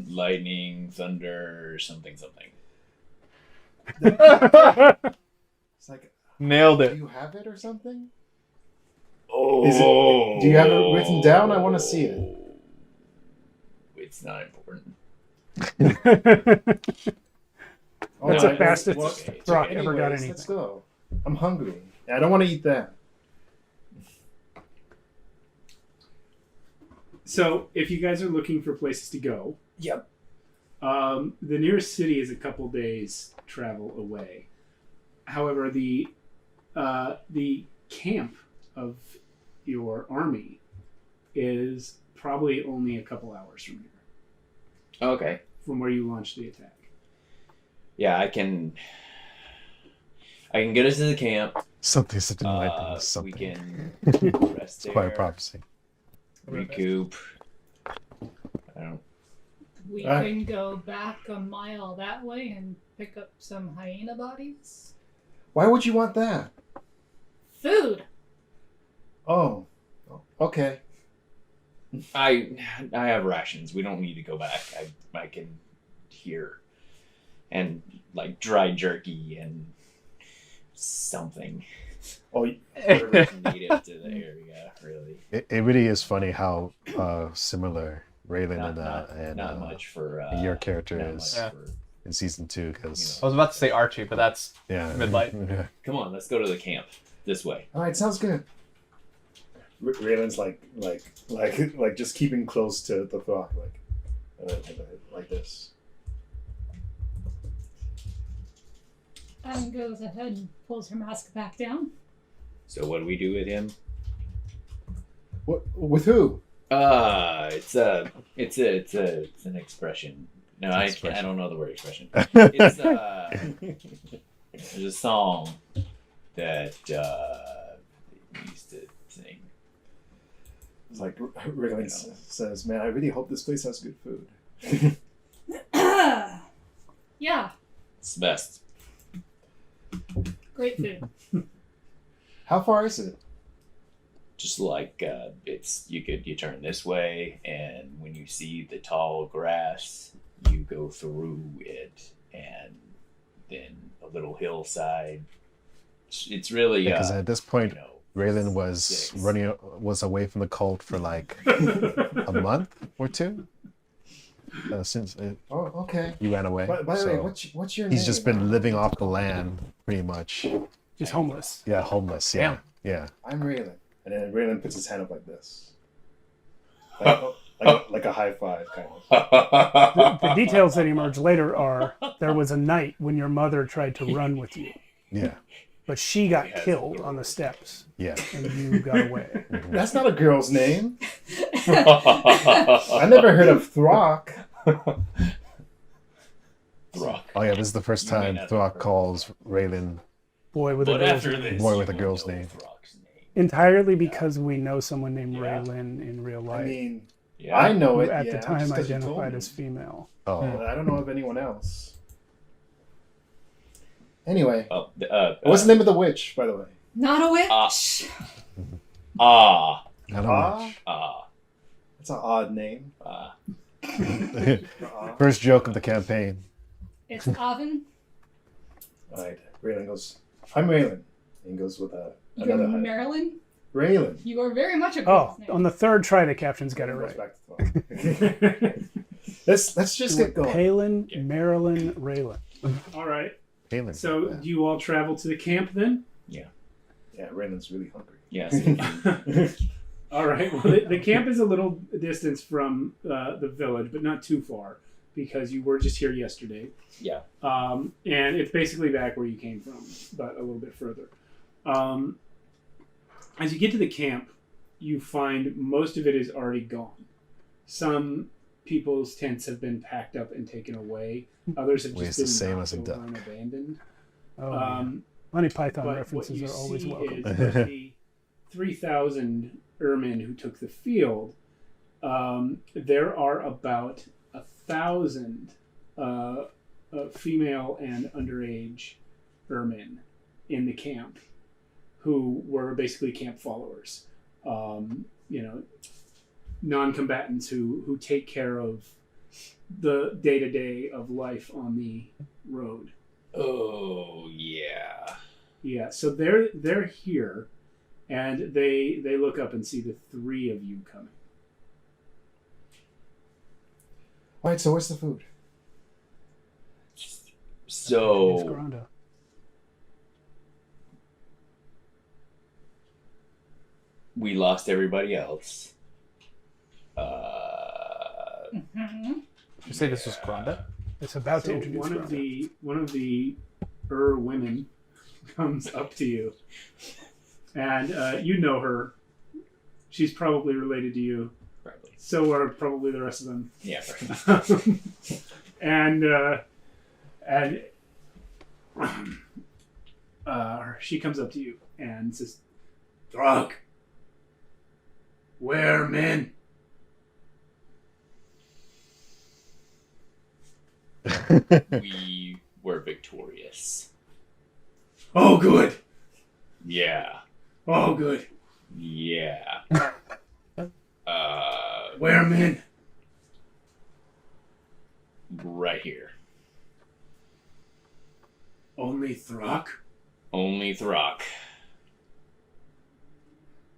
lightning thunder something. It's like, Nailed do it. you have it or something? Oh. Do you have it written down? I want to see it. It's not important. That's No, the fastest well, Throck ever got anyways, anything. Let's go. I'm hungry. I don't want to eat that. So, if you guys are looking for places to go, Yep. the nearest city is a couple days travel away. However, the camp of your army is probably only a couple hours from here, Okay. from where you launched the attack. Yeah, I can get us to the camp. Something lightning. We Something. can rest It's there. quite a prophecy. Recoup. I don't. We Alright. can go back a mile that way and pick up some hyena bodies. Why would you want that? Food! Oh, okay. I have rations. We don't need to go back. I can hear, and like dry jerky and something. Oh, Whatever's native to the area, really. It really is funny how similar Raylan and Not much for your character not is much for- in season 2 because I was about to say Archie, but that's yeah, Midlight. Yeah. Come on, let's go to the camp this way. all right, sounds good. Raylan's like just keeping close to the rock, like this. Adam goes ahead and pulls her mask back down. So what do we do with him? What with who? It's an expression. No, I Expression. don't know the word expression. It's there's a song that we used to sing. It's like Raylan says, "Man, I really hope this place has good food." Yeah, It's the best. great food. How far is it? Just like you turn this way, and when you see the tall grass, you go through it, and then a little hillside. It's really Because at this point, Raylan was 6. was away from the cult for like a month or two. Since Oh, okay. he ran away. By the way, So what's your name? he's just been living off the land pretty much. He's homeless. Yeah, homeless. Yeah, yeah. I'm Raylan. And then Raylan puts his hand up like this. Like a high five, kind of. The details that emerge later are there was a night when your mother tried to run with you, Yeah, but she got killed on the steps yeah. and you got away. That's not a girl's name. I never heard of Throck. Rock. Oh yeah, this is the first You may time not have Throck heard. calls Raylan Boy with a But girl's after name. this, Boy with a you girl's know name. Throck's name. Entirely because we know someone named Yeah. Raylan in real life, I mean, Yeah. I know who it. at yeah, the time just 'cause you told identified me. as female. Oh, But I don't know of anyone else. Anyway, Oh, what's the name of the witch, by the way? Not a witch. Ah. not a Ah, Ah. that's an odd name. Ah. much. First joke of the campaign. It's Oven. All right. Raylan goes, I'm Raylan. And he goes with You're another hut. Marilyn. Raylan. You are very much a Oh, name. on the third try, the captain's got it Goes right. back to the let's just get going. Palin, Marilyn, Raylan. All right. Palin. So do you all travel to the camp then? Yeah, Raylan's really hungry. Yes. All right. Well, the camp is a little distance from the village, but not too far because you were just here yesterday. Yeah. And it's basically back where you came from, but a little bit further. As you get to the camp, you find most of it is already gone. Some people's tents have been packed up and taken away. Others have Well, just it's the been same as a knocked over duck. and abandoned. Oh, yeah. Monty Python But references what you are always see welcome. is that the 3,000 Ermin who took the field, there are about 1,000 female and underage Ermin in the camp who were basically camp followers. Non-combatants who take care of the day-to-day of life on the road. Oh yeah. Yeah, so they're here, and they look up and see the three of you coming. All right, so where's the food? It's So Granda. we lost everybody else. Mhm. Did you say this was Granda? It's about to So introduce one of the women comes up to you, and you know her. She's probably related to you. Probably. So are probably the rest of them. Yeah. Right. and she comes up to you and says, "Drug, where men?" We were victorious. Oh, good. Yeah. Oh, good. Yeah. Where men? Right here. Only Throck? Only Throck.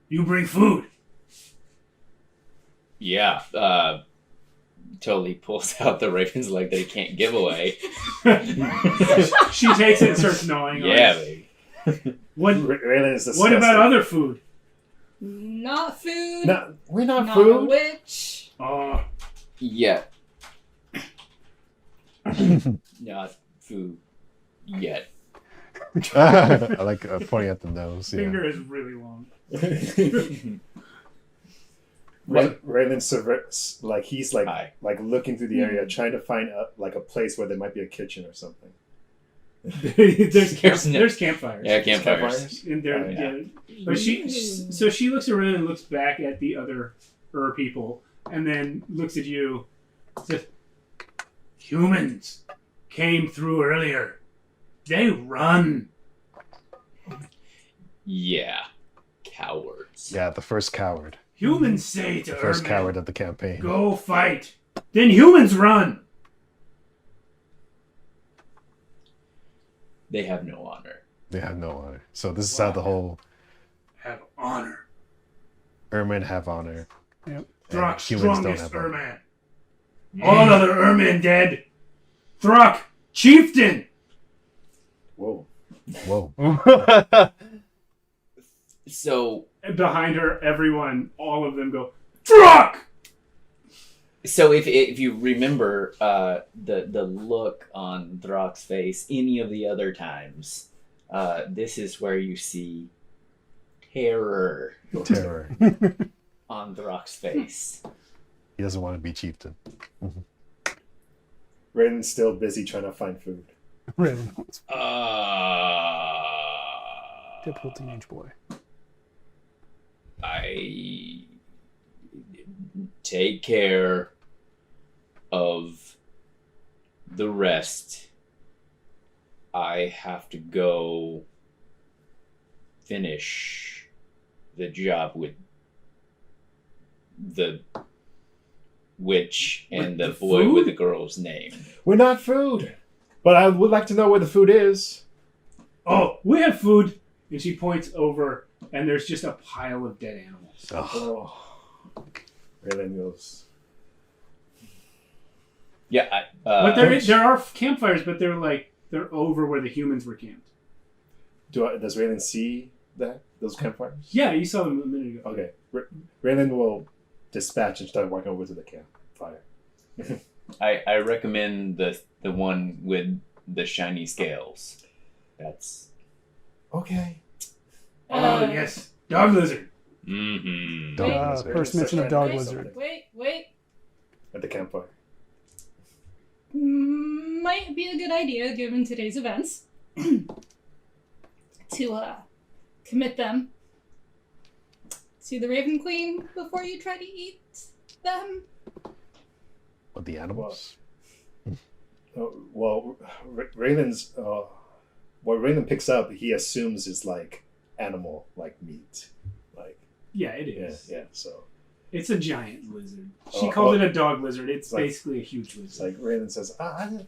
You bring food. Yeah. Totally pulls out the raven's leg that he can't give away. She takes it and starts gnawing on Yeah, it. baby. What Raylan is disgusting. about other food? Not food. No, we're not not a food. witch. Oh, Yeah. Not food yet. I like pointing at the nose. Yeah. finger is really long. Raylan he's Hi. like looking through the area, trying to find a place where there might be a kitchen or something. There's campfires. Yeah, campfires. In there, Yeah. But she looks around and looks back at the other people, and then looks at you. Says, "Humans came through earlier. They run." Yeah. Cowards. Yeah, the first coward. Humans say to The first Ermin, coward of the campaign. "Go fight." Then humans run. They have no honor. They have no honor. So this is how the whole Have honor. Ermin have honor. Yep. and Throck, humans don't strongest have honor. Erman. All other Ermin dead. Throck, chieftain. Whoa. Whoa. So And behind her, everyone, all of them go, Throck! if you remember the look on Throck's face any of the other times, this is where you see terror Terror. on Throck's face. He doesn't want to be chieftain. Raylan's still busy trying to find food. Really. Typical teenage boy. I take care of the rest. I have to go finish the job with the witch and the boy with the girl's name. We're not food. But I would like to know where the food is. Oh, we have food. And she points over, and there's just a pile of dead animals. Oh. Raylan goes. Yeah. But there are campfires, but they're over where the humans were camped. Does Raylan see those campfires? Yeah, you saw them a minute ago. Okay. Raylan will dispatch and start walking over to the campfire. I recommend the one with the shiny scales. That's okay. Oh yes, dog lizard. Mm-hmm. First mention of dog wait, lizard. Wait. At the campfire. Might be a good idea, given today's events, to commit them to the Raven Queen before you try to eat them. What, the animals? Well, Raylan's what Raylan picks up, he assumes is like animal, like meat, like Yeah, it is. yeah. So It's a giant lizard. She called it a dog lizard. It's basically a huge lizard. it's like Raylan says, I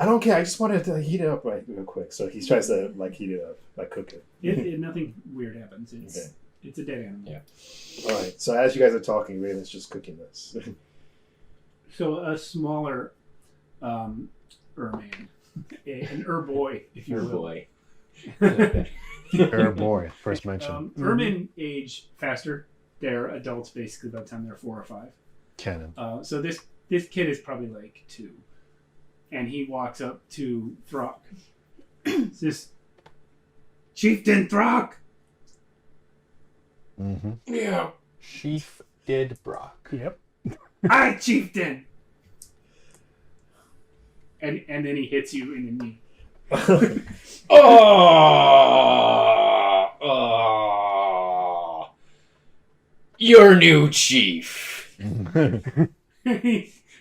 don't care. I just wanted to heat it up real quick. So he tries to heat it up, cook it. Nothing weird happens. It's a dead animal. Yeah. All right. So as you guys are talking, Raylan's just cooking this. So a smaller Erman, an Boy, if you will. boy. Boy, first mention. Erman age faster. They're adults basically by the time they're 4 or 5. Canon. So this kid is probably like 2, and he walks up to Throck. Says, "Chieftain Throck." Mm-hmm. Yeah. Chief did Brock. Yep. Hi, Chieftain. And then he hits you in the knee. Your new chief.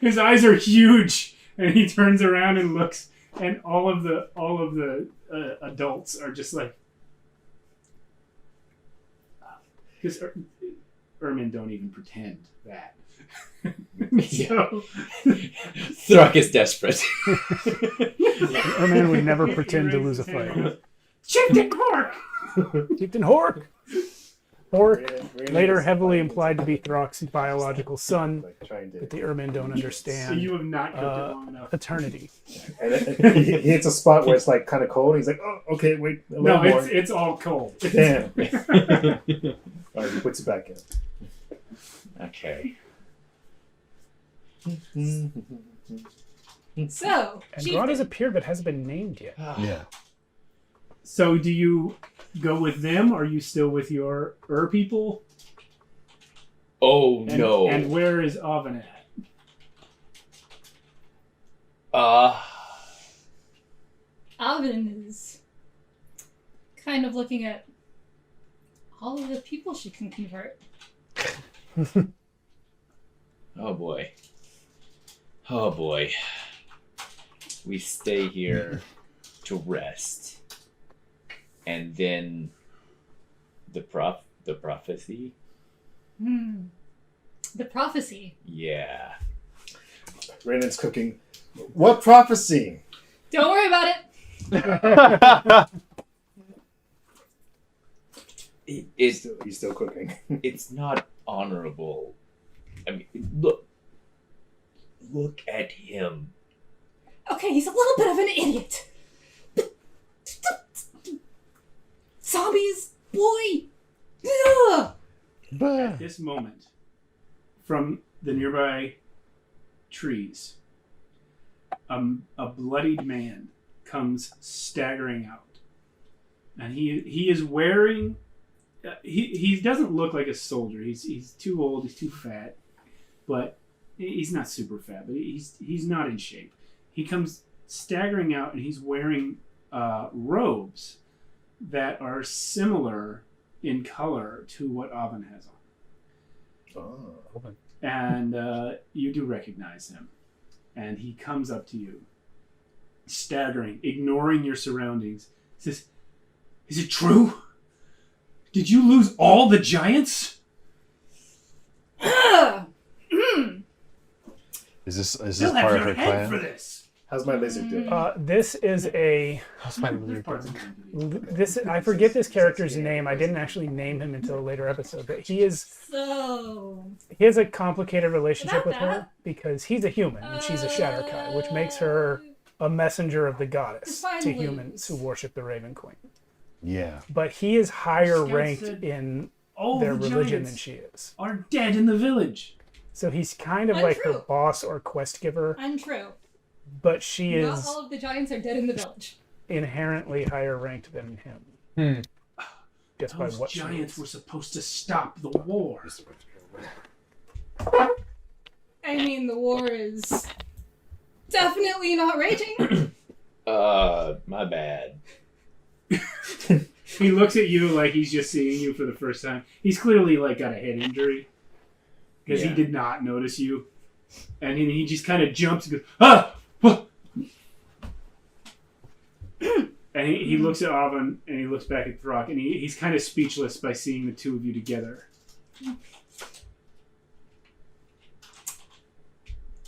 His eyes are huge, and he turns around and looks, and all of the adults are just like, because Ermin don't even pretend that. So Throck is desperate. Erman would never pretend to lose a fight. Chieftain Hork! Chieftain Hork! Hork, later heavily implied to be Throck's biological son, but the Ermin don't understand. So you have not cooked it long enough. Paternity. And he hits a spot where it's kind of cold. He's like, "Oh, okay, wait a little more." It's all cold. Damn. All right, he puts it back in. Okay. So, Andrade has appeared but hasn't been named yet. Yeah. So do you go with them? Or are you still with your people? Oh no. And where is Oven at? Alvin is kind of looking at all of the people she can convert. Oh boy. Oh boy. We stay here to rest. And then the prophecy? The prophecy. Yeah. Raylan's cooking. What prophecy? Don't worry about it. He's still cooking. It's not honorable. I mean, look at him. Okay, he's a little bit of an idiot. Zombies, boy. Ugh. At this moment, from the nearby trees, a bloodied man comes staggering out, and he is wearing. He doesn't look like a soldier. He's too old. He's too fat, but he's not super fat. But he's not in shape. He comes staggering out, and he's wearing robes that are similar in color to what Oven has on. Oh. And you do recognize him. And he comes up to you, staggering, ignoring your surroundings. Says, "Is it true? Did you lose all the giants?" Is this They'll have part of your her head plan? for this. How's my lizard doing? This is a this. I forget this character's name. I didn't actually name him until a later episode, but he has a complicated relationship with her because he's a human and she's a Shatterkai, which makes her a messenger of the goddess to humans who worship the Raven Queen. Yeah. But he is higher ranked in All their the religion giants than she is. are dead in the village. So he's kind of like her boss or quest giver, Untrue. but she Not is all of the giants are dead in the village. inherently higher ranked than him. Just by Those what she giants is. were supposed to stop the war. I mean, the war is definitely not raging. My bad. He looks at you like he's just seeing you for the first time. He's clearly like got a head injury because he did not notice you, and he just kind of jumps and goes, "Ah!" What? And he looks at Avon and he looks back at Throck and he's kind of speechless by seeing the two of you together.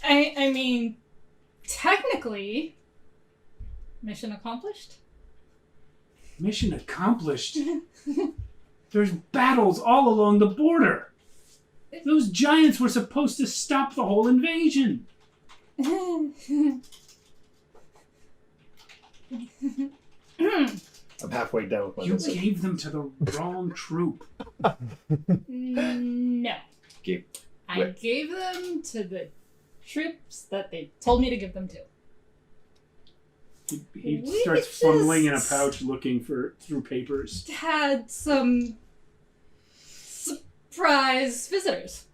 I mean, technically, mission accomplished. Mission accomplished. There's battles all along the border. Those giants were supposed to stop the whole invasion. I'm halfway down with my You lizard. gave them to the wrong troop. No. I gave them to the troops that they told me to give them to. He We starts just fumbling in a pouch looking through papers. Had some surprise visitors.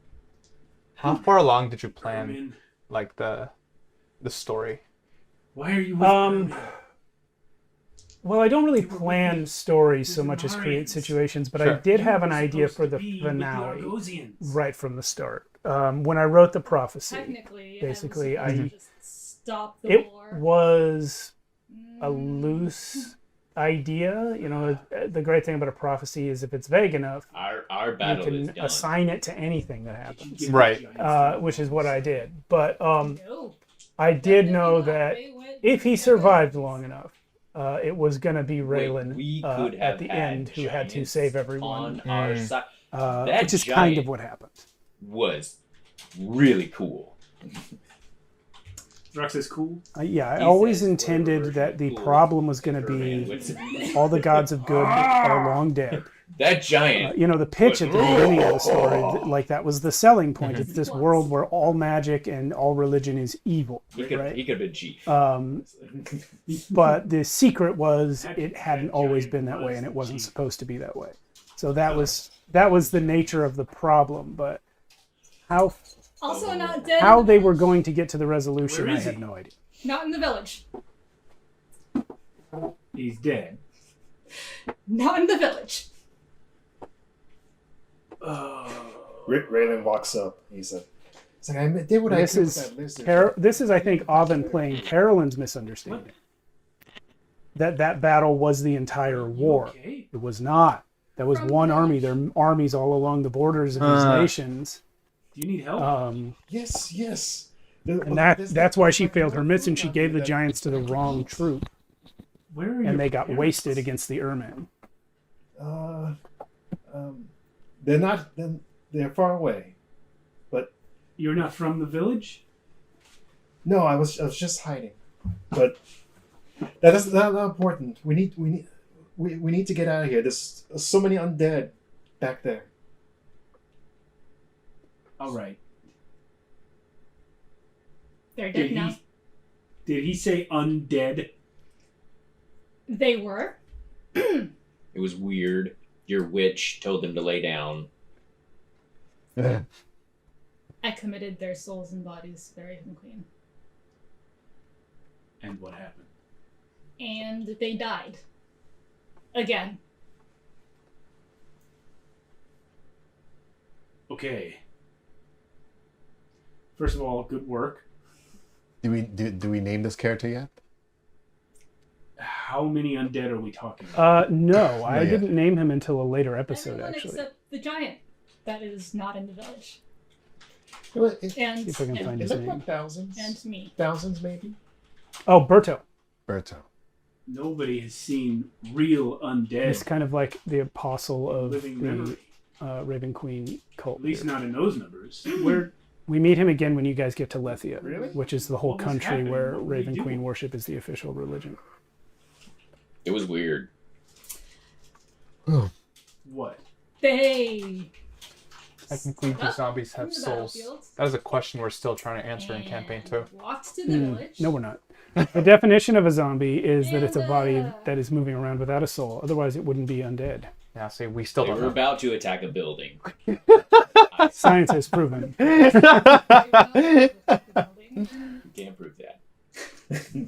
How far along did you plan, Berman, like the story? why are you with Berman? Well, I don't really plan stories so much as create situations, but I Sure. did have an You're idea supposed for to the be with the finale Argosians. right from the start. When I wrote the prophecy, Technically, basically, I was I- supposed to just stop the it war. was a loose idea. You know, the great thing about a prophecy is if it's vague enough, Our you battle is can done. assign it to anything that happens, Give Right. the giants which is what I did. But No. I did Definitely know not. that They went if he together. survived long enough, it was going to be Wait, Raylan we could have at the had end who had to giants save everyone, on our side. That which is kind giant of what happened. was really cool. Drux is cool. Yeah, I He always says intended whatever that the cool problem was going to Berman be would say. all the gods of good are long dead. That giant. You know, the pitch at the beginning of the story, like that was the selling point. It's this world where all magic and all religion is evil, He could right? have been chief. But the secret was it hadn't always been that way, and it wasn't supposed to be that way. So that was the nature of the problem. But how Also not dead. how they were going to get to the resolution, Where I is had he? no idea. Not in the village. He's dead. Not in the village. Raylan walks up. He's like, I did what I This could is with that lizard. This is, I think, Oven playing Carolyn's misunderstanding. That battle was the entire war. Okay. It was not. That was From one the army. There are armies all along the borders of these nations. Do you need help? Yes. And that's why she failed her mission. She gave the giants to the wrong troop, Where are you? and they got wasted against the Ermin. They're not. They're far away. You're not from the village? No, I was just hiding. But that is not important. We need to get out of here. There's so many undead back there. All right. They're Did dead now. Did he say undead? They were. It was weird. Your witch told them to lay down. I committed their souls and bodies to the Raven Queen. And what happened? And they died. Again. Okay. First of all, good work. Do we name this character yet? How many undead are we talking about? No, I yet. didn't name him until a later episode, Everyone actually. except the giant that is not in the village. It And, See if I can and, find it his looked name. like thousands. and me. Thousands, maybe. Oh, Berto. Berto. Nobody has seen real undead. He's kind of like the apostle of living the memory. Raven Queen cult. At least here. not in those numbers. Where We meet him again when you guys get to Lethia, Really? which is the whole What was country happening? where What were they Raven doing? Queen worship is the official religion. It was weird. what? They Technically, do Up zombies from have the souls? battlefield That is a question we're still trying to answer in campaign 2. walked to the village. No, we're not. The definition of a zombie is that it's a And, body that is moving around without a soul. Otherwise, it wouldn't be undead. Yeah, see, we still They don't were know. about to attack a building. Science has proven. Can't prove that.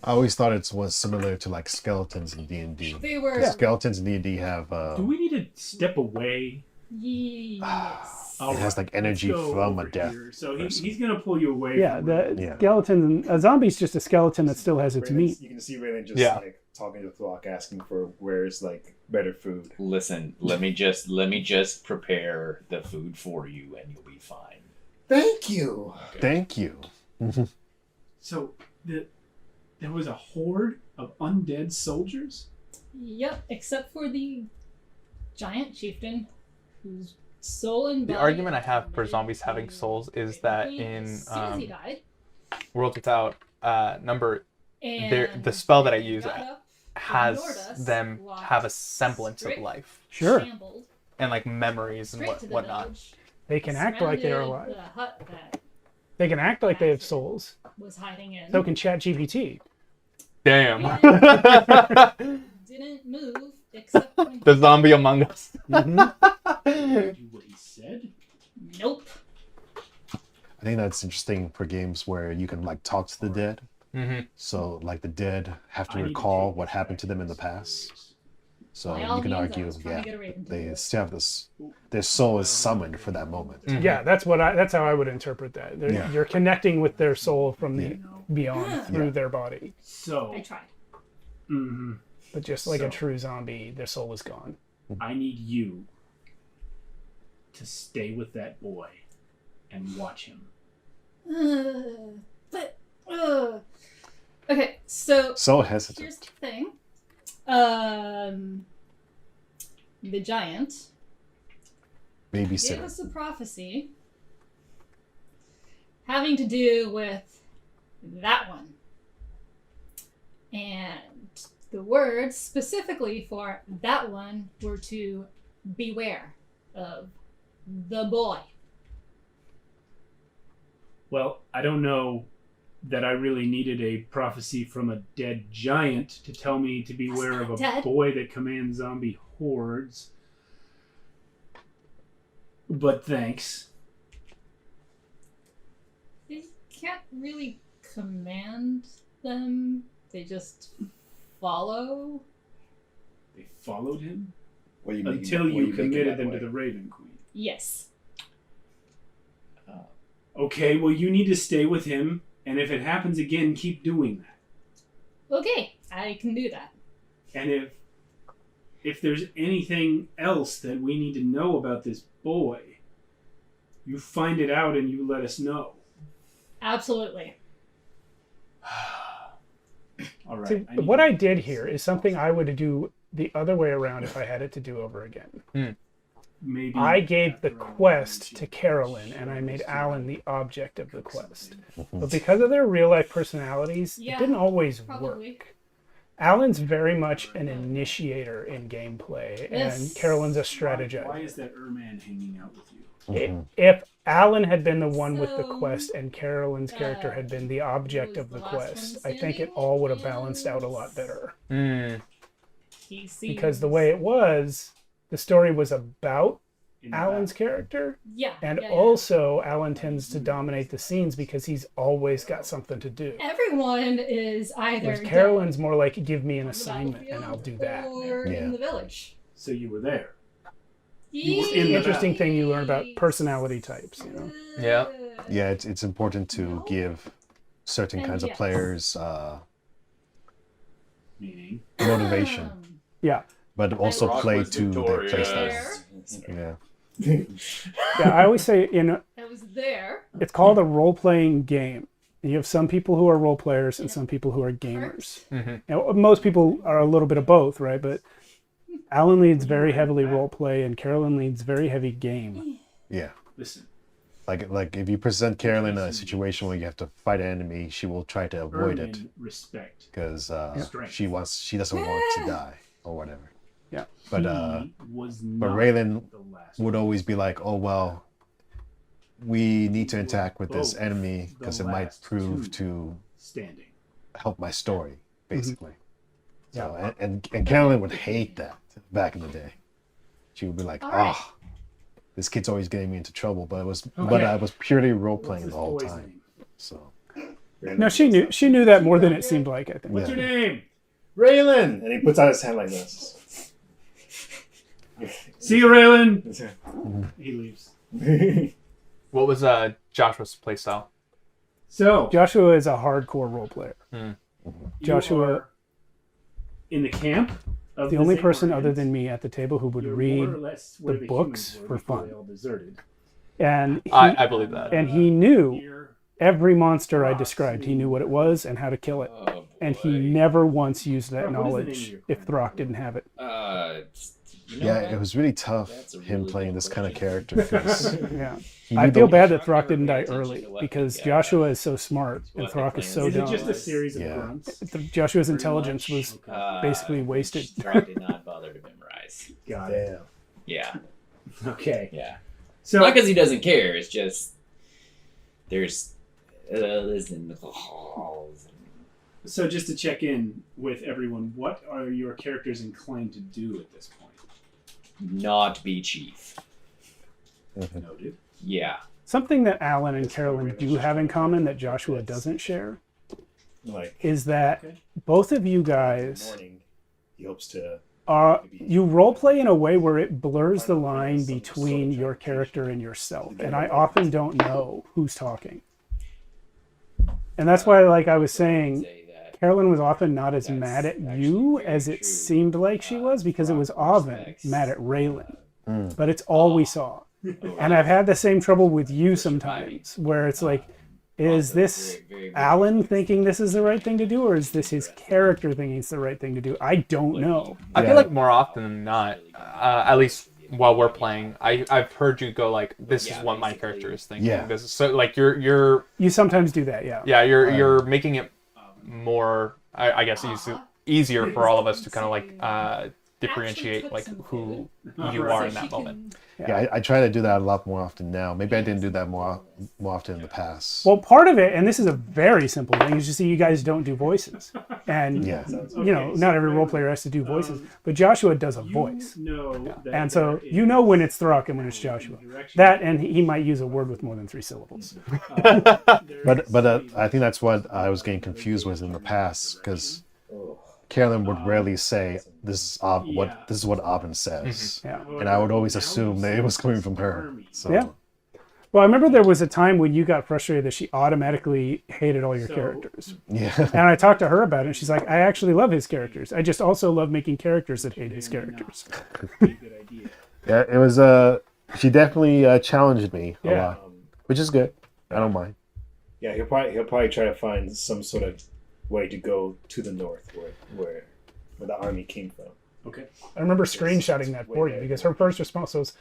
I always thought it was similar to like skeletons in D&D. They were Skeletons in D&D have Do we need to step away? yes. All it has right, like energy let's go from a over death. here. So person. he's going to pull you away Yeah, from the Yeah. skeleton. A zombie's just a skeleton that still has its Raylan- meat. You can see Raylan just Yeah. like talking to Thlock, asking for where's like better food. Listen, let me just prepare the food for you, and you'll be fine. Thank you. Thank you. So there was a horde of undead soldiers? Yep, except for the giant chieftain whose soul and The body argument I have for made zombies having to souls is that he- in as soon as he died, World Without Number and the spell that I use got up, has ignored us, them walked have a semblance of straight- life Sure, shambled and like memories and straight to the whatnot. village, they can act like they are surrounded alive. the hut that They can act like they have souls. was hiding in. So can ChatGPT. Damn. Didn't move except when The zombie among us. Do what he said? Nope. I think that's interesting for games where you can like talk to the dead. Mm-hmm. So like the dead have to I need recall take what this happened to them in the practice. past. So By all you can means, I argue, was trying yeah, to get a raven to they do it. still have this. Their soul is summoned for that moment. Mhm. Yeah, that's how I would interpret that. Yeah. You're connecting with their soul from the Yeah. beyond through Yeah. their body. So, I tried. mhm. But just like a So- true zombie, their soul is gone. I need you to stay with that boy and watch him. But okay, so So here's hesitant. the thing. The giant gave Babysitter. us a prophecy having to do with that one. And the words specifically for that one were to beware of the boy. Well, I don't know that I really needed a prophecy from a dead giant to tell me to beware of a Dead. boy that commands zombie hordes. But thanks. They can't really command them. They just follow. They followed him What you until you committed them to the Raven Queen. Yes. Okay, well, you need to stay with him, and if it happens again, keep doing that. Okay, I can do that. And if there's anything else that we need to know about this boy, you find it out and you let us know. Absolutely. All right. See, need what to- I did here is something I would do the other way around if I had it to do over again. Maybe I gave the after I quest mention to Carolyn, and I shows made to Alan me. the object of the quest. But because of their real life personalities, Yeah, it didn't always probably. work. Alan's very much an initiator in gameplay, Yes. and Carolyn's a Why strategist. is that Erman hanging out with you? If Alan had been the one with the So, quest and Carolyn's character had been the object who of was the the last quest, one I think it standing? all would have balanced out a lot better. Mm. He seems... Because the way it was, the story was about In the Alan's back? character, Yeah. and yeah. also Alan tends to dominate the scenes because he's always got something to do. Everyone is either Whereas dead Carolyn's more like, give me an on the assignment and I'll do that. or Yeah. in the village. So you were there. You were in the Interesting thing you learn about personality types, you know? Yeah. Yeah, it's important to give certain And kinds of yes. players Meaning, motivation, Yeah. but also Rock play was to their victorious. playstyle. Yeah. Yeah, I always say, I was there. it's called a role-playing game. And you have some people who are role players and some people who are gamers. Mm-hmm. Now, most people are a little bit of both, right? But Alan leads very heavily role play, and Carolyn leads very heavy game. Yeah. Listen. Like if you present Carolyn a situation where you have to fight an enemy, she will try to avoid it Respect. because Strength. she doesn't want to die or whatever. Yeah. But Raylan would always be like, oh well, we need to interact with this enemy because it might prove to help my story, basically. So and Carolyn would hate that back in the day. She would be like, oh, this kid's always getting me into trouble, but I was purely role playing the whole time. So no, she knew that more than it seemed like, I think. What's your name? Raylan! And he puts out his hand like this. See you, Raylan! He leaves. What was Joshua's playstyle? So Joshua is a hardcore role player. Joshua in the camp. The only person other than me at the table who would read the books for fun. And I believe that. And he knew every monster I described. He knew what it was and how to kill it. And he never once used that knowledge if Throck didn't have it. It was really tough him playing this kind of character. Yeah. I feel bad that Throck didn't die early because Joshua is so smart and Throck is so dumb. Is it just a series of grunts? Joshua's intelligence was basically wasted. Throck did not bother to memorize. Got it. Yeah. Okay. Yeah. So not because he doesn't care. It's just there's in the halls. So just to check in with everyone, what are your characters inclined to do at this point? Not be chief. Noted. Yeah. Something that Alan and Carolyn do have in common that Joshua doesn't share is that both of you guys he hopes to you role play in a way where it blurs the line between your character and yourself, and I often don't know who's talking. And that's why, like I was saying, Carolyn was often not as mad at you as it seemed like she was, because it was often mad at Raylan. But it's all we saw. And I've had the same trouble with you sometimes, where it's like, is this Alan thinking this is the right thing to do, or is this his character thinking it's the right thing to do? I don't know. I feel like more often than not, at least while we're playing, I've heard you go like, "This is what my character is thinking." Yeah. This is so like you sometimes do that, yeah. Yeah, you're making it more, I guess, easier for all of us to kind of like differentiate like who you are in that moment. Yeah, I try to do that a lot more often now. Maybe I didn't do that more often in the past. Well, part of it, and this is a very simple thing, is just you guys don't do voices. And, you know, not every role player has to do voices, but Joshua does a voice. And so you know when it's Throck and when it's Joshua. That, and he might use a word with more than 3 syllables. But I think that's what I was getting confused with in the past, because Carolyn would rarely say, this is what Abin says. And I would always assume that it was coming from her. So. Yeah. Well, I remember there was a time when you got frustrated that she automatically hated all your characters. Yeah. And I talked to her about it, and she's like, I actually love his characters. I just also love making characters that hate his characters. Yeah, it was, she definitely challenged me a lot, which is good. I don't mind. Yeah, he'll probably try to find some sort of way to go to the north where the army came from. Okay. I remember screenshotting that for you because her first response was,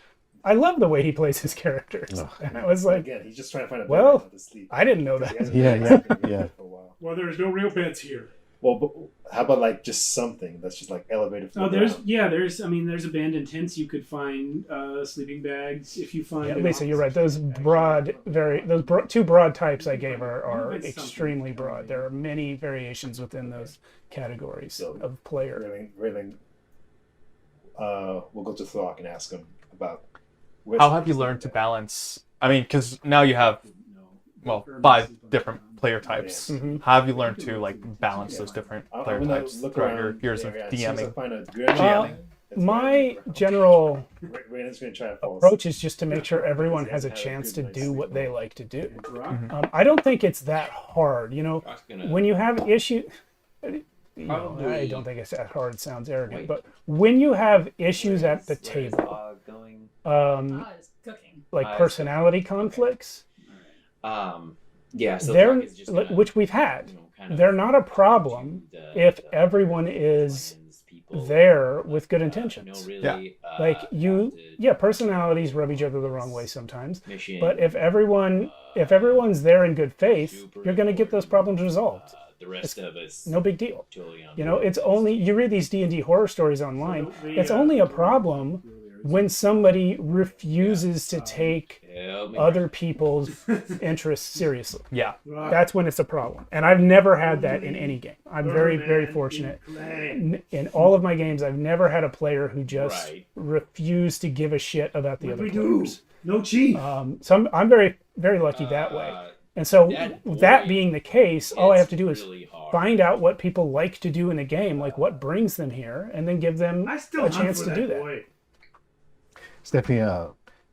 I love the way he plays his characters. And I was like, again, he's just trying to find a well, I didn't know that. Yeah. Well, there's no real beds here. Well, but how about like just something that's just like elevated from the ground? There's abandoned tents. You could find sleeping bags if you find. Yeah, Lisa, you're right. Those two broad types I gave are extremely broad. There are many variations within those categories of player. Raylan, we'll go to Throck and ask him about. How have you learned to balance? I mean, because now you have 5 different player types. How have you learned to like balance those different player types throughout your years of DMing? My general approach approach is just to make sure everyone has a chance to do what they like to do. I don't think it's that hard. You know, when you have issues, I don't think it's that hard. It sounds arrogant, but when you have issues at the table, like personality conflicts, Yeah, so they're Throck is just gonna, which we've had. you know, kind of They're not a problem do if the everyone is cleanse people, there with good no, intentions. really, Like have you, to yeah, personalities rub each other the wrong way sometimes. mission, But if everyone's there in good faith, super you're going to get those important. problems resolved. The rest of us, No big deal. totally on You know, board. it's only you read these D&D horror stories online. So It's only a problem when somebody refuses to take Help me. other people's interests seriously. Yeah. That's when it's a problem. And I've never had that in any game. I'm very, very fortunate. In all of my games, I've never had a player who just Right. refused to give a shit about the What other we do? players. No chief. So I'm very, very lucky that way. And so that being the case, all I have to do is really hard. find out what people like to do in a game, like what brings them here, and then give them I still a hunt chance for to do that. boy. It's definitely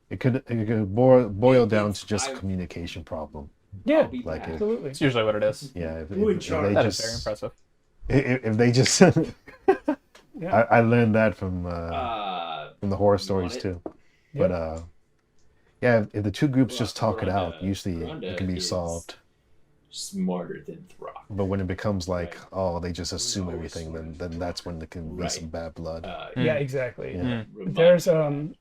it could boil down to just a communication problem. Yeah, I'll be like back. it- absolutely. It's usually what it is. Yeah, Who in charge? they That is just, very impressive. if they just, Yeah. I learned that from the horror want stories it? too. Yep. But yeah, if the two groups just talk it out, Rhonda- usually Rhonda it can be is solved. Smarter than Throck. But when it becomes like, Right. oh, they just assume Always everything, then that's when there can be Right. some bad blood. Yeah, exactly. Yeah. Remind There's me of that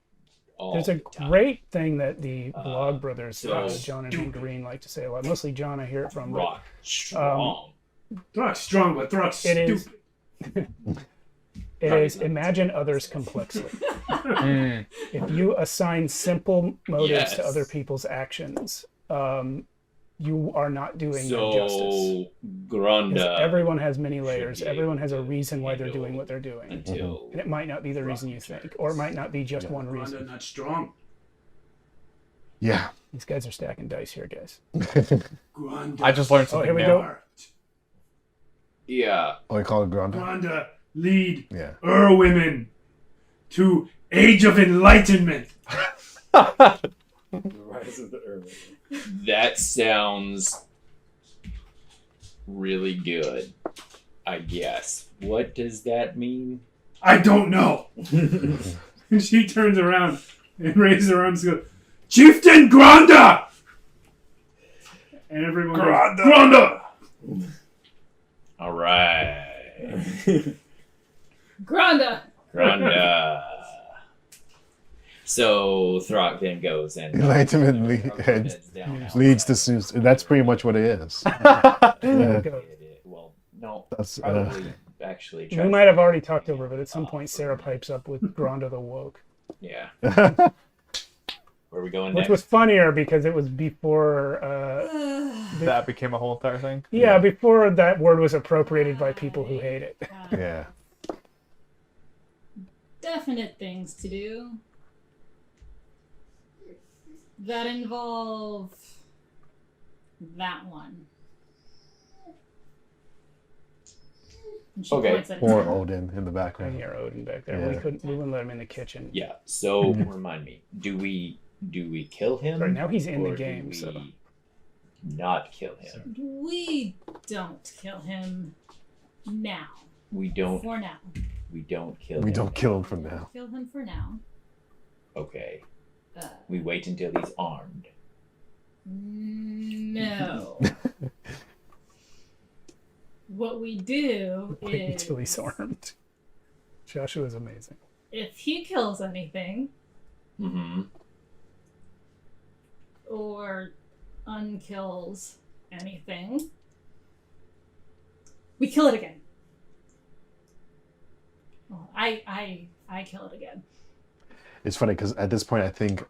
all There's a the time. great thing that the Blog Brothers, so John and Jim Green, like to say a lot. Mostly John, I hear it from. But Rock strong. Throck's strong, but Throck's it is. stupid. It is imagine others complexly. If you assign simple motives to Yes. other people's actions, you are not doing them So justice. Because Granda everyone has many layers. be Everyone has a able to reason why they're handle doing what they're doing. until And it might not be the reason you think, or it might not be just one Rhonda reason. not strong. Yeah. These guys are stacking dice here, guys. Granda. I just learned Oh, something here we new. go. yeah. Oh, you call it Granda? Granda lead Yeah. women to age of enlightenment. Rise of the Urban. That sounds really good. I guess. What does that mean? I don't know. And she turns around and raises her arms and goes, Chieftain Granda! And everyone goes, Granda! All right. Granda. Granda. So Throck then goes and Enlightenment heads down leads to that's pretty much what it is. There we go. Well, no, That's probably actually. We might have already talked over, but at some point Sarah pipes up with Granda the Woke. Yeah. Where are we going Which next? was funnier because it was before, That became a whole entire thing. before that word was appropriated by people who hate it. yeah. Definite things to do that involve that one. And she Okay. points at Or it. Odin in the I background. hear Odin back there. Yeah. We wouldn't let him in the kitchen. Yeah. So remind me, do we kill him? Sorry, now he's in the or do game, we so not kill him. We don't kill him now. We don't. For now. We don't kill We him. don't kill him for now. Kill him for now. Okay. Uh, We wait until he's armed. no. What we do wait is until he's armed. Joshua's amazing. if he kills anything Mm-hmm. or unkills anything, we kill it again. Well, I kill it again. It's funny because at this point, I think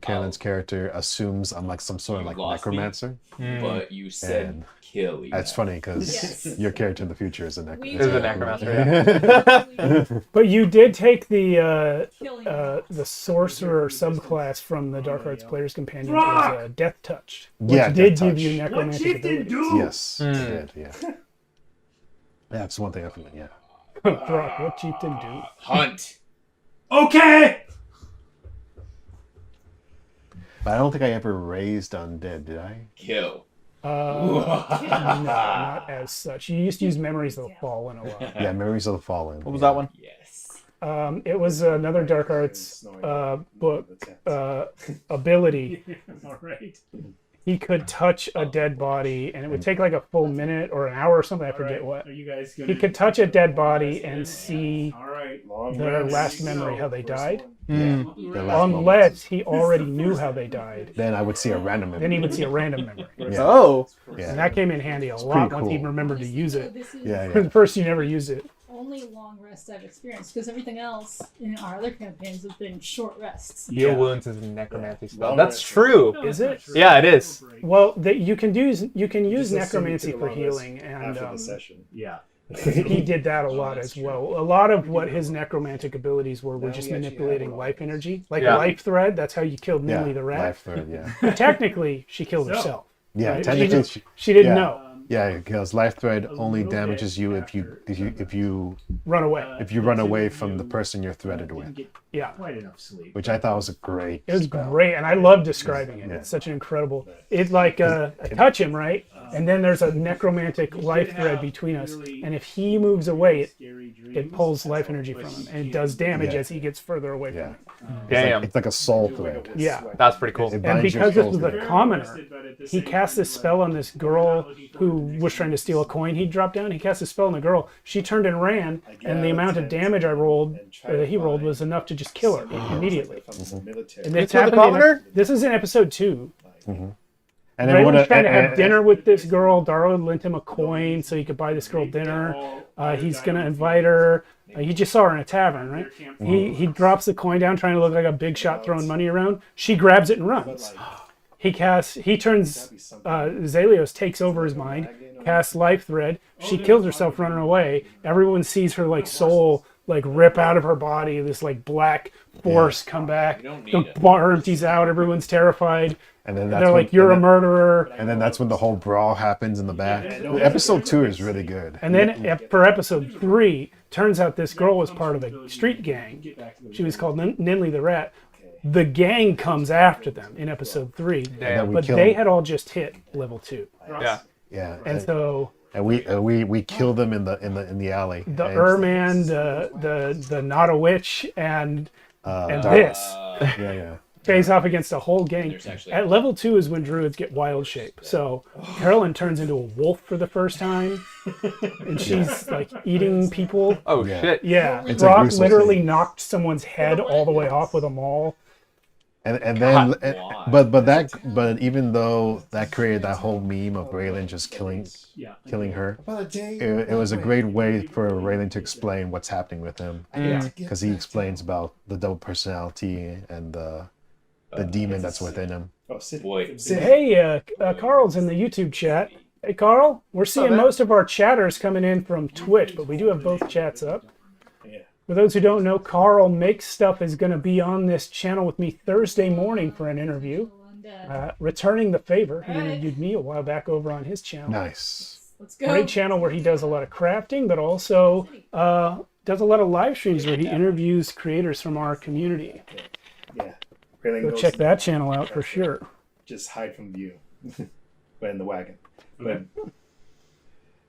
Cannon's character assumes I'm like some sort of You like lost me. necromancer. But you said And kill. That's funny because Yes. your character in the future is a We Is a necromancer. necromancer, But you did take the Killing the sorcerer subclass from the Dark Arts Player's Companion Fuck! as Death Touched, which Yeah, did Death give you Touch. What necromantic chieftain abilities. do? Yes, it did. Yeah. That's one thing I forgot. Yeah. Throck, what chieftain do? Hunt. Okay! But I don't think I ever raised undead, did I? Kill. No, not as such. You used to use Memories of the Fallen a lot. Yeah, Memories of the Fallen. What was that one? Yes. It was another Dark Arts book ability. All right. he could touch a dead body, and it would take like a full minute or an hour or something. I forget what. Are you guys He gonna? could touch a dead body and see All right. Long their rest. last memory, how they died. Yeah. Their last moments. Unless he already knew how they died. Then I would see a random memory. Then he would see a random memory. Yeah. Oh. Yeah. And that came in handy a lot pretty once he cool. remembered to use it. This is Yeah, At first, you never used it. only long rests I've experienced because everything else in our other campaigns have been short rests. Your wounds is a necromancy spell. Long That's rest. true. Is it? Yeah, it is. Well, you can use Just necromancy assume for you took a long rest healing, and after the session. Yeah. he did that a lot as well. A lot of what his necromantic abilities were Now just we actually manipulating have a life lot. energy, like Yeah. life thread. That's how you killed Yeah. Nimley the rat. Life thread, yeah. But technically, she killed So, herself. Yeah, Right? technically, She didn't yeah. know. yeah, because life thread A only little damages bit you after if you Run away. run away from the person you're threaded with, Didn't get Yeah. quite enough sleep. which I thought was a great. It was spell. great, and I love describing it. Yeah. It's such an incredible. It's like I touch him, right? And then there's a necromantic life thread between us, and if he moves away, it pulls life energy from him, and it does damage Yeah. as he gets further away Yeah. from him. Damn. It's like a soul thread. Yeah. That's pretty cool. It And binds your because this soul was a thread. commoner, he cast this spell on this girl who was trying to steal a coin he dropped down. He cast a spell on the girl. She turned and ran, and the amount of damage I rolled, he rolled, was enough to just kill her immediately. And this the happened commoner? this is in episode 2. And Ray then was trying to have dinner with this girl. Darla lent him a coin so he could buy this girl dinner. He's going to invite her. He just saw her in a tavern, right? He drops the coin down, trying to look like a big shot throwing money around. She grabs it and runs. He turns, Zalios takes over his mind, casts Life Thread. She kills herself running away. Everyone sees her like soul like rip out of her body, this like black force come back. The bar empties out. Everyone's terrified. And then They're like, "You're a murderer." And then that's when the whole brawl happens in the back. Episode 2 is really good. And then for episode 3, turns out this girl was part of a street gang. She was called Ninley the Rat. The gang comes after them in episode 3, Damn. but they had all just hit level 2. Yeah. Yeah. And so And we kill them in the alley. the And- Erman, the not a witch, and Dark- this Yeah. face off against a whole gang. There's actually- At level 2 is when druids get wild shape. So Carolyn turns into a wolf for the first time, and she's like eating people. Oh Yeah. shit. Yeah, It's a Brock gruesome literally thing. knocked someone's head all the way off with a maul. And then why? but even though that created that whole meme of Raylan just killing her, it was a great way for Raylan to explain what's happening with him. Because he explains about the double personality and the demon that's within him. Oh, sit. Boy. Sit. Hey, Carl's in the YouTube chat. Hey, Carl, we're seeing most of our chatters coming in from Twitch, but we do have both chats up. Yeah. For those who don't know, Carl Makes Stuff is going to be on this channel with me Thursday morning for an interview. Returning the favor. He interviewed me a while back over on his channel. Nice. Let's go. Great channel where he does a lot of crafting, but also does a lot of live streams where he interviews creators from our community. Yeah. Raylan Go goes check to that channel out for sure. Just hide from view. But in the wagon. But,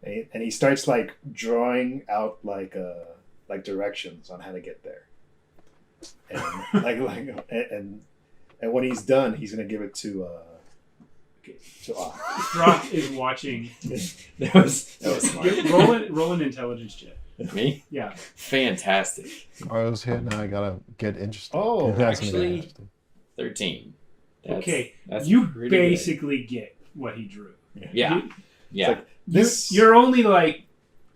and he starts like drawing out like directions on how to get there. And and when he's done, he's gonna give it to Brock is watching. That was smart. Roll an intelligence check. Me? Yeah. Fantastic. Carlos here. Now I gotta get interested. Oh, That's gonna get actually- interesting. 13. That's- Okay. that's You pretty basically get what he drew. good. Yeah. Yeah. like, this. You're only like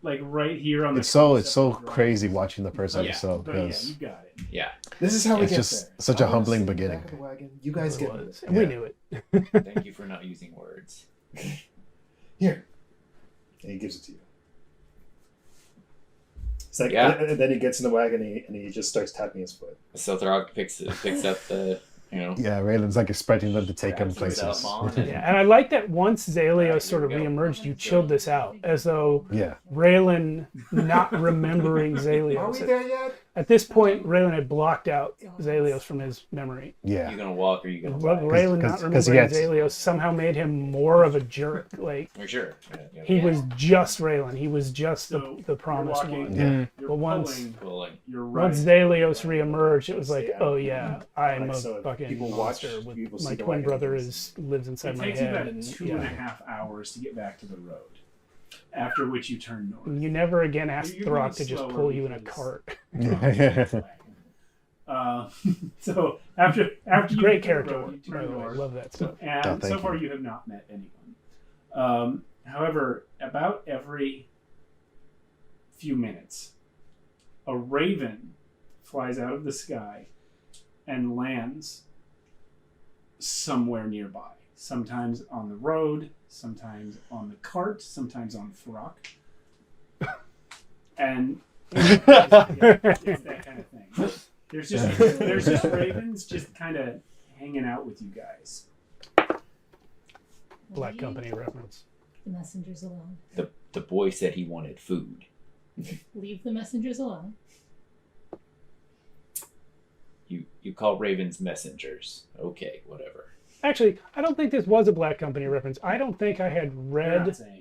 right here on the. It's so concept of crazy watching the first Yeah, episode But yeah, because you got it. Yeah. This is how we It's get just there. such a I wanna humbling sit in the beginning. back of the wagon. You guys get was. it. And we Yeah. knew it. Thank you for not using words. Here. And he gives it to you. It's like, Yeah. and then he gets in the wagon and he just starts tapping his foot. So Throg picks up the, yeah, Raylan's like expecting them to take him wraps himself places. on and- Yeah, and I like that once Zalios sort of reemerged, you chilled this out, as though Yeah. Raylan not remembering Zalios. Are we there yet? At this point, Raylan had blocked out Zalios from his memory. Yeah. You gonna walk or you gonna Well, fly? Raylan not 'cause he remembering gets- Zalios somehow made him more of a jerk. Like, For sure. he was just Raylan. He was just So, the promised you're walking, one. You're But once- pulling, Pulling. you're right. Once Zalios reemerged, it was like, Yeah. oh yeah, I'm Like, a so fucking people watch, monster. With people see my the twin white brother images. lives inside It my takes you head. about And, 2.5 hours to get back to the road. After which you turn north. You never again ask You're Throck going to just slower pull you in a because- cart. So after you Great hit the character road, work, you by turn the way. north. Love that stuff. And Oh, thank so far, you. you have not met anyone. However, about every few minutes, a raven flies out of the sky and lands somewhere nearby. Sometimes on the road, sometimes on the cart, sometimes on Throck. And it's that kind of thing. There's just ravens just kind of hanging out with you guys. Black Company reference. The messengers alone. The boy said he wanted food. Leave the messengers alone. You call ravens messengers. Okay, whatever. Actually, I don't think this was a Black Company reference. I don't think I had They're not read saying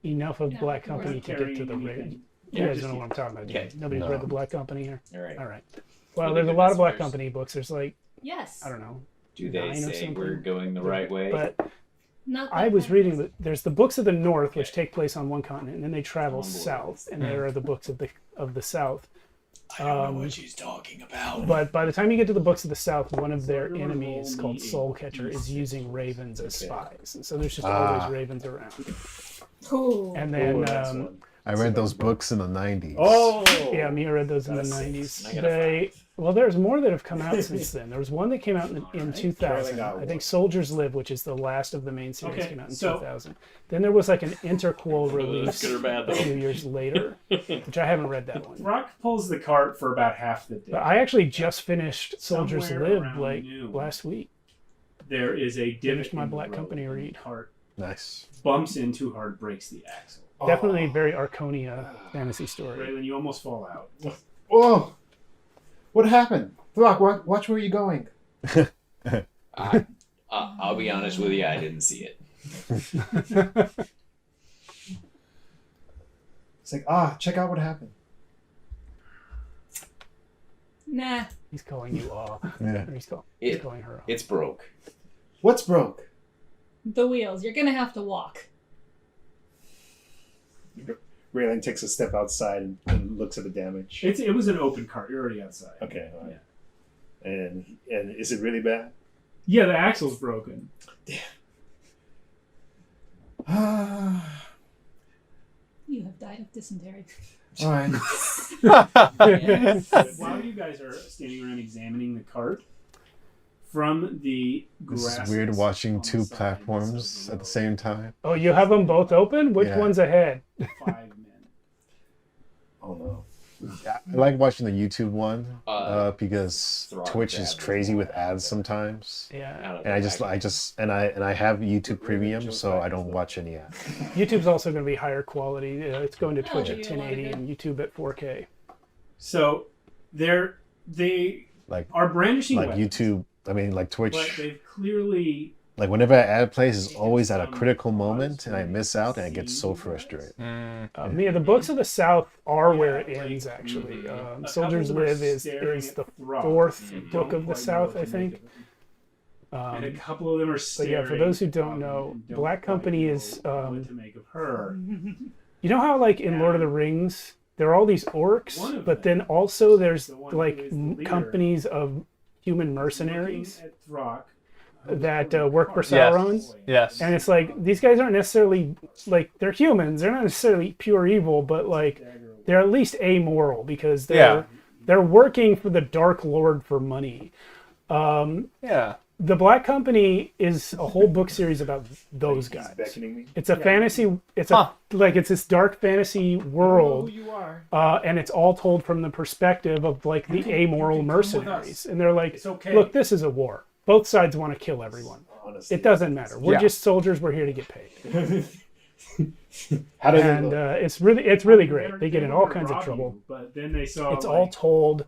anything. enough of No, Black we're not Company to get to the carrying Raven. anything. You Yeah, guys just don't know what I'm talking about. Okay. Nobody's No. read the Black Company here. All right. All right. Well, Well, there's they a do lot of Black messengers. Company books. There's like, Yes. I don't know. Do they 9 or say something. we're going the right way? But Not I that was kind. reading there's the books of the North, which Okay. take place on one continent, and then they travel On board. south, and there are the books of the South. I don't know what she's talking about. But by the time you get to the books of the South, one of their Everyone enemies roll called me a Soulcatcher is D6. using ravens as Okay. spies, and so there's just Ah. always ravens around. Ooh. And Oh, then that's one. I read those books in the 90s. Oh, yeah, Mia read those in the That's six. 90s. I got a They well, there's more that have come out since then. There was one that came out in 2000. Got I think one. Soldiers Live, which is the last of the main series, Okay, came out in so- 2000. Then there was like an interquel Whether release that's good or bad, a though. few years later, which I haven't read that one. Rock pulls the cart for about half the day. But I actually just finished Soldiers Somewhere Live around like noon. last week. There is a divot Finished my in the Black road, Company and the read. cart Nice. bumps in too hard, breaks the axle. Definitely very Archonia fantasy story. Raylan, you almost fall out. Oh, what happened? Throck, watch where you're going. I'll be honest with you, I didn't see it. It's like, check out what happened. Nah. He's calling you off. Yeah. Or he's It- calling her off. It's broke. What's broke? The wheels. You're gonna have to walk. Raylan takes a step outside and looks at the damage. It was an open cart. You're already outside. Okay, all right. And is it really bad? Yeah, the axle's broken. All You have died of dysentery. right. But while you guys are standing around examining the cart, from the This grass is weird watching on the two sides platforms of at the same time. Oh, you have them both open? Which Yeah. one's ahead? road, 5 men. Oh no. I like watching the YouTube one because Throck Twitch is ads. crazy with ads sometimes. Yeah. Out of And I the just have YouTube Premium, so I don't watch any ads. YouTube's also going to be higher quality. It's going to Twitch at you a lot of 1080 good. and YouTube at 4K. So they Like are brandishing like weapons, YouTube. I mean, like but Twitch. they've clearly Like whenever an ad plays, it's always at a critical moment, and I miss out, and I get so frustrated. Yeah, the books of the South are where it ends, actually. a Soldiers couple were Live is staring the at Throck fourth and book don't of the quite know South, what I to think. make of it. And a couple of them are But staring. yeah, for those who at don't Throck know, and don't Black quite Company know is, what to make of her. You know how, like, in Lord of the Rings, there are all these orcs, One of but them, then also there's, the one who like, is the leader, companies of human mercenaries Looking at Throck, that work for Yes. Sauron? Yes. And it's like, these guys aren't necessarily, like, they're humans. They're not necessarily pure evil, but, like, they're at least amoral because they're working for the Dark Lord for money. Yeah. The Black Company is a whole book series about those He's guys. beckoning me. It's a fantasy. It's a it's this dark fantasy world, you are. and it's all told from the perspective of like the amoral come with us. mercenaries. And they're like, It's okay. "Look, this is a war. Both sides want to kill everyone. Honestly. It doesn't matter. We're Yeah. just soldiers. We're here to get paid." How does it And look? it's really great. They get in all kinds of rob trouble. you, but then they saw It's all told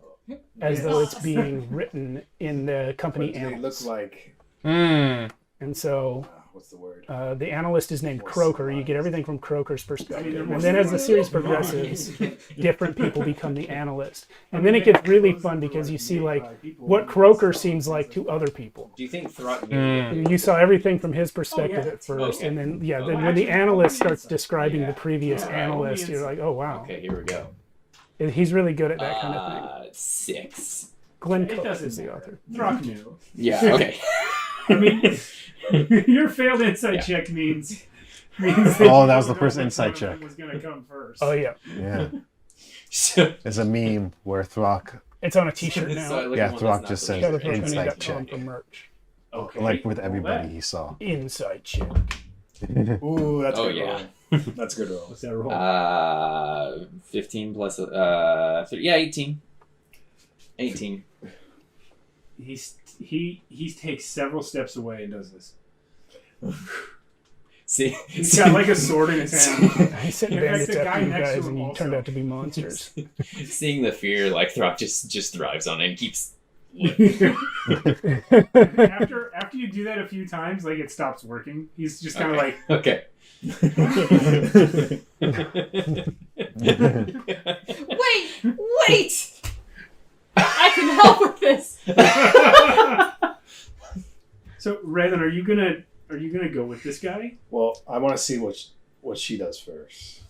as though it's being written in the company They look annals. like And so what's the word? the analyst is named Croker. You get everything from Croker's perspective. more And then as the series progresses, different people become the analyst. And then it gets really fun because you see like what Croker seems like to other people. Do you think Throck knew? You saw everything from his perspective at first, Okay. and then then when the analyst starts describing the previous analyst, you're like, oh wow, Okay, here we go. he's really good at that kind of thing. 6. Glenn It Cook doesn't is the matter. author. Throck knew. Yeah, okay. I mean, your failed insight check means Oh, that was the first insight check. Was gonna come first. Oh yeah, Yeah. So, It's a meme where Throck, it's on a T-shirt so I now. look Yeah, at one Throck that's just not says the leader. insight Shadowforge.com check. for merch. Okay. like with Well, everybody that- he saw. Inside check. Ooh, that's a Oh, good yeah. roll. That's a good roll. What's that roll? 15 plus 18. 18. He takes several steps away and does this. See, He's got like a sword in his hand. I sent In fact, bandits the guy after you next to guys, him and you also. turned out to be monsters. seeing the fear, like Throck just thrives on it and keeps. after you do that a few times, like it stops working. He's just kind of like, Okay. Wait! I can help with this. So Raylan, are you gonna go with this guy? Well, I want to see what she does first.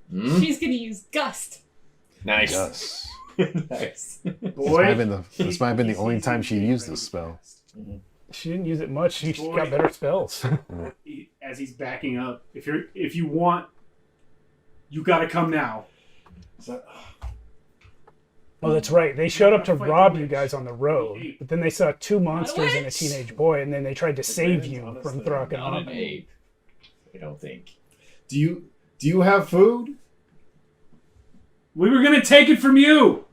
Hmm? She's gonna use Gust. Nice. Yes. Nice. Boy, This might have been the only time she used this spell. She didn't use it much. She Boy. got better spells. As he's backing up, if you want, you got to come now. Is that, Oh, that's right. They showed up to Fight the rob you witch. guys on the road, but then they saw two monsters and a witch! teenage boy, and then they tried to save you honestly from Throck and Not an Hobbit. ape. I don't think. do you have food? We were gonna take it from you.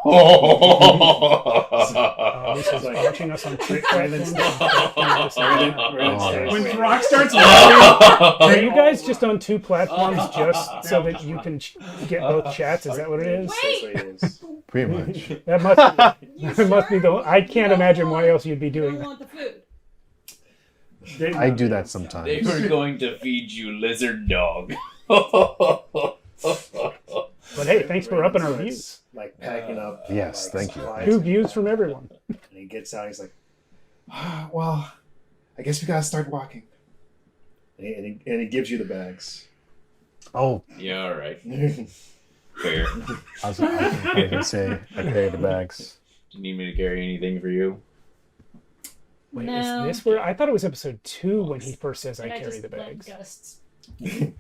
Lisa's watching us on trick platforms. When Throck starts laughing, Are you guys just on two platforms just so that you can get both chats? Is that what it is? That's what it is. Pretty much. That must be the. I can't imagine why else you'd be You doing don't that. want the food. I do that They sometimes. were going to feed you lizard dog. But hey, thanks for upping our views. Like packing up. Yes, like, thank you. supplies. 2 views from everyone. And he gets out. He's like, well, I guess we gotta start walking. And he gives you the bags. Oh, Yeah, all right. Fair. I was going to say I carry the bags. Do you need me to carry anything for you? Wait, No. is this where I thought it was episode 2 when he first says I And carry just the let bags. Gusts. you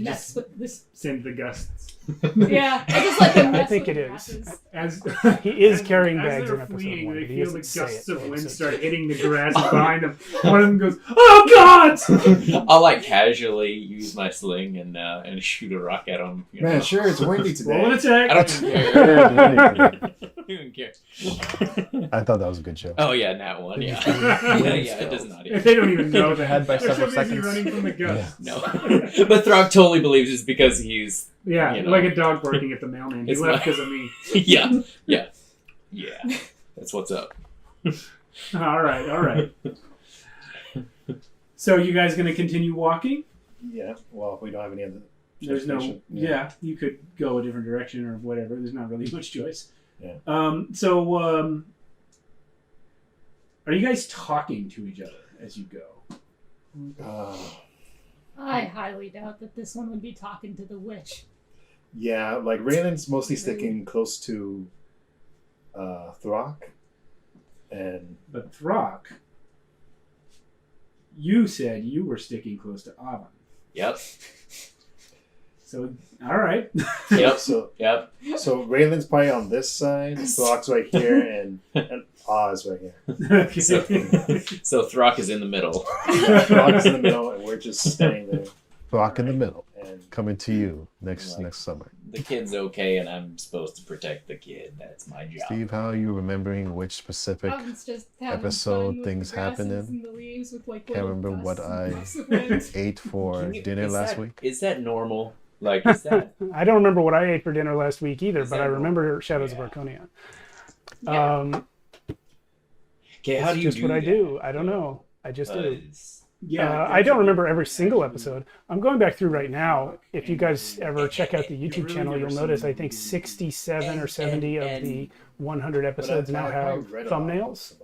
Mess just with this. send the gusts. Yeah, I just let them I mess think with it the is. grasses. As He is as- carrying as bags they're in episode fleeing, 1, They but he feel doesn't the say gusts it. of in wind episode start 2. hitting the grass behind them. One of them goes, "Oh God!" I'll like casually use my sling and shoot a rock at him. You know? Man, sure, it's windy Roll an today. attack. I don't care. I don't even care. I thought that was a good show. Oh yeah, nat one. Yeah, yeah. It does not. They don't even know that. Ahead by They're so several busy seconds. running from the gusts. No, but Throck totally believes it's because he's Yeah, You know. like a dog barking at the mailman. He It's left not- because of me. yeah. That's what's up. All right. So you guys gonna continue walking? Yeah. Well, we don't have any other. There's no. transportation. Yeah, you could go a different direction or whatever. There's not really much choice. Yeah. Are you guys talking to each other as you go? I highly doubt that this one would be talking to the witch. Yeah, like Raylan's mostly sticking close to Throck, and But Throck, you said you were sticking close to Avon. Yep. So, all right. Yep. so Yep. Raylan's probably on this side, Throck's right here, and Oz right here. So Throck is in the middle. Throck's in the middle, and we're just staying there. Rock in the middle. And Coming to you next summer. The kid's okay, and I'm supposed to protect the kid. That's my job. Steve, how are you remembering which specific Oven's just having episode fun with things the grasses happened in? and the leaves with, like, Can't little remember what gusts and I puffs of wind. ate for Can you- dinner is last that- week? Is that normal? Like, is that? I don't remember what I ate for dinner last week either, Is but that I remember normal? Shadows Yeah. of Archonia. Yeah. Okay, how It's do you just do what I that? do. I don't know. I just do. Yeah, I don't remember every single episode. I'm going back through right now. If you guys ever check out the YouTube channel, you'll notice I think 67 or 70 of the 100 episodes now have thumbnails.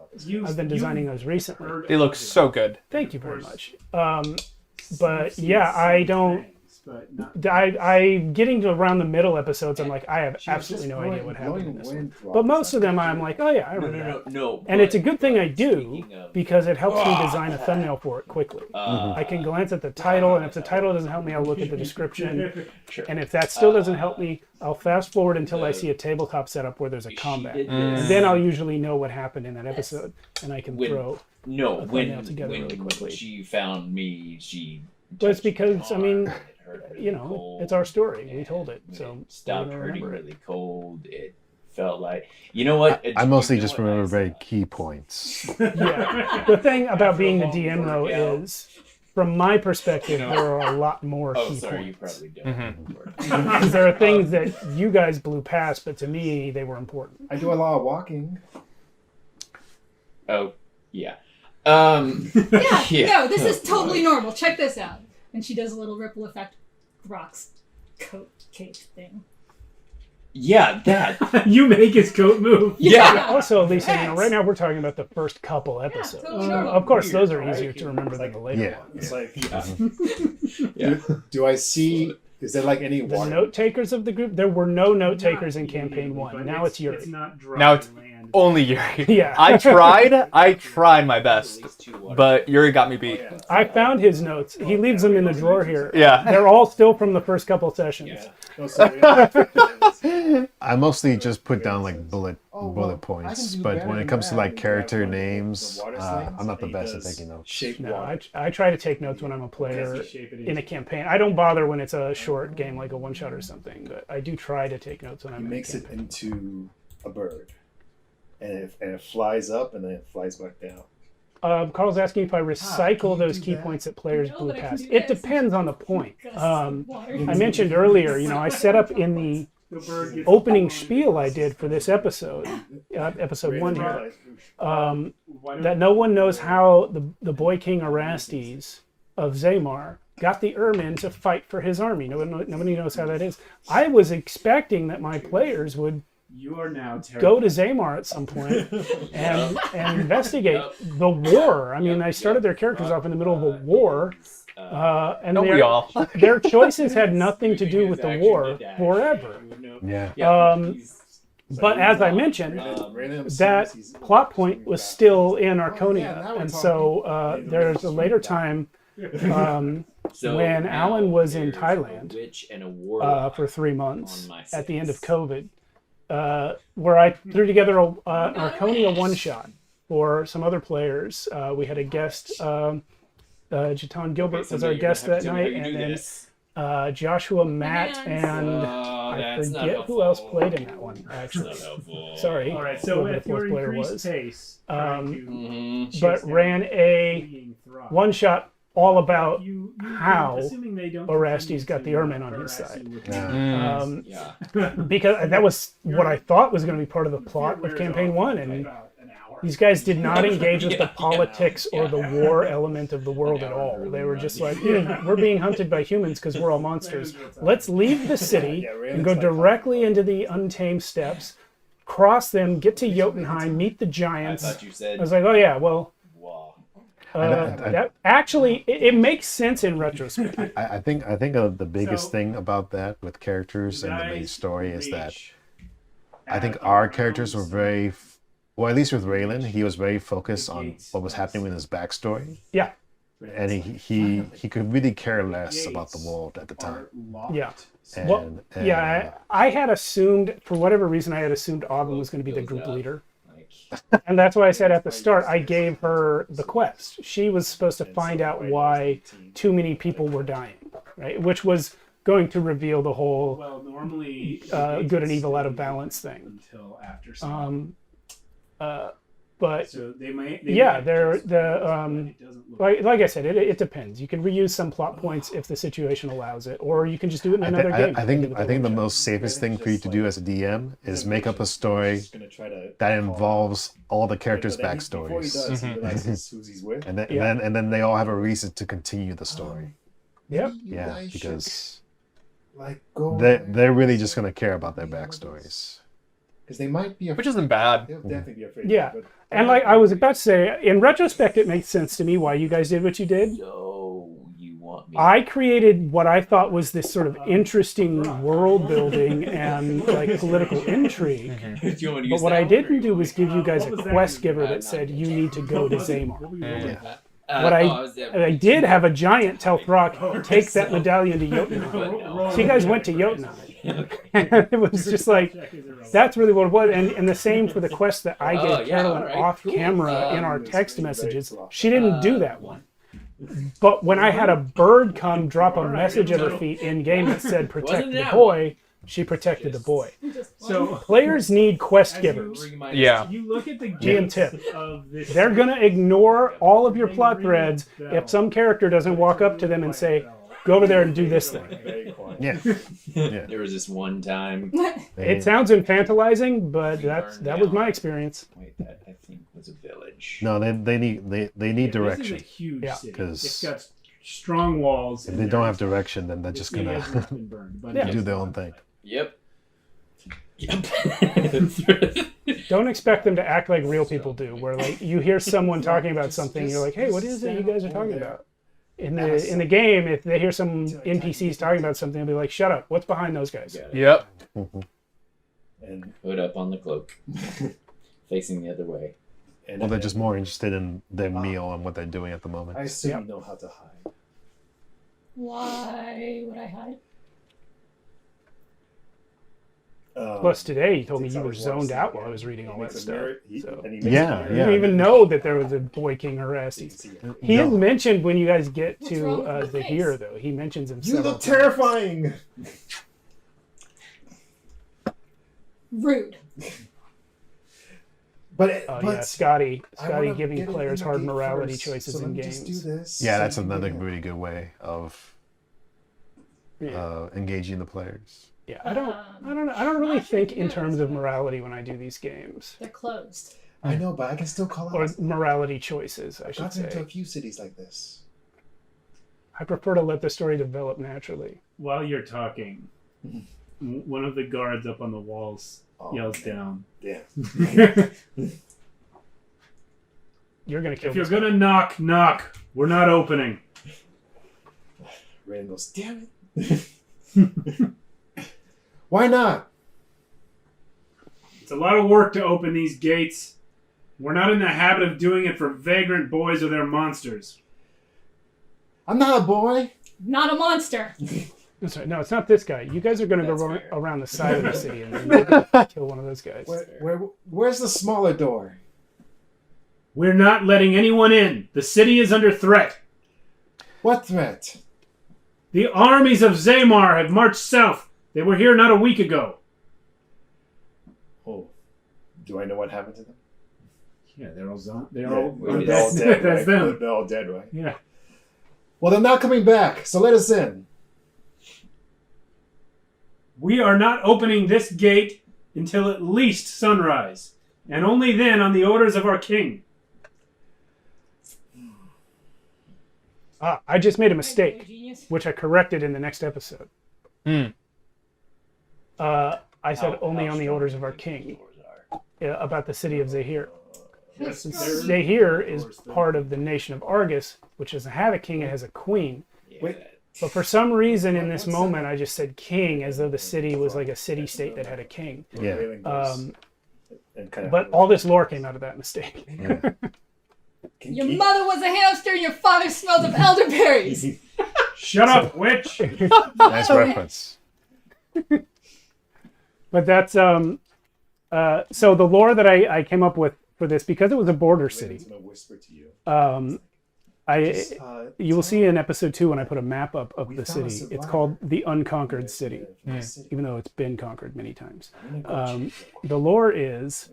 I've been designing those recently. They look so good. Thank you very much. But yeah, I don't. I getting to around the middle episodes, I'm like, I have absolutely no idea what happened in this one. But most of them, I'm like, oh yeah, I remember that. No. And it's a good thing I do Speaking of- because it helps me design a thumbnail for it quickly. I can glance at the title, and if the title doesn't help me, I'll look at the description. And if that still doesn't help me, I'll fast forward until I see a tabletop setup where there's a combat. And then I'll usually know what happened in that episode, and I can throw. No, a when thumbnail together really quickly. she found me, she. But it's touched my because, I arm, mean, it hurt really you know, cold, it's our story. We and told it, when so it stopped we're gonna hurting remember it. really cold. It felt like, you know what? I mostly You know just what remember I very saw? key points. Yeah. The thing about being the DM though workout. is, from my perspective, there are a lot more Oh, key sorry, you points. probably don't. Mm-hmm. Because there are things that you guys blew past, but to me, they were important. I do a lot of walking. Oh, yeah. Yeah, no, this is totally normal. Check this out. And she does a little ripple effect Rock's coat cape thing. Yeah, that. You make his coat move. Yeah. Also, Lisa, you know, right now we're talking about the first couple episodes. totally normal. Of course, those are Weird, easier right? to remember than the later Yeah. ones. It's like, Yeah. do I see? Is there like any The water? note takers of the group, there were no note takers in campaign one. Now it's Yuri. It's not dry Now it's- land. Only Yuri. Yeah. I tried my best, but Yuri got me beat. I found his notes. He leaves them in the drawer here. Yeah. They're all still from the first couple sessions. No, so I mostly just put down like bullet well, bullet I points, can do but better when it than comes to that. like You character grab one of the names, water slings, I'm not the and best he at does taking notes. shape No, water. I try to take notes when I'm a player in a campaign. I don't bother when it's a short game like a one shot or something, but I do try to take notes when He I'm in a makes it campaign. into a bird, and it flies up and then it flies back down. Carl's asking if I recycle can you those do key that? points that players No, blew but I can past. do It this. depends on the point. Gusts I of water. mentioned earlier, you know, I set up in the The bird gets opening spiel I did for this episode, episode 1 here, that no one knows how the boy king Erastes of Zamar got the Ermin to fight for his army. Nobody knows how that is. I was expecting that my players would You are now go to Zamar at some point and investigate the war. I mean, they started their characters off in the middle of a war, and Don't we all? their choices had nothing to do with the war forever. Yeah. But as I mentioned, that plot point was still in Archonia, and so there's a later time when Alan was in Thailand for 3 months at the end of COVID, where I threw together an Archonia one-shot for some other players. We had a guest, Jatan Gilbert was our guest that night, and then Joshua, Matt, and I forget who else played in that one, actually. Sorry. All right, so whoever with the your fourth player increased was. pace, But ran a one-shot all about how Orestes got the Ermin on his side. Because that was what I thought was going to be part of the plot of Campaign 1, and these guys did not engage with the politics or the war element of the world at all. They were just like, we're being hunted by humans because we're all monsters. Let's leave the city and go directly into the Untamed Steppes, cross them, get to Jotunheim, meet the giants. I was like, oh yeah, well, that actually it makes sense in retrospect. I think the biggest thing about that with characters and the main story is that I think our characters were very, well, at least with Raylan, he was very focused on what was happening with his backstory. Yeah. And he could really care less about the world at the time. Yeah. And, Well, yeah, I had assumed, for whatever reason, I had assumed Autumn was going to be the group leader. And that's why I said at the start, I gave her the quest. She was supposed to find out why too many people were dying, right? Which was going to reveal the whole good and evil out of balance thing. Until after but So they might. yeah, like I said, it depends. You can reuse some plot points if the situation allows it, or you can just do it in another game. I think the most safest thing for you to do as a DM is make up a story that involves all the characters' backstories. Before he does, he realizes who he's with. And then they all have a reason to continue the story. Yep. Yeah, because go they're really just gonna care about their backstories. Because they might be Which isn't bad. They'll definitely be afraid. Yeah. But And like I was about to say, in retrospect, it makes sense to me why you guys did what you did. So you want me? I created what I thought was this sort of interesting world building and like political intrigue. Do you want to But use what that I one, didn't or do was give you guys a What was that quest gonna be? giver that said you need to go to Zamar. What I did have a giant tell Throck take that medallion to Jotun. So you guys went to Jotun. And it was just like, that's really what it was. And the same for the quest that I gave Carolyn alright, off cool. camera in our text messages. She didn't do that one. But when I had a bird come drop a message at her feet in game that said protect the boy, she protected the boy. So Players need quest givers. Yeah. you look at the GM tip. of this. They're going to ignore all of your plot threads if some character doesn't walk up to them and say, go over there and do this thing. very quiet. Yeah. There was this one time. It sounds infantilizing, but that was my experience. Wait, that I think was a village. No, they need direction. This is a huge Yeah. city. 'Cause It's got strong walls. If and they don't have there's- direction, then they're just the city gonna hasn't been burned, but Yeah. do their own thing. Yep. Yep. Don't expect them to act like real people do, where like you hear someone talking about something, you're like, hey, what is it you guys are talking about? In the game, if they hear some NPCs talking about something, they'll be like, shut up, what's behind those guys? Yep. And Hood up on the cloak, facing the other way. Well, they're just more interested in their meal and what they're doing at the moment. I assume Yep. you know how to hide. Why would I hide? Plus today, you told me you were zoned out while I was reading all that stuff. So. Yeah, You didn't even know that there was a boy king Orestes. He is mentioned when you guys get What's to wrong with my face? Zahir, though. He mentions him You several look times. terrifying. Rude. But Yeah, Scotty I wanna giving get it players in the hard gate morality first, choices so let in me just games. do this. Yeah, so that's you can another get it. really good way of Yeah. engaging the players. Yeah, I don't really think in terms of morality when I do these games, They're closed. I know, but I can still call or out. morality choices, I I've should gotten into say. a few cities like this. I prefer to let the story develop naturally. While you're talking, one of the guards up on the walls Oh, yells down. Yeah. You're gonna kill. If you're this guy. gonna knock, knock. We're not opening. Raiden goes, damn it. Why not? It's a lot of work to open these gates. We're not in the habit of doing it for vagrant boys or their monsters. I'm not a boy. Not a monster. I'm sorry, no, it's not this guy. You guys are gonna go around the side of the city and kill one of those guys. Where's the smaller door? We're not letting anyone in. The city is under threat. What threat? The armies of Zamar have marched south. They were here not a week ago. Oh, do I know what happened to them? Yeah, they're all They're all all that's, dead, that's right? them. They're all dead, right? Yeah. Well, they're not coming back, so let us in. We are not opening this gate until at least sunrise, and only then on the orders of our king. I just made a mistake, Genius. which I corrected in the next episode. I said only on the orders of our king. About the city of Zahir. Zahir is part of the nation of Argus, which doesn't have a king, it has a queen. Wait, But for some reason in this moment, I just said king as though the city was like a city-state that had a king. Yeah. Raiden goes, and kind of But all this lore came out of that mistake. Your mother was a hamster and your father smelled of elderberries. Shut up, witch! Nice reference. But that's so the lore that I came up with for this, because it was a border city. Raiden's gonna whisper to you. You will see in episode 2 when I put a map up of the city. It's called the Unconquered City, even though it's been conquered many times. The lore is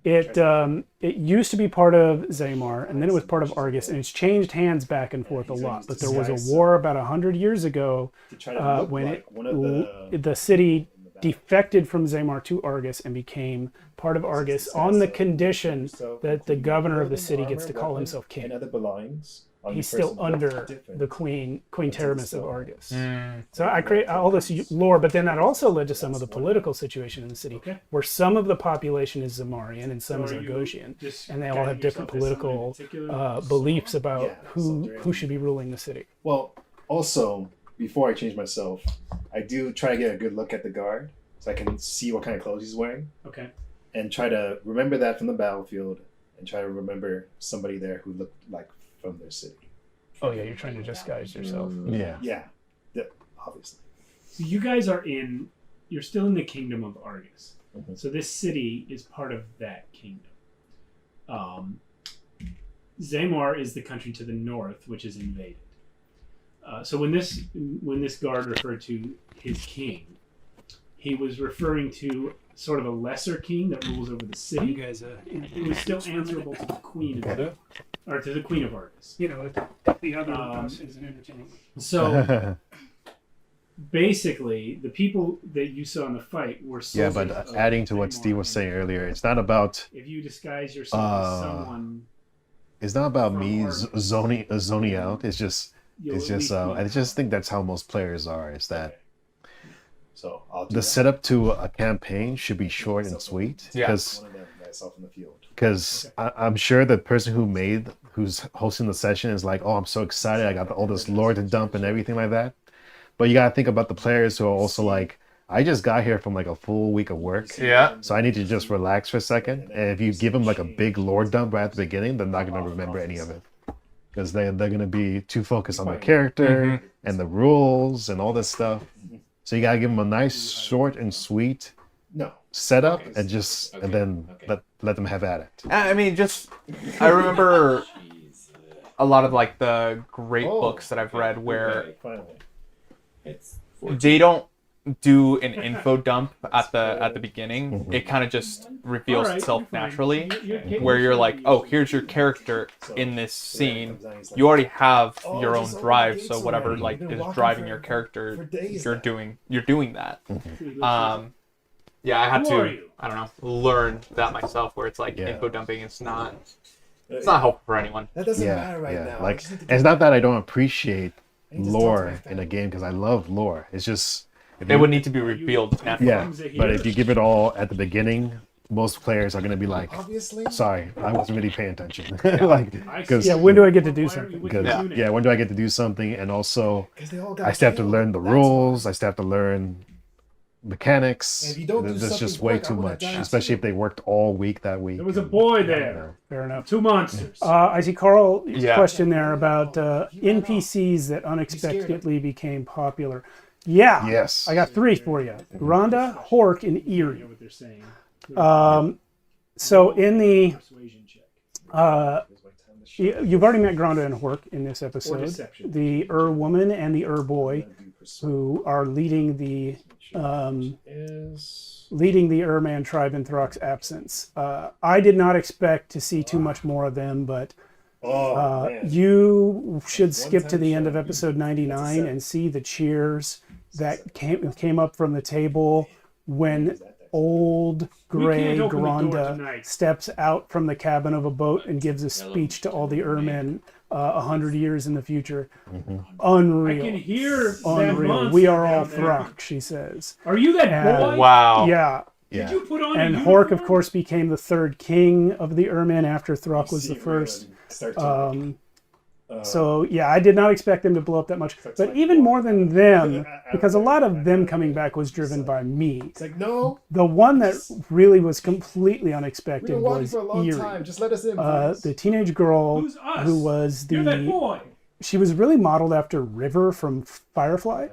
it used to be part of Zaymar, and then it was part of Argus, and it's changed hands back and forth a lot. But there was a war about 100 years ago when the city defected from Zaymar to Argus and became part of Argus on the condition that the governor of the city gets to call himself king. He's still under the Queen Teramis of Argus. So I create all this lore, but then that also led to some of the political situation in the city, where some of the population is Zamarian and some is Argosian, and they all have different political beliefs about who should be ruling the city. Well, also, before I change myself, I do try to get a good look at the guard so I can see what kind of clothes he's wearing. Okay. And try to remember that from the battlefield and try to remember somebody there who looked like from their city. Oh yeah, you're trying to disguise yourself. Yeah, obviously. So you guys you're still in the kingdom of Argus. So this city is part of that kingdom. Zaymar is the country to the north, which is invaded. So when this guard referred to his king, he was referring to sort of a lesser king that rules over the city. You guys, it was still answerable to the queen or to the queen of Argus. You know, the other is an entertaining. So basically, the people that you saw in the fight were soldiers. Yeah, but adding to what Steve was saying earlier, it's not about. If you disguise yourself as someone. It's not about me zoning out. It's just. I just think that's how most players are. Is that so the setup to a campaign should be short and sweet. Because I'm sure the person who's hosting the session is like, oh, I'm so excited. I got all this lore to dump and everything like that. But you gotta think about the players who are also like, I just got here from like a full week of work. Yeah. So I need to just relax for a second. And if you give them like a big lore dump right at the beginning, they're not gonna remember any of it. Because they're going to be too focused on the character and the rules and all this stuff. So you got to give them a nice, short and sweet setup and then let them have at it. I mean, I remember a lot of like the great books that I've read where they don't do an info dump at the beginning. It kind of just reveals itself naturally, where you're like, oh, here's your character in this scene. You already have your own drive, so whatever like is driving your character, you're doing that. I had to, I don't know, learn that myself, where it's like info dumping. It's not helpful for anyone. That doesn't matter right now. Like, it's not that I don't appreciate lore in a game, because I love lore. It's just it would need to be revealed naturally. Yeah, but if you give it all at the beginning, most players are going to be like, sorry, I wasn't really paying attention. When do I get to do something? When do I get to do something? And also, I still have to learn the rules. I still have to learn mechanics. There's just way too much, especially if they worked all week that week. There was a boy there. Fair enough. 2 monsters. I see Carl's question there about NPCs that unexpectedly became popular. Yeah. Yes. I got 3 for you. Rhonda, Hork, and Eerie. So in the you've already met Granda and Hork in this episode. The woman and the boy, who are leading the Man tribe in Throck's absence. I did not expect to see too much more of them, but you should skip to the end of episode 99 and see the cheers that came up from the table when old gray Granda steps out from the cabin of a boat and gives a speech to all the men 100 years in the future. Unreal. I can hear unreal. We are all Throck, she says. Are you that boy? Wow. Yeah. Did you put on and Hork, of course, became the 3rd king of the Ermin after Throck was the first. So I did not expect them to blow up that much, but even more than them, because a lot of them coming back was driven by me. It's like, no. The one that really was completely unexpected was for a long Eerie, time. Just let us in, the teenage girl who was she was really modeled after River from Firefly.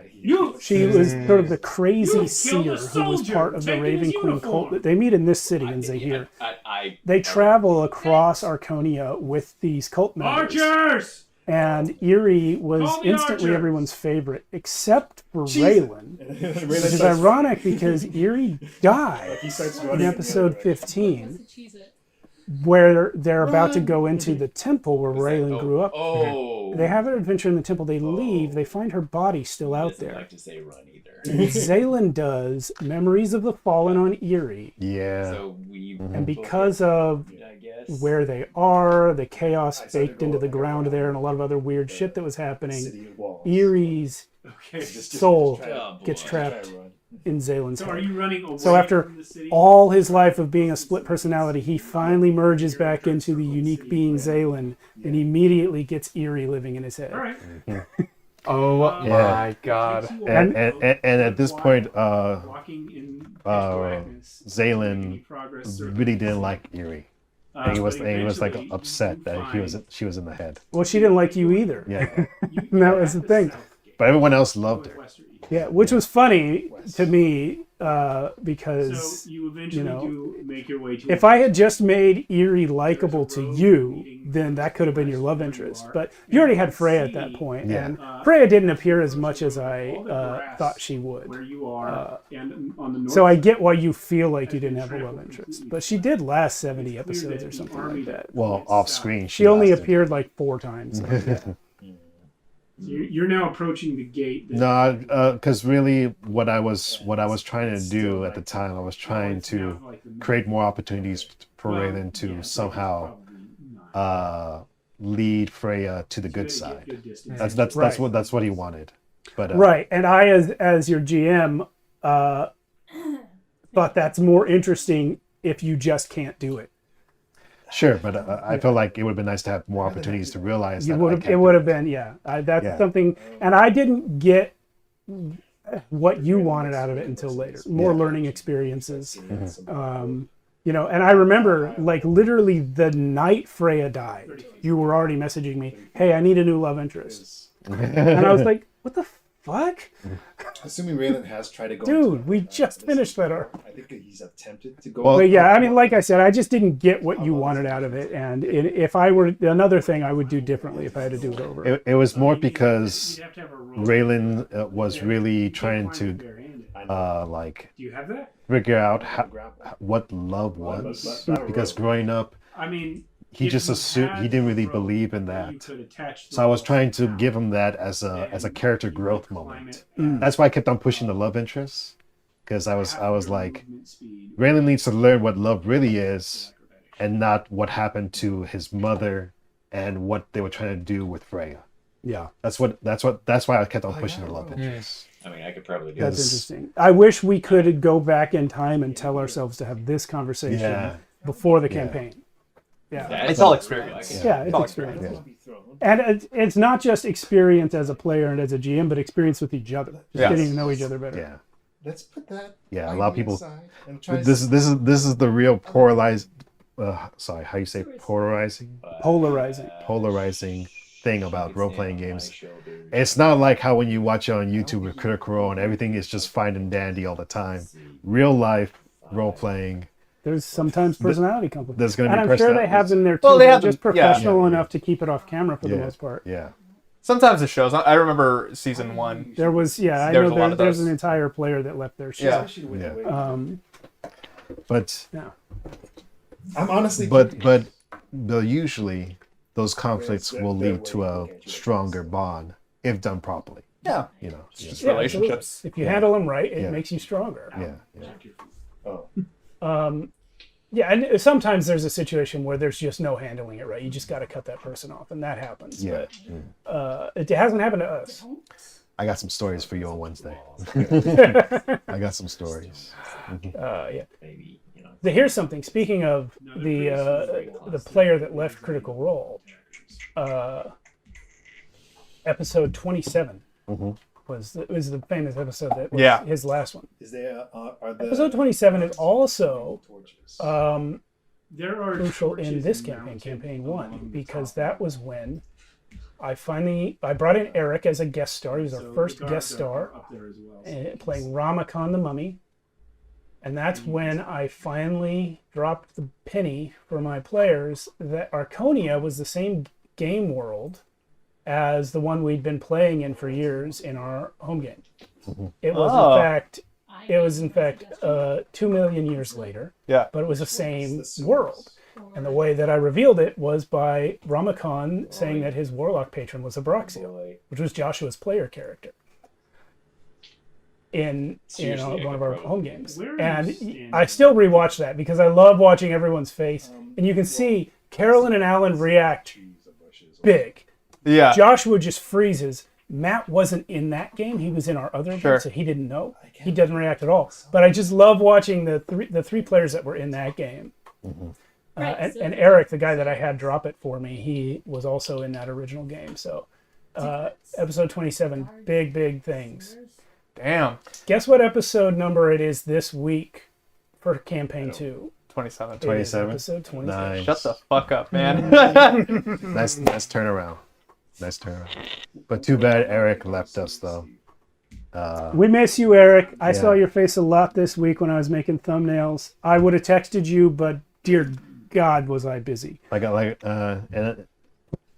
She was sort of the crazy seer who was part of the Raven Queen cult. They meet in this city in Zahir. They travel across Archonia with these cult members. Archers! And Eerie was Call the instantly archer. everyone's favorite, except for Jesus. Raylan. Raylan Which is starts- ironic because Eerie died He starts in running the other episode direction. 15, Cheese it. where they're about to go into the temple where Raylan grew up. Oh. They have an adventure in the temple. They leave. They find her body still He out doesn't there. like to say run either. And Zaylin does Memories of the Fallen on Eerie. Yeah. So we. And because of I guess. where they are, the chaos baked into the ground there, and a lot of other weird shit that was happening, City of walls. Eerie's Okay. soul try to- Oh, boy. gets try trapped to run. in Zaylin's So are head. you running away So after from the city? all his life of being a split personality, he finally merges back into the unique being Zaylin, and immediately gets Eerie living in his head. All right. Oh Yeah. my god. And at this point, Walking in blackness, Zaylin any progress or- really didn't like Eerie. And he was but like eventually upset you that she was in the head. Well, she didn't like you either. Yeah. And that was the thing. But everyone else loved her. Yeah, which was funny to me because So you eventually know, do make your way to. if I had just made Eerie likable to you, then that could have been your love interest. But you already had Freya at that point, Yeah. and Freya didn't appear as much as I thought she where would. you are, and on the north. So I get why you feel like you didn't have a love interest. But she did last 70 episodes or something like that. Well, off screen. She only lasted. appeared like 4 times. So you're now approaching the gate. that- No, because really, what I was trying to do at the time, I was trying to create more opportunities for Raylan to somehow lead Freya to the good side. That's Right. what he wanted. But Right, and I, as your GM, thought that's more interesting if you just can't do it. Sure, but I felt like it would have been nice to have more opportunities to realize You that would I have, can't it do would have been, yeah. That's Yeah. something, and I didn't get what you wanted out of it until later. More Yeah. learning experiences, you know. And I remember, like literally the night Freya died, you were already messaging me, "Hey, I need a new love interest," and I was like, "What the fuck, Assuming Raylan has tried to go. dude? into We it, just finished that arc." I think that he's attempted to go. Well, But yeah, I mean, like I said, I just didn't get what you wanted out of it, and if I were another thing, I would do differently if I had to do it over. It was more because You'd have to have a roll. Raylan was really trying to like Do you have that? figure out what love was, because growing up I mean, he if just you assumed had he didn't really a rope believe in that you that. could attach to So I was the trying to ground, give him that as a and character you growth would climb moment. it That's why I kept on pushing the love interest, because I was half like, your movement speed. Raylan needs to learn what love really is, and not what happened to his mother and what they were trying to do with Freya. Yeah, That's why I kept on pushing the love interest. I mean, I could probably do that's this. interesting. I wish we could go back in time and tell ourselves to have this conversation Yeah. before the Yeah. campaign. Yeah. That's It's all cool. experience. I like it. Yeah, it's all experience. Yeah. And it's not just experience as a player and as a GM, but experience with each other. Just Yes. getting to know each other better. Yeah. Let's put that. Yeah, a lot of idea people- aside and try This is the real polarized. Sorry, how you say polarizing? Polarizing thing about role playing games. It's not like how when you watch it on YouTube with Critical Role and everything is just fine and dandy all the time. Real life role playing. There's sometimes personality conflict. There's gonna be and I'm sure they personality- have them there too. Well, they They're have just them- yeah. professional Yeah. enough to keep it off camera for the most part. Yeah. Sometimes it shows. I remember season 1. There was, yeah, I There's know a lot of there's those. an entire player that left their show. Yeah. Especially with Yeah. the way- But Yeah. I'm honestly. but usually those conflicts will lead to a stronger bond if done properly. Yeah. You know. Yeah. Just Yeah, relationships. absolutely. If you handle them right, it Yeah. makes you stronger. Yeah. Oh, Yeah, and sometimes there's a situation where there's just no handling it right. You just got to cut that person off, and that happens. Yeah. But it hasn't happened to us. I got some stories for you on Wednesday. I got some stories. Yeah. Maybe, you know. Here's something. Speaking of the player that left Critical Role, episode 27 was the famous episode that was Yeah. his last one. is there? Are the Episode 27 is also torches? There are crucial in torches this mounted campaign 1, along the because top. that was when I brought in Eric as a guest star. He was So our the first guards guest are star, up there as well. playing Ramakan the Mummy. And that's when I finally dropped the penny for my players that Archonia was the same game world as the one we'd been playing in for years in our home game. Mm-hmm. It was in fact 2 million years later. Yeah. But it was the same world. And the way that I revealed it was by Ramakhan saying that his warlock patron was a Broxiel, which was Joshua's player character in one of our home games. And I still rewatch that because I love watching everyone's face. And you can see Carolyn and Alan react big. Yeah. Joshua just freezes. Matt wasn't in that game. He was in our other game, so he didn't know. He doesn't react at all. But I just love watching the three players that were in that game. Mm-hmm. And Eric, the guy that I had drop it for me, he was also in that original game. So episode 27, big things. Damn. Guess what episode number it is this week for campaign 2? 27. 27. Episode 27. Nice. Shut the fuck up, man. Nice turnaround. Nice turnaround. But too bad Eric left us, though. We miss you, Eric. I saw your face a lot this week when I was making thumbnails. I would have texted you, but dear God, was I busy. And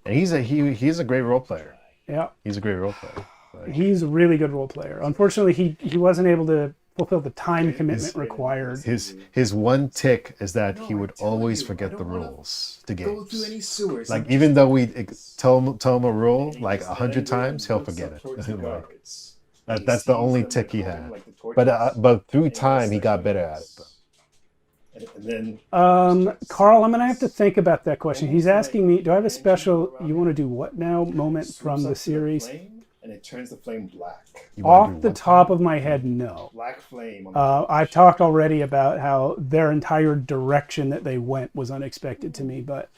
he's a great role player. Yeah. He's a great role player. He's a really good role player. Unfortunately, he wasn't able to fulfill the time commitment required. His one tick is that he would always forget the rules to games. Like, even though we tell him a rule like 100 times, he'll forget it. That's the only tick he had. But through time, he got better at it. Carl, I'm gonna have to think about that question. He's asking me, do I have a special you want to do what now moment from the series? And it turns the flame black. Off the top of my head, no. Black flame. I've talked already about how their entire direction that they went was unexpected to me, but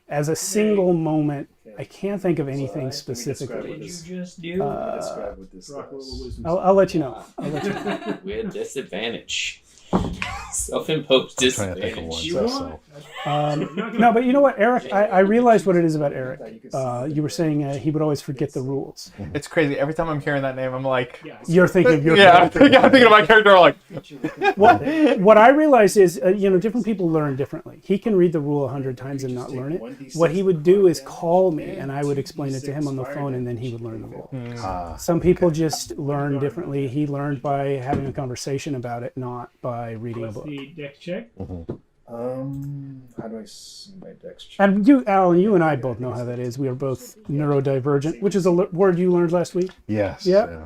as a single moment, I can't think of anything specifically. What did you just do? I'll let you know. With disadvantage. Self-imposed disadvantage. No, but you know what, Eric? I realized what it is about Eric. You were saying he would always forget the rules. It's crazy. Every time I'm hearing that name, I'm like... You're thinking of your character. I'm thinking of my character. I'm like... What I realized is, different people learn differently. He can read the rule 100 times and not learn it. What he would do is call me, and I would explain it to him on the phone, and then he would learn the rule. Some people just learn differently. He learned by having a conversation about it, not by reading a book. The dex check? How do I see my dex check? And you, Alan, you and I both know how that is. We are both neurodivergent, which is a word you learned last week. Yes. Yeah.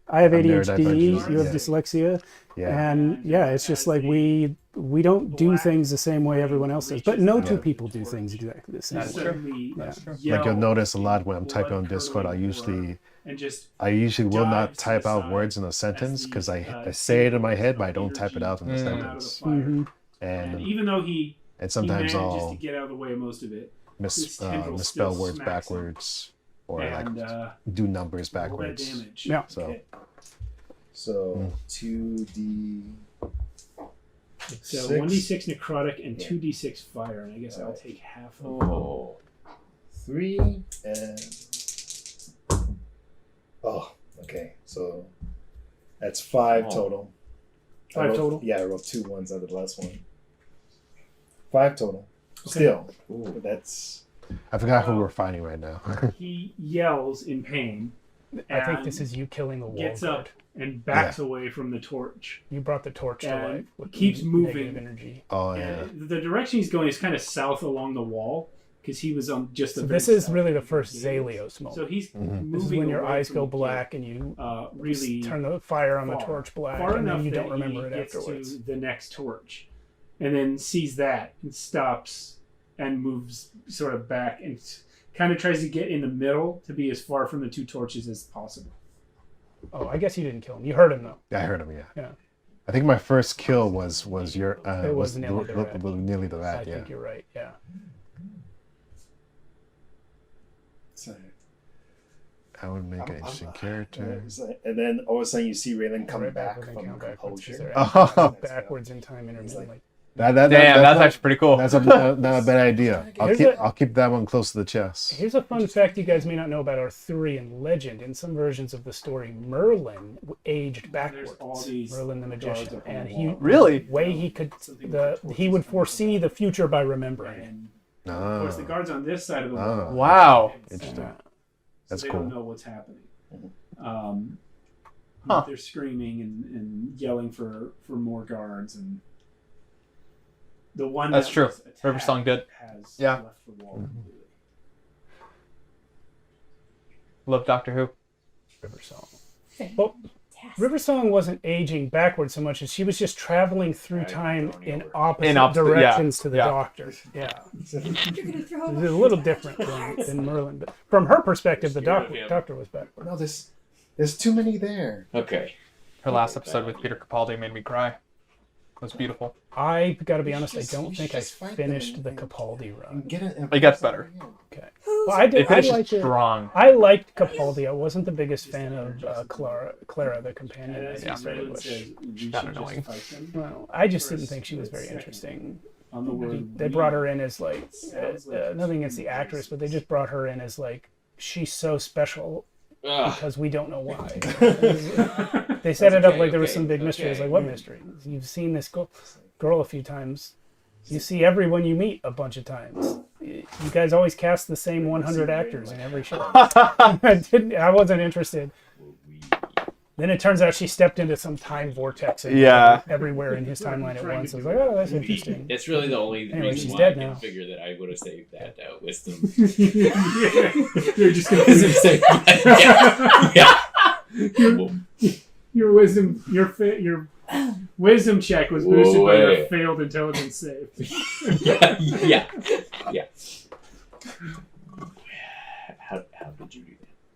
I have I'm ADHD. You have yeah. dyslexia. Yeah. And it's just like we don't do things the same way everyone else does. But no two people do things exactly the same way. That's true. Like, you'll notice a lot when I'm typing on Discord, I usually will not type out words in a sentence because I say it in my head, but I don't type it out in the sentence. And even though and sometimes I'll to get out of the way of most of it, misspell words backwards or do numbers backwards. Yeah. So 2D. So 1d6 necrotic and 2d6 fire, and I guess I'll take half of 3 and okay. So that's 5 total. 5 total? Yeah, I rolled 2 ones out of the last one. 5 total. Still. But that's... I forgot who we're fighting right now. He yells in pain. I think this is you killing the wall. Gets up and backs away from the torch. You brought the torch to life. With keeps moving. Energy. Oh, yeah. The direction he's going is kind of south along the wall because he was on just the. So this is really the first Zalios moment. So he's moving. This is when your eyes go black and you really turn the fire on the torch black, far and enough then you that don't remember he it gets afterwards. to the next torch, and then sees that and stops and moves sort of back and kind of tries to get in the middle to be as far from the 2 torches as possible. Oh, I guess you didn't kill him. You heard him though. Yeah, I heard him. Yeah. Yeah. I think my first kill was your it was nearly the rat. Nearly the rat. I think you're right. Yeah. I would make an interesting character. And then all of a sudden you see Raylan coming back from composure. Backwards in time intermittently. That's actually pretty cool. That's not a bad idea. I'll keep that one close to the chest. Here's a fun fact you guys may not know about Arthurian legend. In some versions of the story, Merlin aged backwards. Merlin the magician, and he would foresee the future by remembering it. Ah. Of course, the guards on this side of the Ah. wall. Wow. Interesting. So That's they cool. don't know what's happening. Huh. They're screaming and yelling for more guards, and the one That's that true. was attacked River Song did. has Yeah. left the wall completely. Love Doctor Who. River Song. Well, River Song wasn't aging backwards so much as she was just traveling through time in opposite directions to the Doctor. Yeah. You're gonna throw It's a little different than Merlin, but from her perspective, the Doctor was backward. No, there's too many there. Okay. Her last episode with Peter Capaldi made me cry. It was beautiful. I gotta be honest, I don't we think should I just fight them finished the and- Capaldi run. It gets better. Okay. Well, I did. It finishes liked it. strong. I liked Capaldi. I wasn't the biggest fan of Clara, the companion. And I as started Merlin with. says, we That should annoying. just fight them. Well, I just didn't think she was very interesting. On the word They brought her in as like Sounds like nothing against the actress, but they just brought her in as like she's so special Ugh. because we don't know why. They set it up like there was some big mystery. It's okay. like, what mystery? You've seen this girl a few times. You see everyone you meet a bunch of times. You guys always cast the same 100 actors in every show. I wasn't interested. Then it turns out she stepped into some time vortex and everywhere in his timeline at once. I was like, oh, that's interesting. It's really the only Anyway, reason she's why dead I can now. figure that I would have saved that wisdom. You're just gonna Wisdom save. Yeah. your wisdom your wisdom check was boosted by your Whoa. failed intelligence save. Yeah. How did you do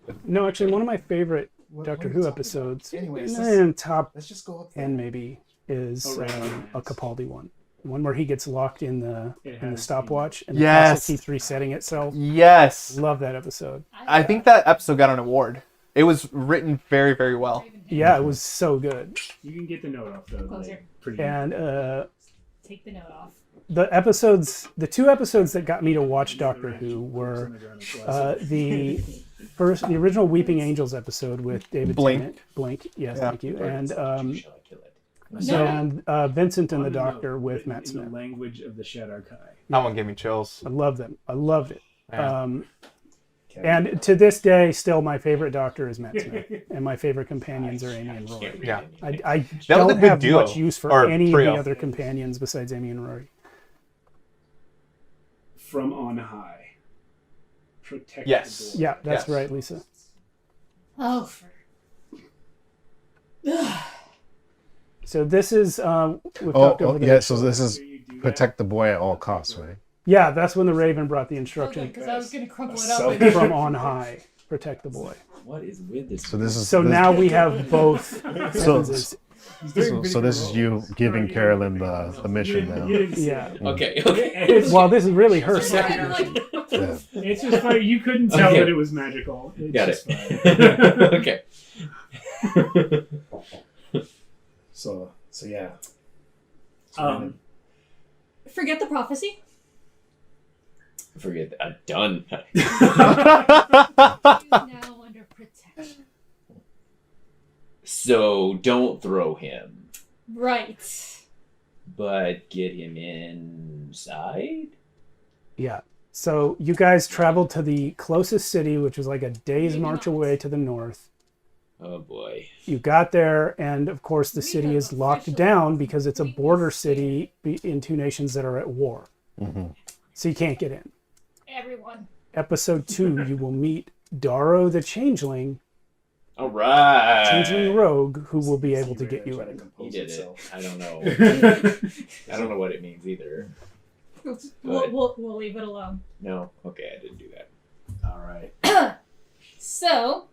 that? No, actually, one of my favorite What Doctor are we Who talking episodes, about? Anyways, and top let's just go up there. 10 maybe, is Oh, right. a Capaldi one. One where he gets locked in the It the has stopwatch and Yes. the castle keeps resetting itself. Yes. Love that episode. I think that episode got an award. It was written very, very well. Yeah, it was so good. You can get the note off though. Closer. Like, pretty And Take the note off. the two episodes that got me to watch Doctor Who were the original Weeping Angels episode with David Blink. Tennant. Blink, yes, Yeah. thank you. And Shall I kill it? Vincent and the On a Doctor note, with written Matt in Smith. the language of the Shadar-kai. That one gave me chills. I love them. I loved it. Yeah. And to this day, still my favorite Doctor is Matt Smith, and my favorite companions are Amy and Rory. Yeah. I That was don't a good have duo, much use for or any of trio. the other companions besides Amy and Rory. From on high. Protect Yes. the door. Yeah, that's Yes. right, Lisa. Oh, So this is we've Oh, talked over the yeah. So this is After you do that, protect the boy at all costs, right? yeah, that's when the Raven brought the instruction because I was gonna crumple it So- up. And from on high, protect the boy. What is with this? So this is So this, now we have both. So, sentences. so this is you giving Carolyn the mission now. You didn't see Yeah. it. Okay. It's, Well, this is really her Just kind second. of like, Yeah. it's just funny. You couldn't tell Okay. that it was magical. It's Got just it. fine. Okay. So yeah. Um, forget the prophecy. Forget that. I'm done. He's now under protection. So don't throw him, Right. but get him inside. Yeah. So you guys traveled to the closest city, which was like a day's Maybe march not. away to the north. Oh boy. You got there, and of course the city is locked down because it's a border city in two nations that are at war. So you can't get in. Everyone. Episode 2, you will meet Darrow the Changeling, All right. Changeling Rogue, who will be able to get you in. He did it. I don't know. I don't know what it means either. We'll leave it alone. No. Okay, I didn't do that. all right. So,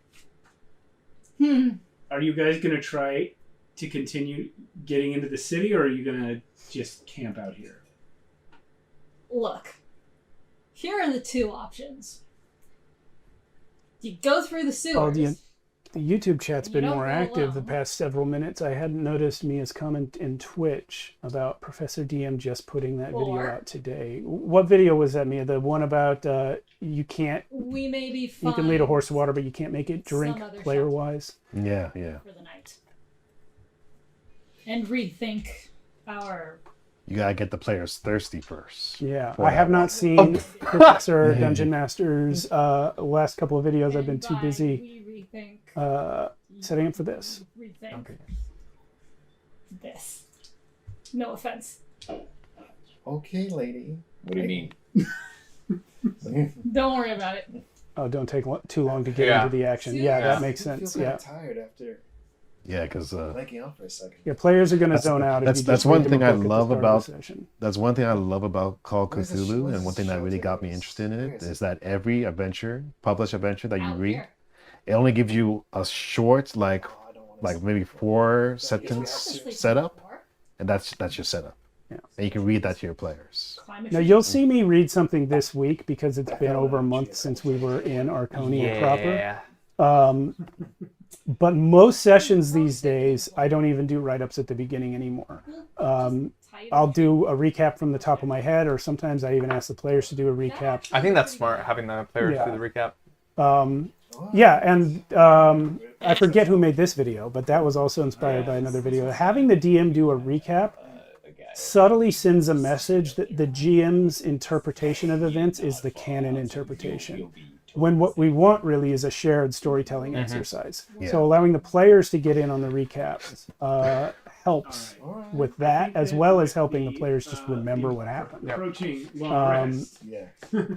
Are you guys gonna try to continue getting into the city, or are you gonna just camp out here? look. Here are the two options. You go through the sewers. Oh, the YouTube chat's been You don't more go active the alone. past several minutes. I hadn't noticed Mia's comment in Twitch about Professor DM just putting that video Or- out today. What video was that, Mia? The one about you can't, We may be you fine can lead a horse to water, but you can't make it drink Some other player-wise. Yeah. for the night. And rethink our you gotta get the players thirsty first. Yeah, for I have that not one. seen Professor Dungeon Masters. Last couple of videos I've been too busy setting up for this. Rethink this. No offense. Okay, lady. What do you mean? Don't worry about it. Oh, don't take too long to get Yeah. into the action. See? Yeah, Yeah. that makes I feel sense. kind Yeah, of tired after Yeah, because blanking out for a second. yeah. Players are going to zone out. that's- if you that's just one read them thing a I book at the love start of about- the session. that's one thing I love about Call of What is the Cthulhu, what is and one the thing that show really got me series? interested in Where it is is that every published adventure that you Out read, here. it only gives you a short, Oh, I don't want like maybe 4 sentence Honestly, setup, before, and that's your setup. Yeah. And you can read that to your players. climate Now change. you'll see me read something this week because it's been over a month since we were in Archonia proper. But most sessions these days, I don't even do write-ups at the beginning anymore. I'll do a recap from the top of my head, or sometimes I even ask the players to do a recap. I think that's smart, having the players Yeah. do the recap. Yeah, and I forget who made this video, but that was also inspired by another video. Having the DM do a recap subtly sends a message that the GM's interpretation of events is the canon interpretation. When what we want really is a shared storytelling exercise. Yeah. So allowing the players to get in on the recap helps with that, as well as helping the players just remember what happened. Approaching long rest. Yeah.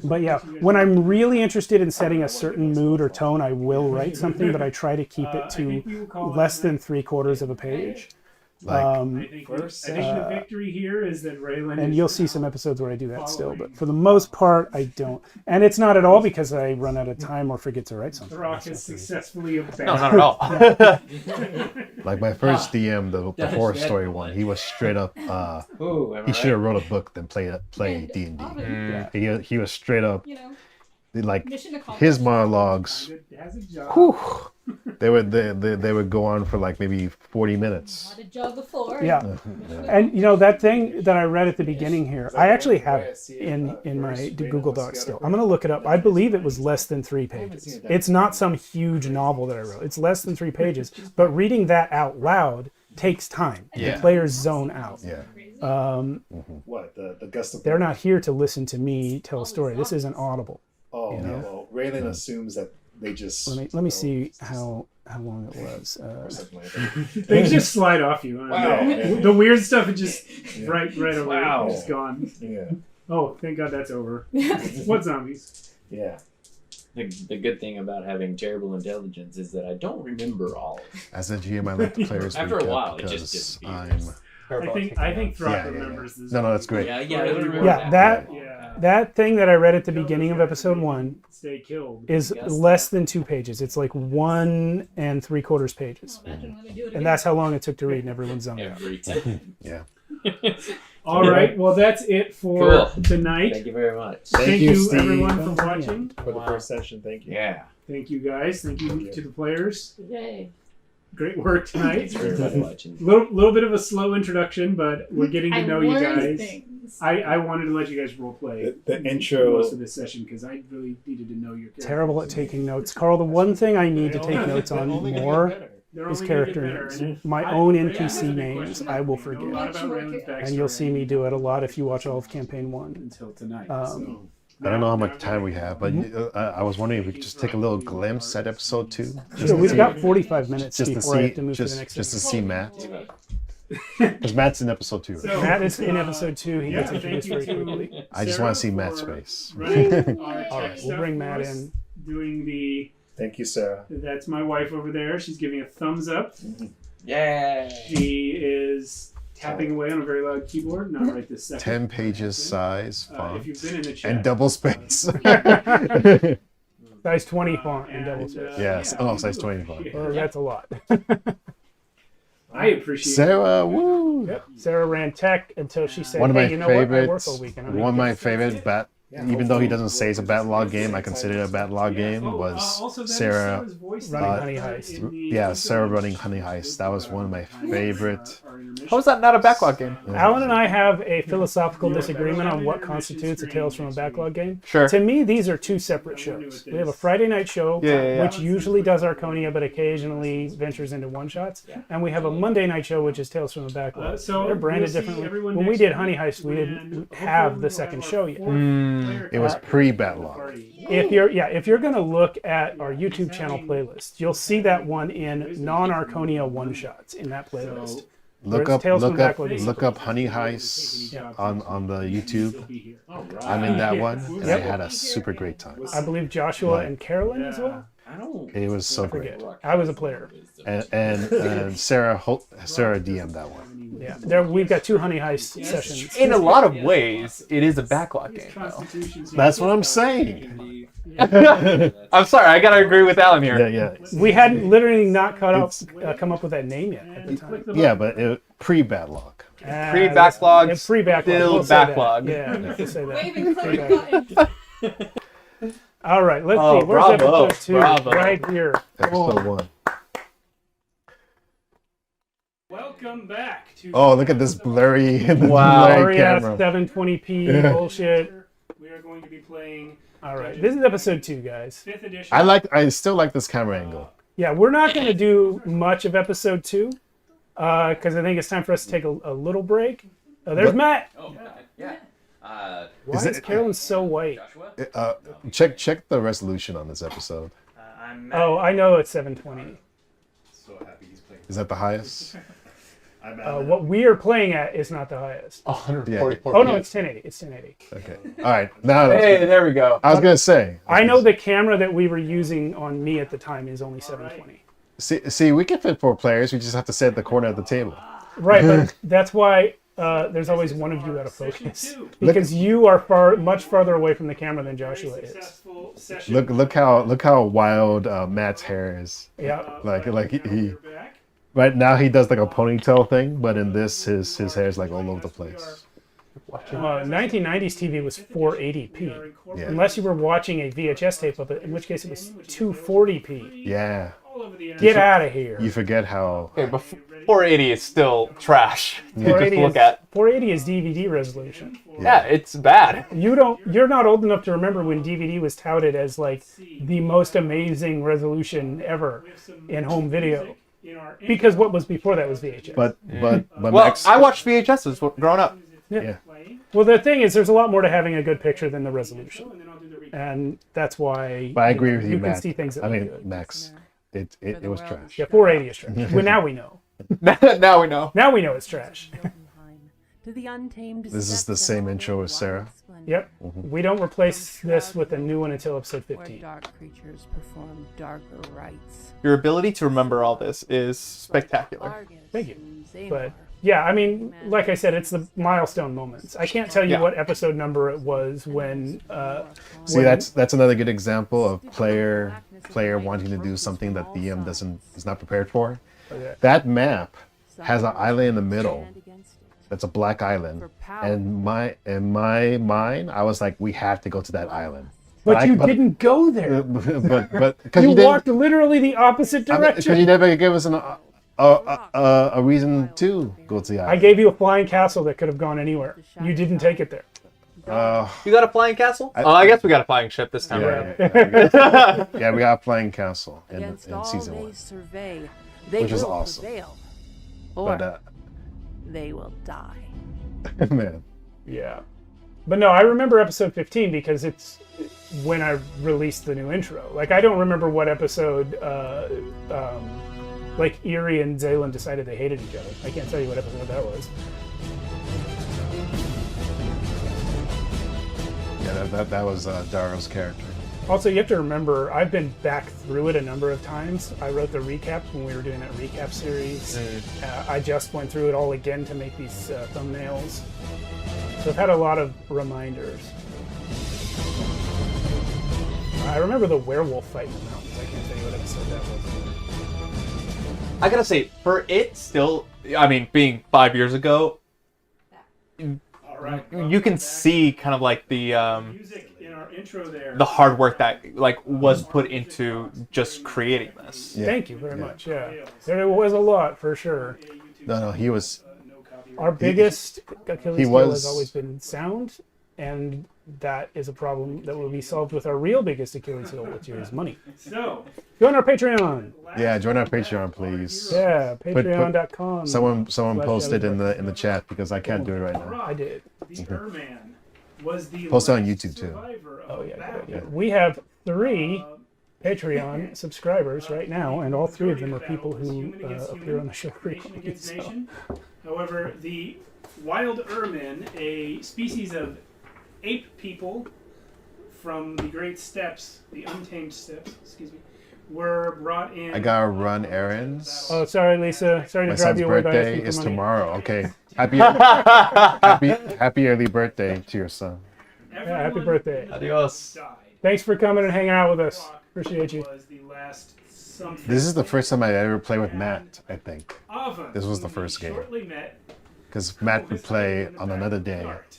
But yeah, when I'm really interested in setting a certain mood or tone, I will write something, but I try to keep it to less than 3/4 of a page. Like, I think, First I think the victory here is that Raylan And is you'll see some episodes where I do that still, but for the most part, I don't. And it's not at all because I run out of time or forget to write something. Rock is successfully abandoned. No, not at all. like my first DM, the horror story one, he was straight up. Ooh, am I He should have right? wrote a book than play D&D. Oven, He was straight up you know, like mission accomplished. his monologues. It has a job. Whew, they would go on for like maybe 40 minutes. Had a job before. Yeah. And you know, that thing that I read at the beginning here, I actually have it in my Google Docs still. I'm going to look it up. I believe it was less than 3 pages. It's not some huge novel that I wrote. It's less than 3 pages. But reading that out loud takes time. Yeah. The players zone out. Yeah. What the gust of They're not here to listen to me tell a story. This isn't audible. Oh, you know? well, Raylan assumes that they just. Let me see how long it was. Or something like that. They just slide off you. Wow. The weird stuff is just right over. Wow. It's gone. Yeah. Oh, thank God that's over. What zombies? Yeah. The good thing about having terrible intelligence is that I don't remember all of it. As a GM, I let the players After a recap while, it just because disappears. I think Throg Yeah. remembers this. No, that's great. Yeah, I I remember Yeah, that Yeah. that thing that I read at the beginning of episode 1 Stay killed. is less than 2 pages. It's like 1 3/4 pages. Imagine when I do it And that's how long it took to read, and everyone's zoned out. every time. Yeah. All right. Well, that's it for Cool. tonight. Thank you very much. Thank you, you Steve. everyone for watching. For the first session, thank you. Yeah. Thank you guys. Thank you to the players. Yay. Great work tonight. Thanks for everybody watching. Little bit of a slow introduction, but we're getting to I know you learned guys. things. I wanted to let you guys role play The intro. most of this session because I really needed to know your characters. Terrible at taking notes. Carl, the one thing I need to take notes on more They're is only gonna character get better, names. and My I- own I NPC have a names question. I will know a forget. lot about Raylan's backstory And you'll see me do it a lot if you watch all of campaign 1. until tonight. I don't know how much time we have, but I was wondering if we could just take a little glimpse at episode 2. So we've got 45 minutes just to before I have see, to move to the next just to episode. see Matt, because Matt's in episode 2. Right? So, Matt is in episode 2. He gets thank introduced you very to quickly. I just Sarah want to see Matt's for face. running our tech All right, we'll stuff bring for Matt us, in. Doing the Thank you, Sarah. that's my wife over there. She's giving a thumbs up. Yeah. She is tapping away on a very loud keyboard. Not right this second. 10 pages size If font you've been in the chat. and double space. Size 20 font and double space. Yes. Oh, size 20 font. Or that's a lot. I appreciate Sarah, woo! Sarah ran tech until she said, One of hey, my you know what? I work favorites. all weekend. I'm One gonna of my get- favorite even though he doesn't say it's a backlog game, I consider it a backlog game, was Sarah Running Honey Heist. yeah, Sarah running Honey Heist. That was one of my favorite. How is that not a backlog game? Alan and I have a philosophical disagreement on what constitutes a Tales from a Backlog game. Sure. To me, these are two separate shows. We have a Friday night show, which usually does Archonia, but occasionally ventures into one-shots. And we have a Monday night show, which is Tales from a Backlog. They're branded differently. When we did Honey Heist, we didn't have the second show yet. It was pre-backlog. If you're going to look at our YouTube channel playlist, you'll see that one in non-Archonia one-shots in that playlist. Look up Honey Heist on the YouTube. I'm in that one, and I had a super great time. I believe Joshua and Carolyn as well. It was so great. I was a player. And Sarah DM'd that one. Yeah, we've got 2 Honey Heist sessions. In a lot of ways, it is a backlog game, though. That's what I'm saying. I'm sorry, I gotta agree with Alan here. Yeah. We hadn't literally not come up with that name yet at the time. Yeah, but pre-backlog. Pre-backlog, pre-backlog. still backlog. Yeah, we'll say that. Waving button. All right, let's see. Where's bravo, episode 2? bravo. Right here. Episode 1. Welcome back to. Oh, look at this blurry Blurry camera. 720p bullshit. We are going to be playing. All right, this is episode 2, guys. 5th edition. I still like this camera angle. Yeah, we're not going to do much of episode 2 because I think it's time for us to take a little break. There's Matt. Oh, yeah. Why is Carolyn so white? Check the resolution on this episode. Oh, I know it's 720. So happy he's playing. Is that the highest? What we are playing at is not the highest. 144. Oh no, it's 1080. It's 1080. Okay. All right. Now. Hey, there we go. I was gonna say. I know the camera that we were using on me at the time is only 720. See, we can fit 4 players. We just have to sit at the corner of the table. Right, but that's why there's always one of you out of focus because you are much farther away from the camera than Joshua is. Look how wild Matt's hair is. Yeah. Like he. Right now he does like a ponytail thing, but in this his hair is like all over the place. 1990s TV was 480p, unless you were watching a VHS tape of it, in which case it was 240p. Yeah. Get out of here. You forget how. Okay, but 480 is still trash. 480 is DVD resolution. Yeah, it's bad. You're not old enough to remember when DVD was touted as like the most amazing resolution ever in home video. Because what was before that was VHS. But well, I watched VHSs growing up. Yeah. Well, the thing is, there's a lot more to having a good picture than the resolution, and that's why. But I agree with you, Matt. Matt. Can see things that good. Max, it was trash. Yeah, 480 is trash. Well, now we know. Now we know. Now we know it's trash. This is the same intro as Sarah. Yep. We don't replace this with a new one until episode 15. Dark creatures perform darker rites. Your ability to remember all this is spectacular. Thank you. But yeah, I mean, like I said, it's the milestone moments. I can't tell you what episode number it was when. See, that's another good example of player wanting to do something that DM is not prepared for. Okay. That map has an island in the middle. That's a black island, and in my mind, I was like, we have to go to that island. But you didn't go there. But you walked literally the opposite direction. Because you never gave us a reason to go to the island. I gave you a flying castle that could have gone anywhere. You didn't take it there. You got a flying castle? I guess we got a flying ship this time around. Yeah, we got a flying castle in season 1, which is awesome. But they will die. man. Yeah. But no, I remember episode 15 because it's when I released the new intro. Like, I don't remember what episode, like, Eerie and Zaylan decided they hated each other. I can't tell you what episode that was. Yeah, that was Darrow's character. Also, you have to remember, I've been back through it a number of times. I wrote the recaps when we were doing that recap series. I just went through it all again to make these thumbnails. So I've had a lot of reminders. I remember the werewolf fight in the mountains. I can't tell you what episode that was. I gotta say, for it still, I mean, being 5 years ago, you can see kind of like the music in our intro there. the hard work that like was put into just creating this. Yeah. Thank you very much. Yeah, there was a lot for sure. No, he was. Our biggest Achilles he heel was- has always been sound, and that is a problem that will be solved with our real biggest Achilles heel, which is money. So, Join our Patreon. Yeah, join our Patreon, please. Yeah, patreon.com. Someone Slash posted in Ellie the chat because I can't do it right now. I did. the Erman was the Post it on last YouTube, too. survivor of Oh yeah, battle. good idea. We have 3 Patreon subscribers right now, and all 3 of them are people who appear on the show Nation frequently. against So. nation. However, the wild ermine, a species of ape people from the Great Steppes, the untamed steppes, excuse me, were brought in. I gotta run errands. Oh, sorry, Lisa. Sorry to My drive son's you away by birthday asking for is money. tomorrow. Okay, happy early birthday to your son. Yeah, happy birthday. Adios. Died. Thanks for coming and hanging out with us. Appreciate you. Was the last something. This is the first time I ever played with Matt. I think Oven, this was the who first we game. shortly met, because Matt would was play in the on back another of the day cart,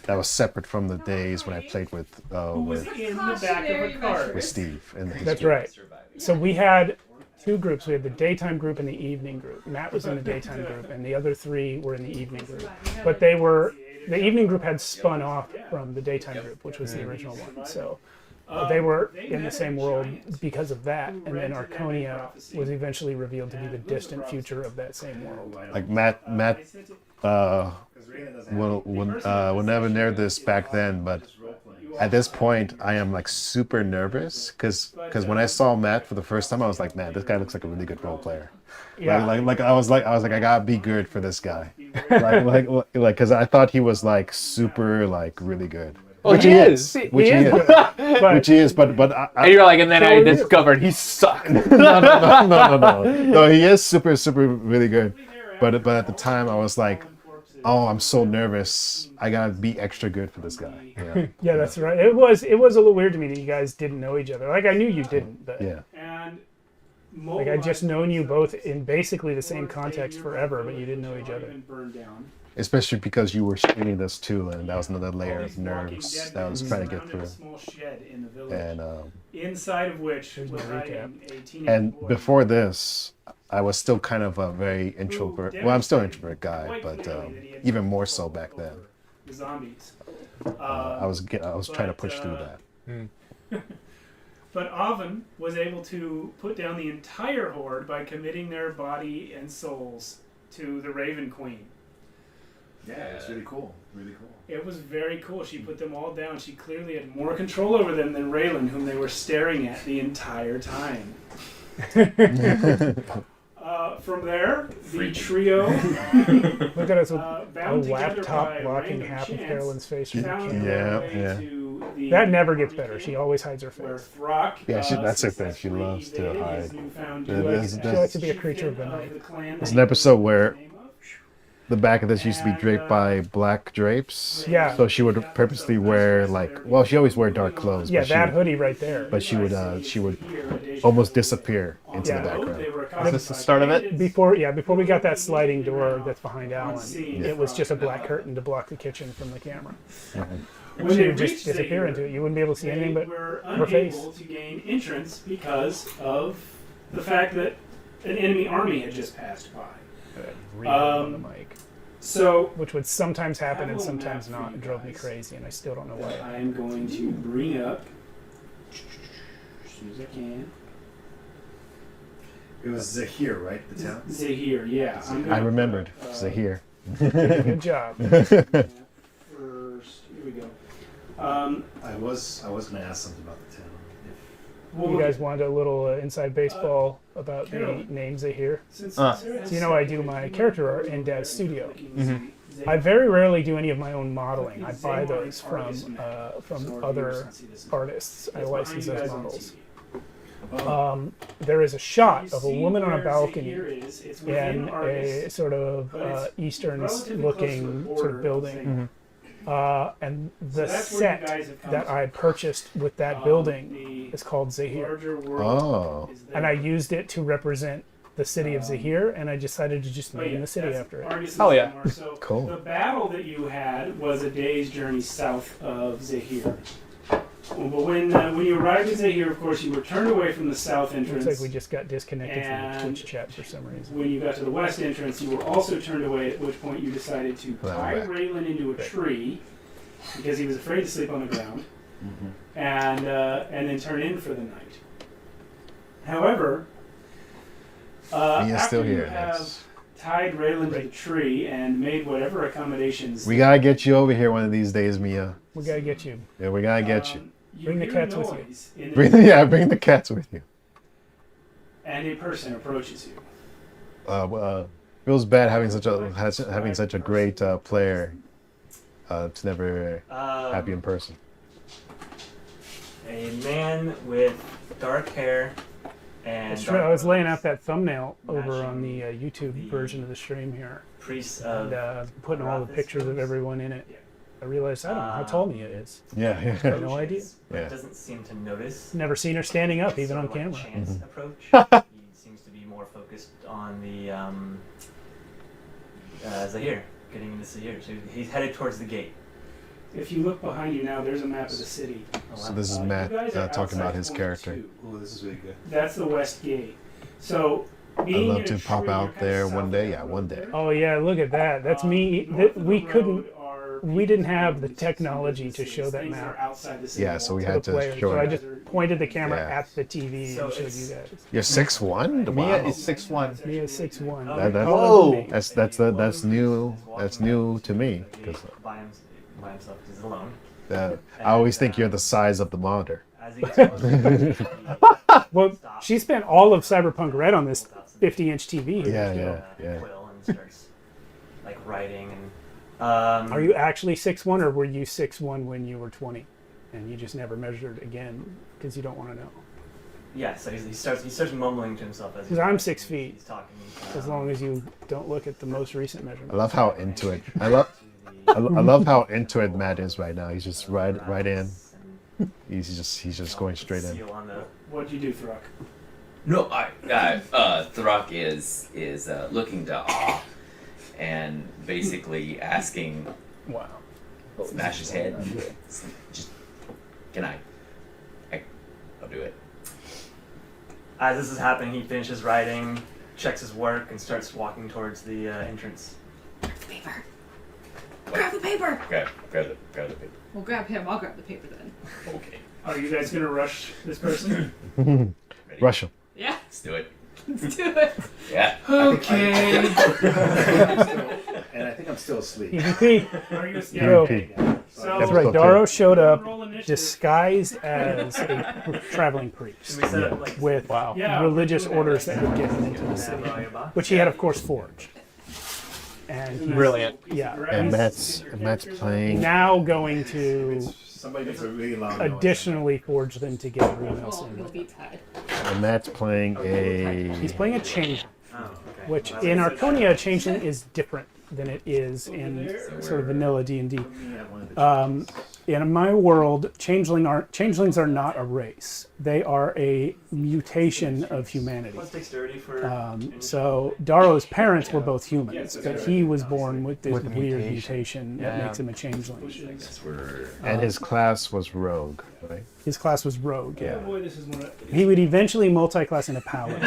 that was separate from the days when I played with who was in the back of a cart. with Steve. And That's right. So we had 2 groups. We had the daytime group and the evening group. Matt was in the daytime group, and the other 3 were in the evening group. But the evening group had spun off from the daytime group, which was the original one. So they were in the same world because of that. And then Archonia was eventually revealed to be the distant future of that same world. like Matt will never know this back then, but at this point I am like super nervous because when I saw Matt for the first time I was like, man, this guy looks like a really good role player. Yeah. Like I was like I gotta be good for this guy. like because I thought he was like super like really good. Oh, Which he he is. is. Which he is. But Which he is, but And you're like, and then I discovered he sucked. no, he is super really good. But at the time I was like, oh, I'm so nervous. I gotta be extra good for this guy. Yeah. yeah, that's right. It was a little weird to me that you guys didn't know each other. Like I knew you didn't, but Yeah. And like I'd just known you both in basically the same context forever, but you didn't know each other. burned down. Especially because you were streaming this too, and that was another layer of nerves that I was trying to get through. A small shed in the village, And inside of which Here's was my hiding a teenage and boy. before this, I was still kind of a very introvert. Well, I'm still an introvert guy, Quite but clearly that he had even no more control so back then. over the zombies. I was trying to push through that. But Oven was able to put down the entire horde by committing their body and souls to the Raven Queen. Yeah, it's really cool. Really cool. It was very cool. She put them all down. She clearly had more control over them than Raylan, whom they were staring at the entire time. From there, the trio Look at us with bound a together laptop by blocking random half of chance, Carolyn's face from the found camera. their Yeah, way yeah. to the That never gets better. She always hides her where face. Throck, Yeah, that's her thing. She successfully loves to evaded hide. his newfound There- duties there's- as She likes to be a chieftain creature of the of night. clan There's an episode where name of- the back of this used to be draped by black drapes. Yeah. So she would purposely wear she always wear dark clothes. Yeah, but she that would, hoodie right there. but she would almost disappear into Yeah. the background. Is this the start of it? Before we got that sliding door that's behind Alan, it was just a black curtain to block the kitchen from the camera. When She they would just reached disappear Zaire, into it. You wouldn't be able to see anything but they were her face. unable to gain entrance because of the fact that an enemy army had just passed by. On the mic, So which would sometimes happen and sometimes not. It drove me crazy, and I still don't know why. I am going to bring up as soon as I can. It was Zahir, right? The town. Zahir, yeah. I remembered. Zahir. Good job. First, here we go. I was gonna ask something about the town. You guys wanted a little inside baseball about the names they hear. Since So you know I do my character art in Dad's studio. I very rarely do any of my own modeling. I buy those from other artists. I license those models. There is a shot of a woman on a balcony in a sort of Eastern-looking sort of building. And the set that I purchased with that building is called Zahir. Oh. And I used it to represent the city of Zahir, and I decided to just name the city after it. Argus Oh, yeah. So Cool. The battle that you had was a day's journey south of Zahir. But when you arrived in Zahir, of course, you were turned away from the south entrance. Looks like we just got disconnected from And Twitch chat for some reason. When you got to the west entrance, you were also turned away, at which point you decided to tie Raylan into a tree because he was afraid to sleep on the ground, and then turn in for the night. However, Mia's after still you here. have Nice. tied Raylan to the tree and made whatever accommodations, We gotta get you over here one of these days, Mia. We gotta get you. Yeah, we gotta get you. Bring the hear cats with noise in the Bring the cats with you. and a person approaches you. Feels bad having such a great player to never have you in person. A man with dark hair and It's true. I was laying out that thumbnail over on the YouTube version of the stream here, priest and of putting all the pictures of everyone in it. I realized I don't know how tall Mia is. Yeah, I have no idea. Yeah. doesn't seem to notice. Never seen her standing up, even on sort of camera. like a chance approach. He seems to be more focused on the Zahir, getting into Zahir. So he's headed towards the gate. If you look behind you now, there's a map of the city. So this is You Matt guys are talking about outside his point character. 2. Oh, this is really good. That's the west gate. So I'd being love in to a pop tree, out you're kinda there south one of day. that Yeah, road one day. there. Oh yeah, look at that. That's me. North of We the couldn't. road are We didn't people's have the businesses, technology to businesses, show that things are map outside the city Yeah, so we walls. had to to the player. show So I it. just pointed the camera Yeah. at the TV So and showed it's- you guys. You're 6'1"? Mia Wow. is 6'1". Mia's 6'1". Whoa! That's new. That's new to me because By himself, because he's alone. I always think you're the size of the monitor. As he gets closer, he Well, she spent all of Cyberpunk Red on this 50-inch TV here. Yeah. quill and starts like writing and. Are you actually 6'1", or were you 6'1" when you were 20, and you just never measured again because you don't want to know? Yeah, so he starts mumbling to himself as 'Cause I'm 6 feet. He's talking. As long as you don't look at the most recent I measurement. love how into it. I love how into it Matt is right now. He's just right in. He's just going straight in. What'd you do, Throck? No, Throck is looking to awe and basically asking, Wow. smash his head. Just, can I? I'll do it. As this is happening, he finishes writing, checks his work, and starts walking towards the entrance. Grab the paper. Grab the paper. Grab the paper. We'll grab him. I'll grab the paper then. Okay. Are you guys gonna rush this person? Ready? Rush him. Yeah. Let's do it. Let's do it. Yeah. Okay. And I think I'm still asleep. PvP. Are you Yo. So, That's right. Daro showed up roll initiative. disguised as a traveling priest Should we set up like with Yeah, religious we'll do that. orders that would get him into the city, which he had, of course, forged. And he's Brilliant. Yeah. And he's Matt's playing. now going to Somebody makes a really long noise. additionally forge them to get everyone else Well, in. he'll be tied. And Matt's playing He's a. playing a changeling, Oh, okay. which in Archonia, a changeling is different than it is in sort of vanilla D&D. In my world, changelings are not a race. They are a mutation of humanity. What's dexterity for? So Daro's parents were both humans, but he was born with this weird mutation that Yeah. makes him a changeling. And his class was rogue, right? His class was rogue. Oh Yeah. boy, this is one of He would eventually multi-class into paladin,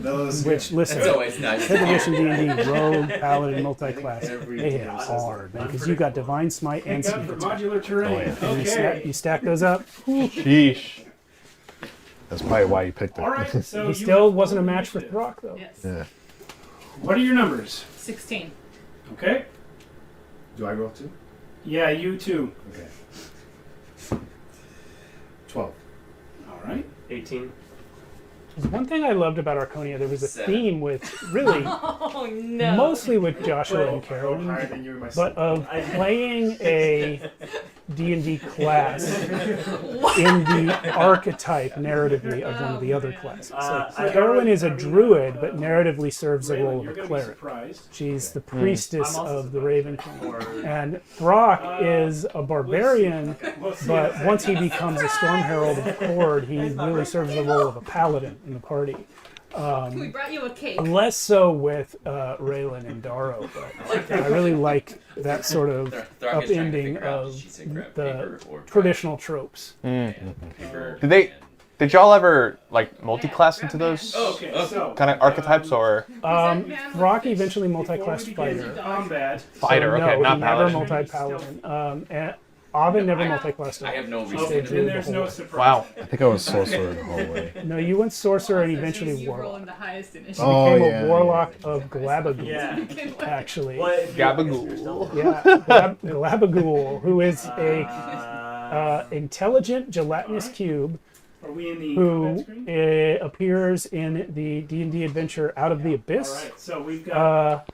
No, this is which listen. It's always nice. 5th edition D&D, rogue, paladin, multi-class. every They hit hard, man, because you got divine smite and thank God secret for attack. modular terrain. And Okay. you stack those up. Sheesh. That's probably why you picked it. All right. So He you still have wasn't a rolled match for initiative. Throck, though. Yes. Yeah. What are your numbers? 16. Okay. Do I roll too? Yeah, you too. Okay. 12. All right. 18. There's one thing I loved about Archonia. There was a 7. theme with really, Oh no. mostly with Joshua and Higher Carolyn, than you and my but of playing a D&D class in the archetype narratively of one of the other classes. So Carolyn is a druid, but narratively serves the role of You're a gonna be cleric. surprised. She's the priestess I'm also of the Raven Queen. Or And Brock is a barbarian, We'll see. but once he becomes a Storm Herald of Cord, he really serves the role of a paladin in the party. We brought you a cake. Less so with Raylan and Darrow, but I really like that sort of upending of the traditional tropes. Did y'all ever like multi-class into those So, kind of archetypes, or Rock eventually multi-classed fighter. combat. fighter? So, Okay, no, not he never paladin. multi-paladin. And Ovid never multi-classed. I have no Stayed reason through Then the there's whole no way. surprise. Wow. I think I was sorcerer the whole way. No, you went sorcerer and Also, eventually you warlock. rolling the highest initiative. Oh, Became yeah, a warlock of Glabagool, Yeah. actually. Well, if you- Gabagool. Yeah, Glabagool, who is a intelligent gelatinous cube Are we in the who combat screen? appears in the D&D adventure Out of the All Abyss. right. So we've got.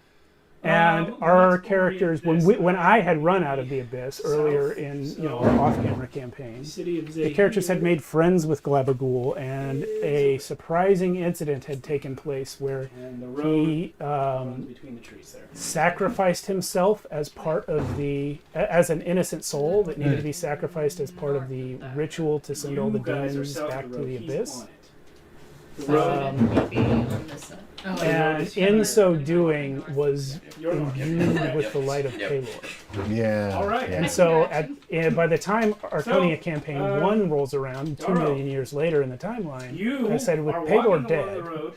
And let's our characters, orient when this. I had run Out of the Abyss earlier in our off-camera campaign, City of the characters had made friends with Glabagool, and a surprising incident had taken place where And the road he runs between the trees there. sacrificed himself as part of as an innocent soul that needed to be sacrificed as part of the ritual to send all the You guys are demons south back of to road. the He's abyss. on it. The road. Maybe on this side. Oh, And in so doing was You're not. imbued with the light of Palor. Yeah. All right. Yeah. And so by the time Archonia Campaign 1 rolls around, 2 Darrow, million years later in the timeline, You I said with are Palor walking along dead the road.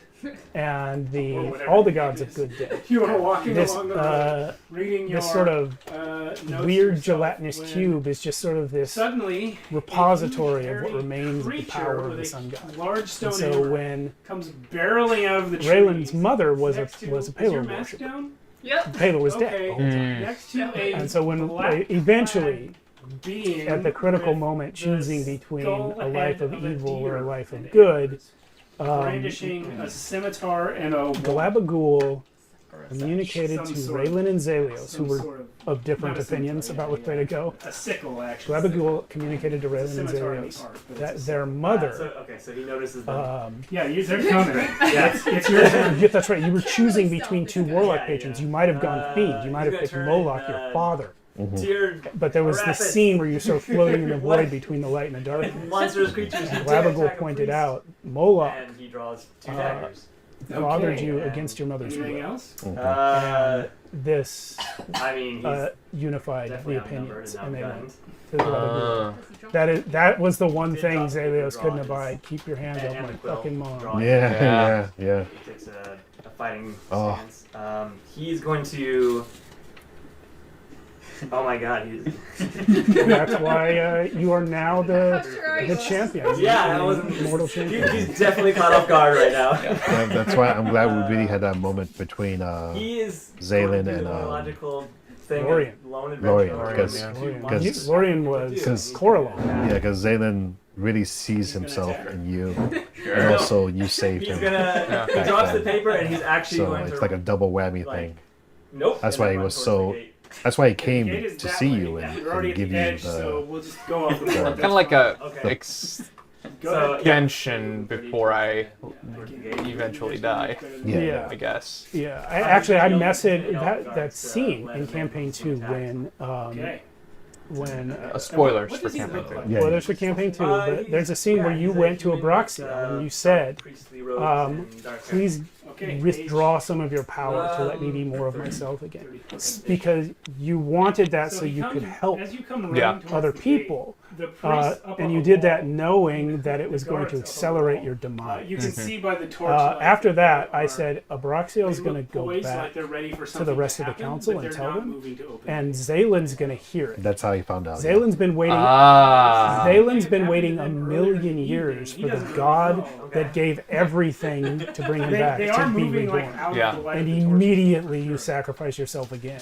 and Or whatever all the the gods name of is. good dead, You are walking this along the road, reading your this sort of notes weird yourself gelatinous when cube is just sort of this Suddenly, repository a of what huge remains of the creature power of with the a sun god. large stone And so hammer when comes barreling out of the trees. Raylan's mother was a Next to- was a is Palor your mask worshiper. down? Yep. Palor was dead Okay. the whole time. Next to a And so when black eventually, flag being at the critical with moment, the choosing between skull a life head of a evil or a deer life and of good, brandishing a scimitar and a Glabagool communicated Some to sort of- Raylan and Zalios, who some were sort of different not a scimitar, opinions yeah, about which way to go. a sickle actually. Glabagool communicated to It's a Raylan and scimitar in the Zalios art, but that it's a their So, mother. okay, so he notices that. Yeah, they're coming. Yeah. It's your turn. Yeah, that's right. You were choosing between two warlock patrons. You might have gone Fiend. You might have he's picked gonna Moloch, turn, your father. Dear But there was this Arathis. scene where you're sort of floating in the What? void between the light and the darkness. monstrous creatures. And you dare Glabagool attack a pointed priest. out, Moloch And he draws two daggers. fathered Okay. you against your mother's Anything will. else? This I mean, he's unified definitely the outnumbered opinions, and and they outgunned. went to Glabagool. That was the one Did thing drop the paper Zalios couldn't drawings. abide. Keep your hands off And my the quill fucking mom. drawing. Yeah. Yeah. He takes a fighting Oh. stance. He's going to. Oh my god, he's. That's why you are now How sure are the you? champion. Yeah, I the wasn't. immortal champion. He's definitely caught off guard right now. That's why I'm glad we really had that moment between He is Zaylen going to do and, the logical thing. Lorien. Lone adventure. Lorien, where because- two Lorien. monsters- Lorien was Because- Coralon. yeah, because Zaylen really sees himself in you, and No. also you saved He's him. gonna. He Back drops the then. paper and he's actually So going it's to. like a double whammy like, thing. Nope. That's and why then he run was towards so. the gate. That's why he The gate came is to that see way. you Yeah, and we're already at give the you edge, so we'll just go off the board. Kind of like a Okay. Go ahead. extension before I eventually die, Yeah. I guess. Yeah, I messaged that scene in campaign 2 Okay. when Spoilers What for does he campaign look 2. like? Yeah. well, there's for campaign 2, but there's a scene where you went to Abraxia and you said, please Okay. withdraw some of your power to let me be more of myself again, because you wanted that so he you comes- could help as you come Yeah. running towards other the gate, people. the priest up on And you the did that wall, knowing that it was going to guards up on the accelerate wall. your You demise. can see by the torch. After that, I said Abraxia is going to go like back, they're ready for to the something rest of the happen, council but and they're tell not them, moving to open and Zaylen's going to hear it. That's how he found out. Zaylen's been waiting. Ah. Zalen's been waiting a million years for the god that gave everything to bring him back They to are be moving reborn. like out Yeah. of the light And of the torch. immediately you sacrifice yourself again.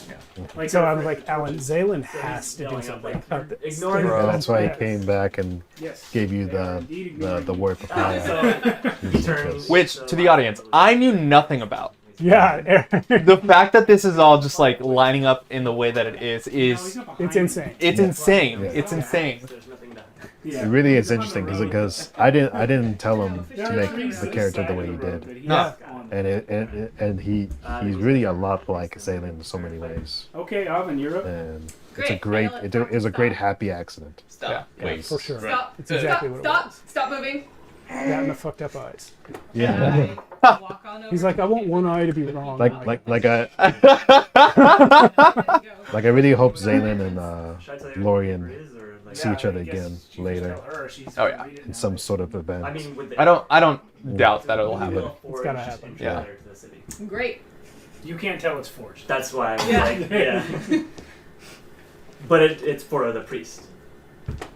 Like So they're I'm afraid like, of the Alan, torch. Zalen has to do yelling something up, about this. ignoring Bro. That's why he Yes. came back and Yes. gave you They are the indeed the ignoring word papaya. So he turns. Which, to the audience, I knew nothing about. Yeah, The fact that this is all just like lining up in the way that it No, he's is not behind it's you. insane. it's insane. Yeah. It's insane. There's nothing to. Yeah. It really is He's on the interesting road. because I didn't tell him There to are make trees the on character side the of way he road did, that he No. is on. and he's really a lot like Zaylen in so many ways, Okay, Alvin, you're up. and it's Great. a great it was a great happy accident. Stop. Yeah. Wait. For sure. Stop. It's exactly Stop. what it Stop. was. Stop moving. That and the fucked up eyes. Yeah. Walk on over He's like, I want one eye to be wrong. like I like I really hope Zaylin and Should I tell you Lorian who it is, or, like, see each other again later Oh, yeah. in some sort of event. I mean, with the I don't doubt that it'll happen. It's gotta happen. Yeah. To the city. Great. You can't tell it's forged. That's why I was Yeah. like, yeah. But it's for the priest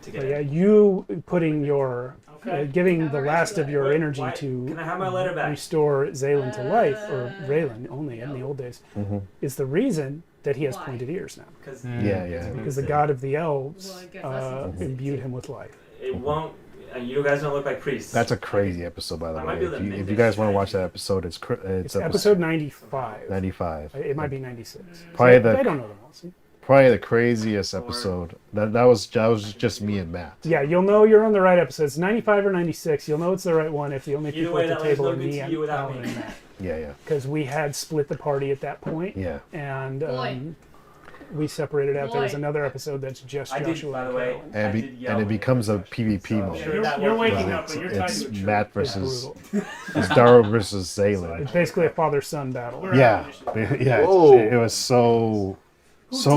to get But in. yeah, you putting your Okay. giving the last of your energy Why- to Can I have my letter back? restore Zaylin to life, or Raylan only in the old days, is the reason that he has Why? pointed ears now. Because Yeah. Because the god of the elves Well, I guess that's imbued him with life. it won't. You guys don't look like priests. That's a crazy episode, by the I might way. be able to If make you this guys want to shiny. watch that episode, it's It's episode 95. 95. It might be 96. Probably I the don't know them all. See? probably the craziest episode. That was just me and Matt. Yeah, you'll know you're on the right episode. It's 95 or 96. You'll know it's the right one if the only Either people way, at the that was table no are good me to and you without Alan me. and Matt. Yeah. Because we had split the party at that point, Yeah. and Boy. we separated out. There was Boy. another episode that's just I did, Joshua by the and way. Carolyn. And, I be, did and yell it becomes a when you PvP So mode. sure You're, that you're worked. waking Well, up, and you're tied it's to a tree. Matt It's versus brutal. it's Daro versus Zaylin. It's basically a father-son battle. Yeah, yeah. Whoa. It was so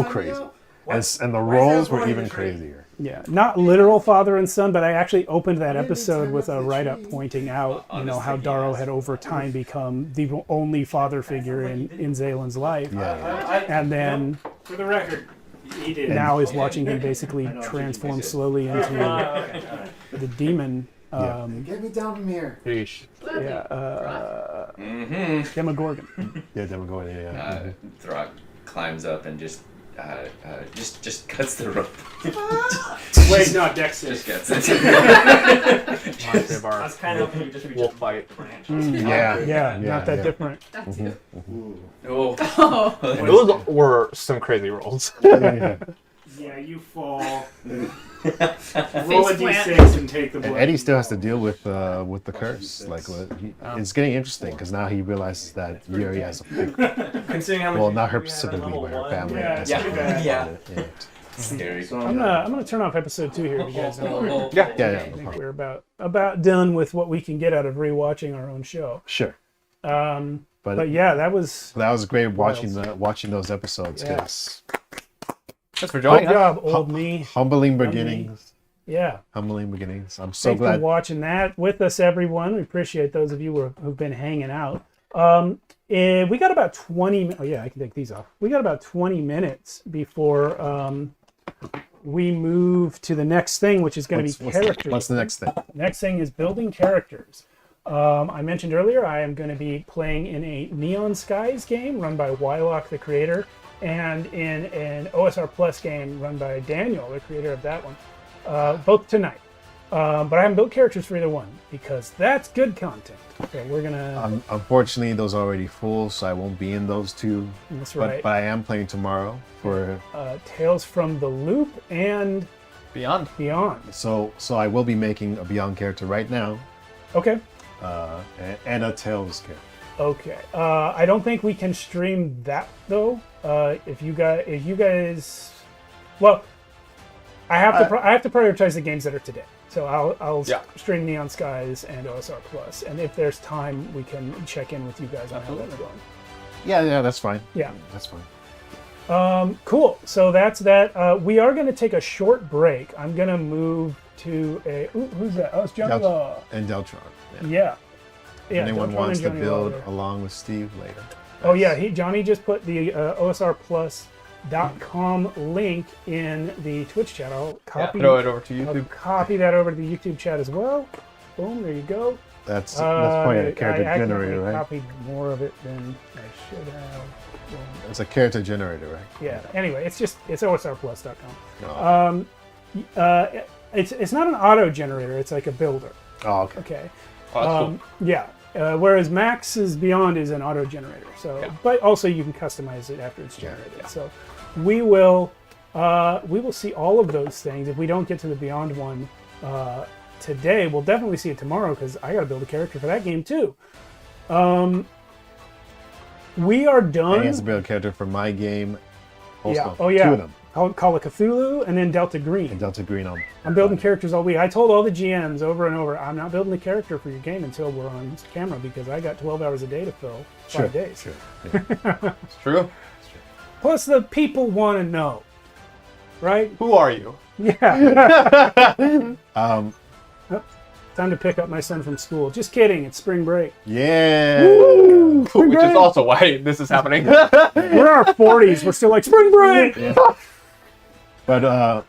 crazy, and the roles were even crazier. Yeah, not literal father and son, but I actually opened that episode with a write-up pointing out, how Darrow had over time become the only father figure in Zaylin's life, and then For the record, he did. now is watching him basically transform slowly into Okay. the demon. Get me down from here. Demogorgon. Yeah, them going. Yeah. Throg climbs up and just cuts the rope. Wait, no, Dex Just is. gets it. Reminds me of I our was kind of hoping you just reach wolf a fight. branch. Yeah, not that different. That's you. Oh. Oh. Those were some crazy rolls. Yeah, you fall. Roll a Faceplant. d6 and take the blow. And Eddie still has to deal with the curse. It's getting interesting because now he realizes that Yuri has a Considering how much. well, not her we have at specifically, level but her one. family. Yeah, has yeah. something Yeah. about it. Yeah. Scary. I'm gonna turn off episode 2 here, you guys. I Yeah. think we're about done with what we can get out of rewatching our own show. Sure. But yeah, that was That was great watching those episodes. Yeah. 'Cause Thanks for good joining us. job, old me. humbling beginnings. Yeah. Humbling beginnings. I'm so Thanks for glad. watching that with us, everyone. We appreciate those of you who've been hanging out. We got about 20. Oh yeah, I can take these off. We got about 20 minutes before we move to the next thing, which is going to be characters. What's the next thing? Next thing is building characters. I mentioned earlier I am going to be playing in a Neon Skies game run by Wylock, the creator, and in an OSR Plus game run by Daniel, the creator of that one, both tonight. But I haven't built characters for either one because that's good content. So we're gonna. Unfortunately, those are already full, so I won't be in those two. That's right. But I am playing tomorrow for. Tales from the Loop and Beyond. Beyond. So I will be making a Beyond character right now, Okay. and a Tales character. Okay. I don't think we can stream that though. If you guys, well, I have to prioritize the games that are today. So I'll stream Neon Skies and OSR Plus, and if there's time, we can check in with you guys on how that's going. Yeah, that's fine. Yeah. That's fine. Cool. So that's that. We are going to take a short break. I'm going to move to a. Ooh, who's that? Oh, it's Johnny Law. And Deltron. Yeah. If anyone Deltron wants and to Johnny build Law. along with Steve later. Oh yeah, Johnny just put the OSRplus.com link in the Twitch chat. I'll copy. Throw it over to I'll YouTube. copy that over to the YouTube chat as well. Boom, there you go. That's probably a character I generator, right? copied more of it than I should have. Boom. It's a character generator, right? Yeah. Anyway, it's OSRplus.com. Oh. It's not an auto generator. It's like a builder. Oh, okay. Okay. Oh, that's cool. Yeah. Whereas Max's Beyond is an auto generator. So, but also you can customize it after it's generated. Yeah. So, we will see all of those things. If we don't get to the Beyond one today, we'll definitely see it tomorrow because I got to build a character for that game too. We are done. And he has to build a character for my game. Also, Yeah. Oh yeah. Two of them. Call of Cthulhu, and then Delta Green. And Delta Green on. I'm building characters all week. I told all the GMs over and over, I'm not building a character for your game until we're on camera because I got 12 hours a day to fill 5 days. Sure. Yeah. It's true. Plus, the people want to know, right? Who are you? Yeah. Time to pick up my son from school. Just kidding. It's spring break. Yeah. Woo! Spring Which break. is also why this is happening. We're in our 40s. We're still like spring break. Yeah. But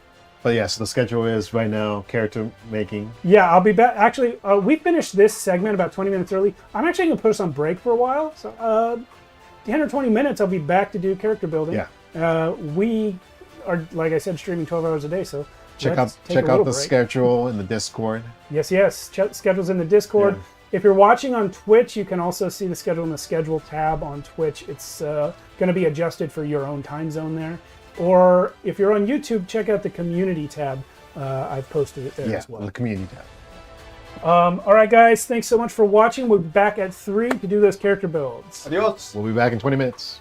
yeah, so the schedule is right now character making. Yeah, I'll be back. Actually, we finished this segment about 20 minutes early. I'm actually going to put us on break for a while. So 10 or 20 minutes, I'll be back to do character building. Yeah. We are, like I said, streaming 12 hours a day. So Check out the schedule in the Discord. Yes. Schedule's in the Discord. Yeah. If you're watching on Twitch, you can also see the schedule in the schedule tab on Twitch. It's going to be adjusted for your own time zone there. Or if you're on YouTube, check out the community tab. I've posted it there as well. The community tab. All right, guys. Thanks so much for watching. We'll be back at 3 to do those character builds. Adios. We'll be back in 20 minutes.